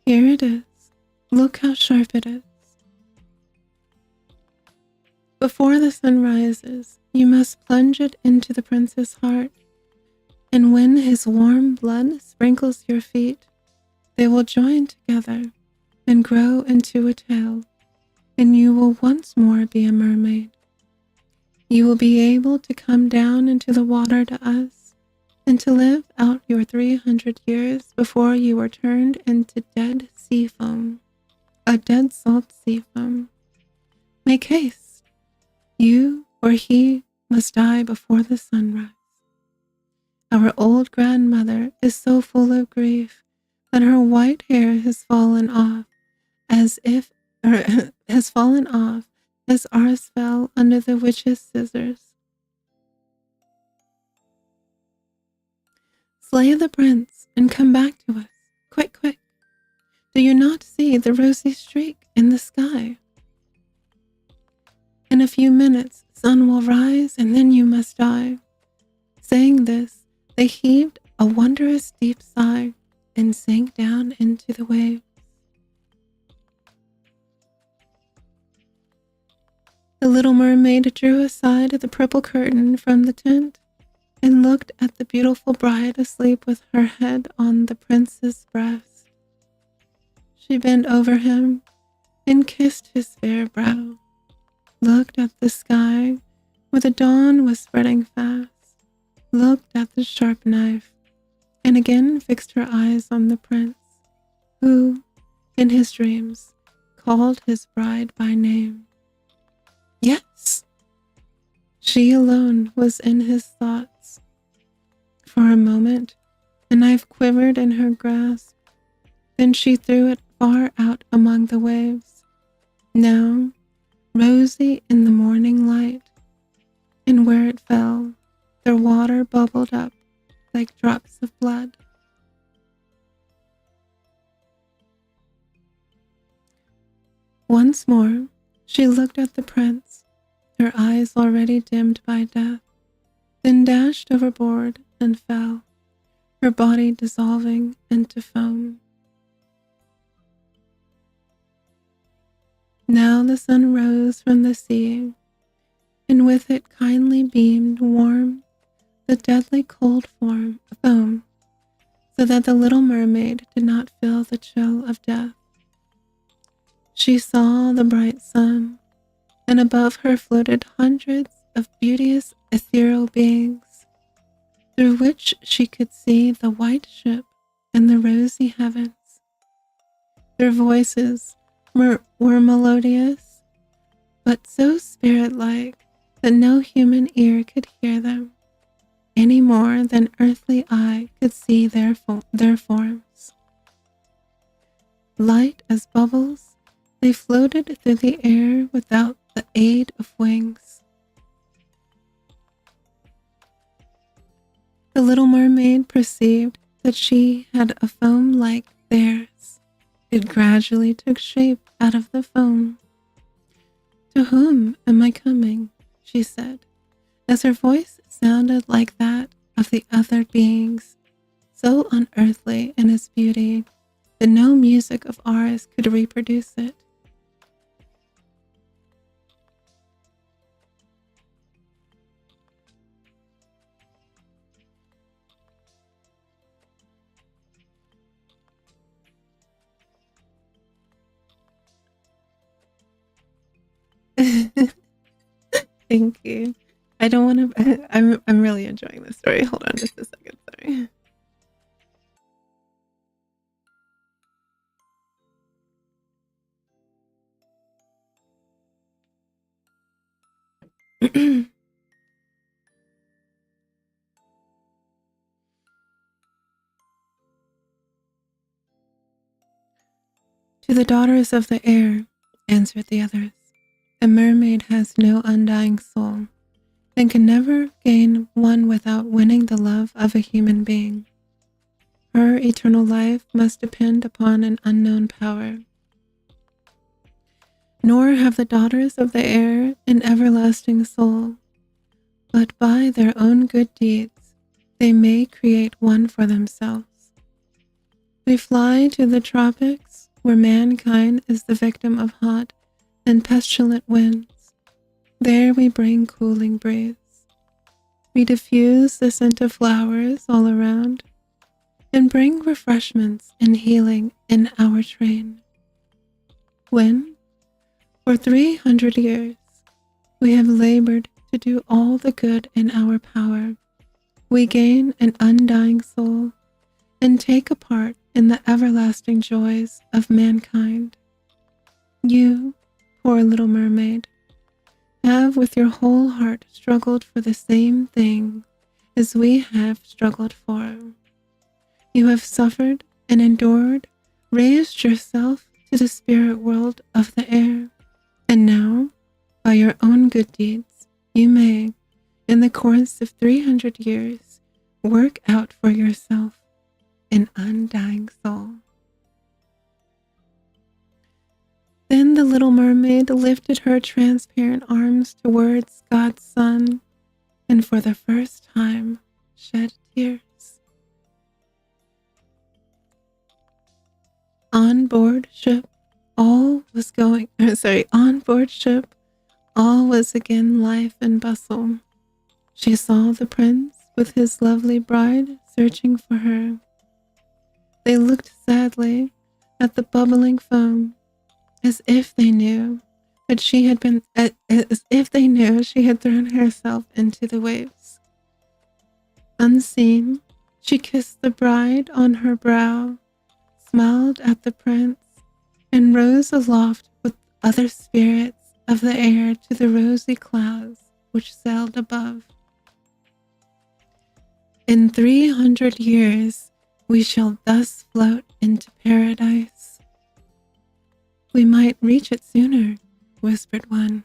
Here it is. Look how sharp it is. Before the sun rises, you must plunge it into the prince's heart, and when his warm blood sprinkles your feet, they will join together and grow into a tail, and you will once more be a mermaid. You will be able to come down into the water to us, and to live out your 300 years before you are turned into dead sea foam, a dead salt sea foam. Make haste. You or he must die before the sunrise. Our old grandmother is so full of grief that her white hair has fallen off as ours fell under the witch's scissors. Slay the prince and come back to us. Quick, quick. Do you not see the rosy streak in the sky? In a few minutes, sun will rise and then you must die. Saying this, they heaved a wondrous deep sigh and sank down into the waves. The little mermaid drew aside the purple curtain from the tent and looked at the beautiful bride asleep with her head on the prince's breast. She bent over him and kissed his fair brow, looked at the sky where the dawn was spreading fast, looked at the sharp knife, and again fixed her eyes on the prince, who, in his dreams, called his bride by name. Yes! She alone was in his thoughts. For a moment, the knife quivered in her grasp, then she threw it far out among the waves, now rosy in the morning light, and where it fell, the water bubbled up like drops of blood. Once more, she looked at the prince, her eyes already dimmed by death, then dashed overboard and fell, her body dissolving into foam. Now the sun rose from the sea, and with it kindly beamed warm the deadly cold foam, so that the little mermaid did not feel the chill of death. She saw the bright sun, and above her floated hundreds of beauteous ethereal beings, through which she could see the white ship and the rosy heavens. Their voices were melodious, but so spirit-like that no human ear could hear them, any more than earthly eye could see their forms. Light as bubbles, they floated through the air without the aid of wings. The little mermaid perceived that she had a foam like theirs. It gradually took shape out of the foam. "To whom am I coming?" she said, as her voice sounded like that of the other beings, so unearthly in its beauty that no music of ours could reproduce it. Thank you. I don't want to. I'm really enjoying this story. Hold on, just a second. Sorry. To the daughters of the air, answered the others, a mermaid has no undying soul, and can never gain one without winning the love of a human being. Her eternal life must depend upon an unknown power. Nor have the daughters of the air an everlasting soul, but by their own good deeds they may create one for themselves. We fly to the tropics, where mankind is the victim of hot and pestilent winds. There we bring cooling breeze. We diffuse the scent of flowers all around, and bring refreshments and healing in our train. When, for 300 years, we have labored to do all the good in our power, we gain an undying soul and take a part in the everlasting joys of mankind. You, poor little mermaid, have with your whole heart struggled for the same thing as we have struggled for. You have suffered and endured, raised yourself to the spirit world of the air, and now, by your own good deeds, you may, in the course of 300 years, work out for yourself an undying soul. Then the little mermaid lifted her transparent arms towards God's Son, and for the first time shed tears. On board ship, all was again life and bustle. She saw the prince with his lovely bride searching for her. They looked sadly at the bubbling foam, as if they knew she had thrown herself into the waves. Unseen, she kissed the bride on her brow, smiled at the prince, and rose aloft with other spirits of the air to the rosy clouds which sailed above. In 300 years we shall thus float into paradise. We might reach it sooner, whispered one.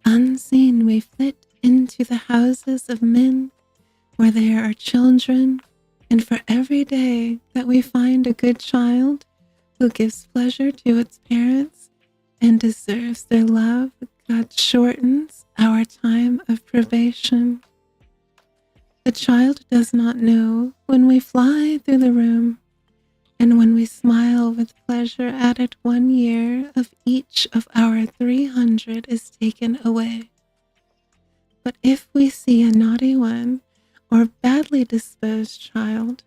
Unseen we flit into the houses of men, where there are children, and for every day that we find a good child who gives pleasure to its parents and deserves their love, God shortens our time of probation. The child does not know when we fly through the room, and when we smile with pleasure at it, 1 year of each of our 300 is taken away. But if we see a naughty one or badly disposed child,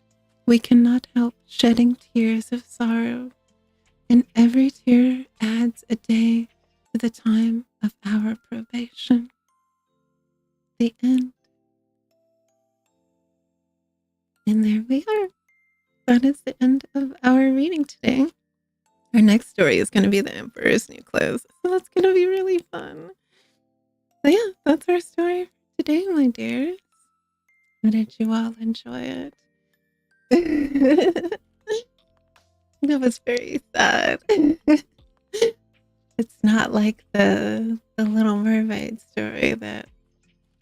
we cannot help shedding tears of sorrow, and every tear adds a day to the time of our probation. The end. And there we are. That is the end of our reading today. Our next story is going to be The Emperor's New Clothes, so that's going to be really fun. So yeah, that's our story for today, my dears. How did you all enjoy it? That was very sad. It's not like the Little Mermaid story that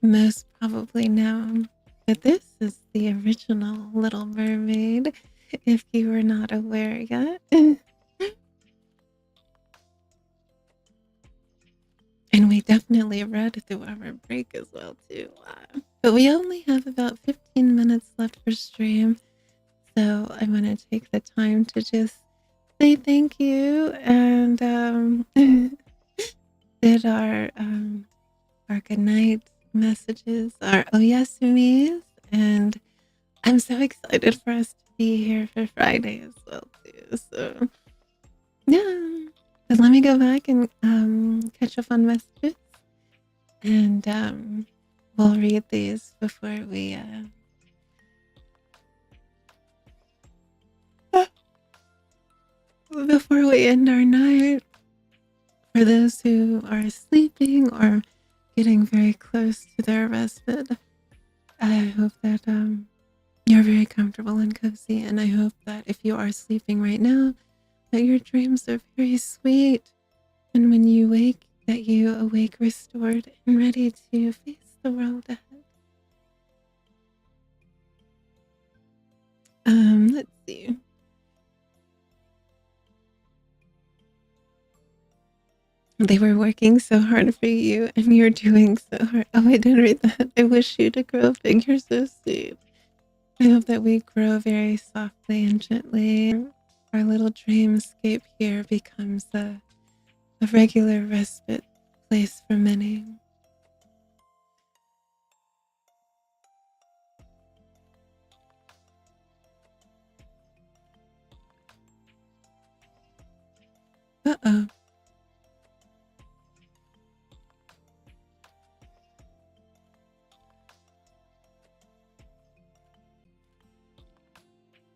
most probably know, but this is the original Little Mermaid, if you were not aware yet. And we definitely read through our break as well, too. But we only have about 15 minutes left for stream, so I'm going to take the time to just say thank you and did our good night messages, our oyasumis, and I'm so excited for us to be here for Friday as well, too. So, yeah. But let me go back and catch up on messages, and we'll read these before we end our night. For those who are sleeping or getting very close to their respite, I hope that you're very comfortable and cozy, and I hope that if you are sleeping right now, that your dreams are very sweet, and when you wake, that you awake restored and ready to face the world ahead. Let's see. They were working so hard for you, and you're doing so hard. Oh, I didn't read that. I wish you to grow big. You're so sweet. I hope that we grow very softly and gently. Our little dreamscape here becomes a regular respite place for many. Uh-oh.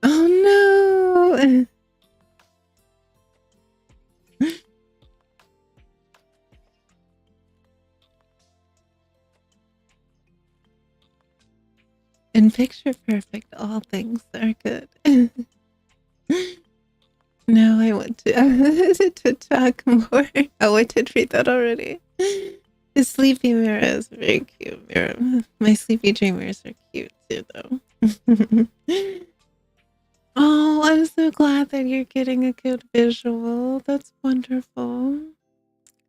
Oh no! In picture perfect, all things are good. Now I want to talk more. Oh, I did read that already. The sleepy Mira is very cute. Mira. My sleepy dreamers are cute too, though. Oh, I'm so glad that you're getting a good visual. That's wonderful.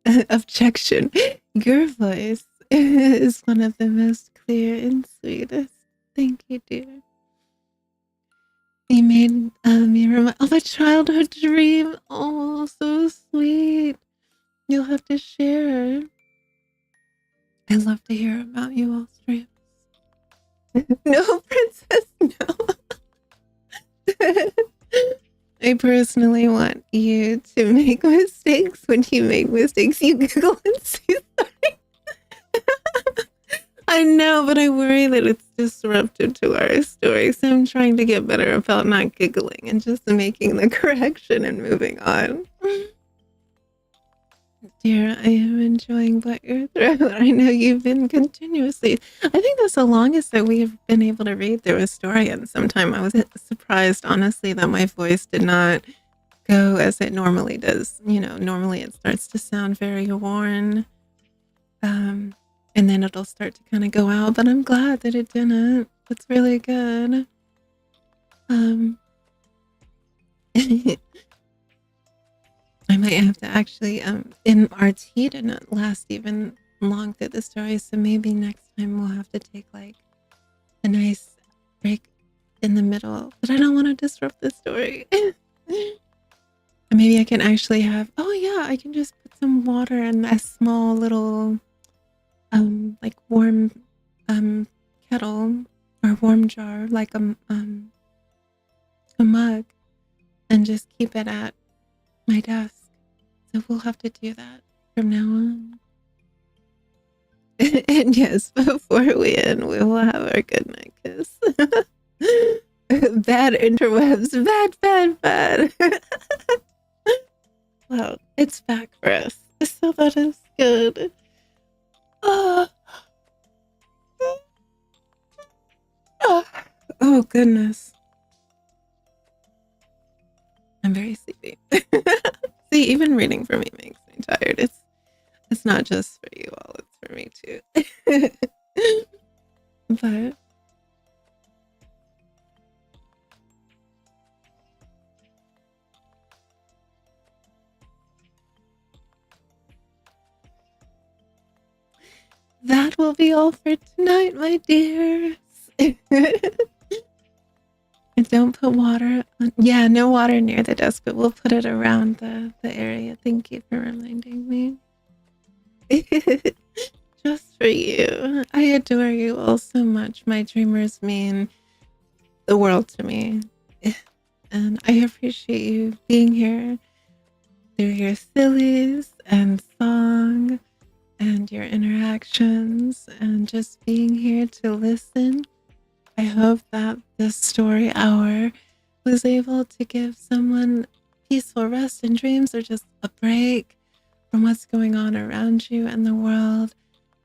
Objection. Your voice is one of the most clear and sweetest. Thank you, dear. You made Mira of a childhood dream. Oh, so sweet. You'll have to share. I love to hear about you all's dreams. No, princess, no. I personally want you to make mistakes. When you make mistakes, you giggle and say sorry. I know, but I worry that it's disruptive to our story. So I'm trying to get better about not giggling and just making the correction and moving on. Dear, I am enjoying But Your Throat. I know you've been continuously. I think that's the longest that we have been able to read through a story in some time. I was surprised, honestly, that my voice did not go as it normally does. You know, normally it starts to sound very worn. And then it'll start to kind of go out, but I'm glad that it didn't. That's really good. I might have to actually, in our tea did not last even long through the story, so maybe next time we'll have to take like a nice break in the middle, but I don't want to disrupt the story. Maybe I can actually have, oh yeah, I can just put some water in a small little, like warm, kettle or warm jar, like a mug, and just keep it at my desk. So we'll have to do that from now on. And yes, before we end, we will have our good night kiss. Bad interwebs, bad. Well, it's back for us, so that is good. Oh goodness. I'm very sleepy. See, even reading for me makes me tired. It's not just for you all, it's for me too. But that will be all for tonight, my dears. And don't put water on, yeah, no water near the desk, but we'll put it around the area. Thank you for reminding me. Just for you. I adore you all so much. My dreamers mean the world to me. And I appreciate you being here through your sillies and song and your interactions and just being here to listen. I hope that this story hour was able to give someone peaceful rest and dreams, or just a break from what's going on around you and the world,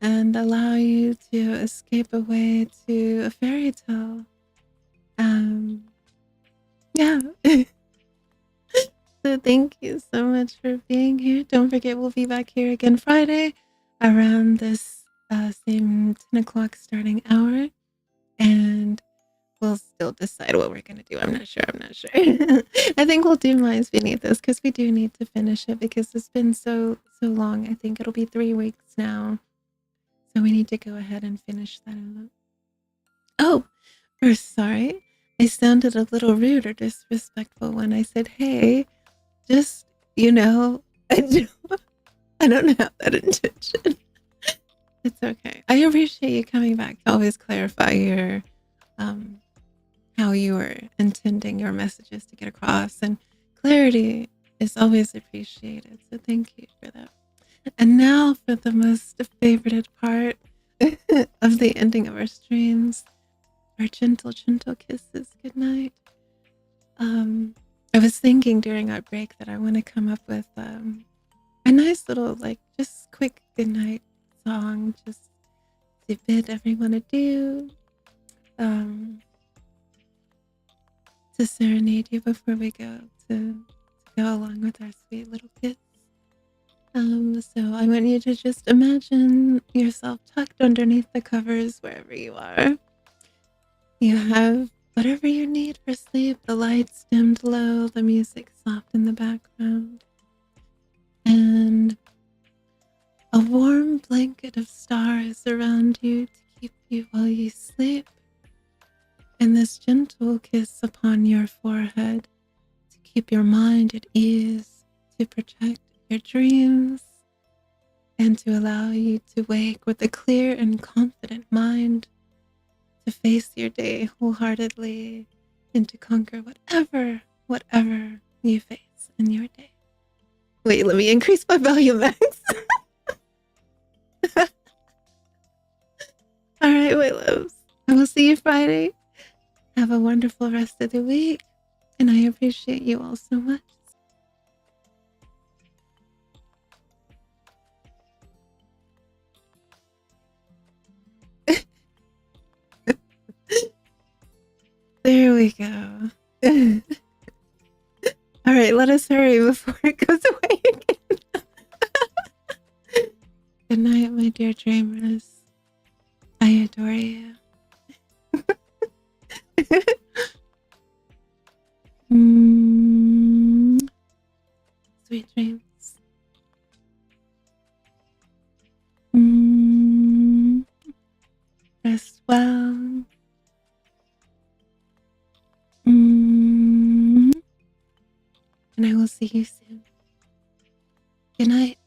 and allow you to escape away to a fairy tale. Yeah. So thank you so much for being here. Don't forget, we'll be back here again Friday around this same 10 o'clock starting hour. And we'll still decide what we're going to do. I'm not sure. I think we'll do Minds Beneath Us because we do need to finish it because it's been so long. I think it'll be 3 weeks now. So we need to go ahead and finish that up. Oh, first, sorry. I sounded a little rude or disrespectful when I said, hey, just, I don't have that intention. It's okay. I appreciate you coming back to always clarify your, how you were intending your messages to get across, and clarity is always appreciated. So thank you for that. And now for the most favorited part of the ending of our streams, our gentle kisses. Good night. I was thinking during our break that I want to come up with a nice little, like, just quick goodnight song, just to bid everyone adieu. to serenade you before we to go along with our sweet little kids. So I want you to just imagine yourself tucked underneath the covers wherever you are. You have whatever you need for sleep, the lights dimmed low, the music soft in the background, and a warm blanket of stars around you to keep you while you sleep, and this gentle kiss upon your forehead to keep your mind at ease, to protect your dreams, and to allow you to wake with a clear and confident mind to face your day wholeheartedly and to conquer whatever you face in your day. Wait, let me increase my volume, Max. All right, my loves. I will see you Friday. Have a wonderful rest of the week, and I appreciate you all so much. There we go. All right, let us hurry before it goes away again. Good night, my dear dreamers. I adore you. Sweet dreams. Rest well. And I will see you soon. Good night.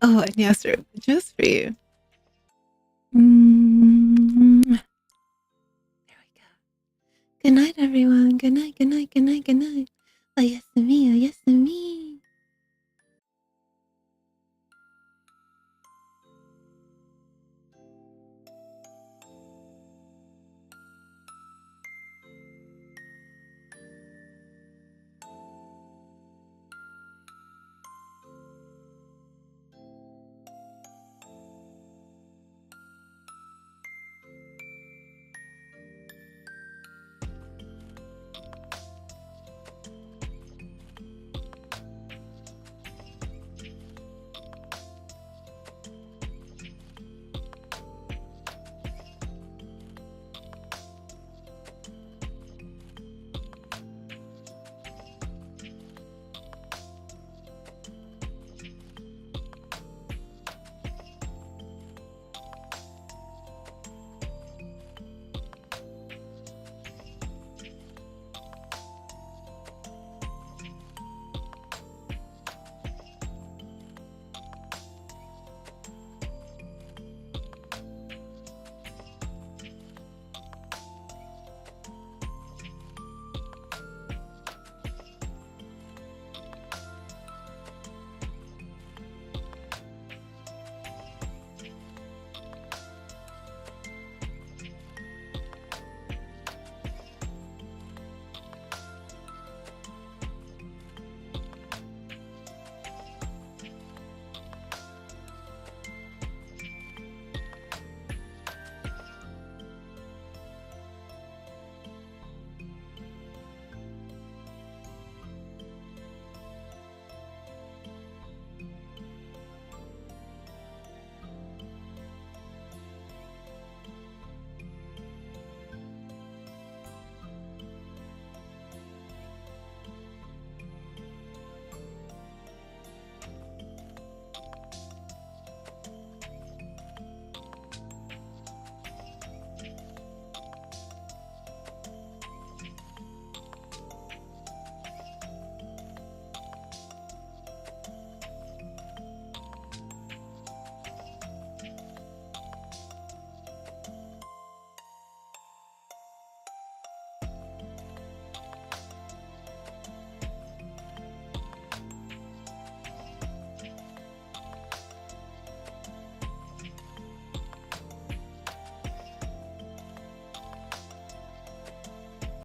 Oh, and yes, sir, just for you. There we go. Good night, everyone. Good night, good night, good night, good night. Oyasumi, oyasumi.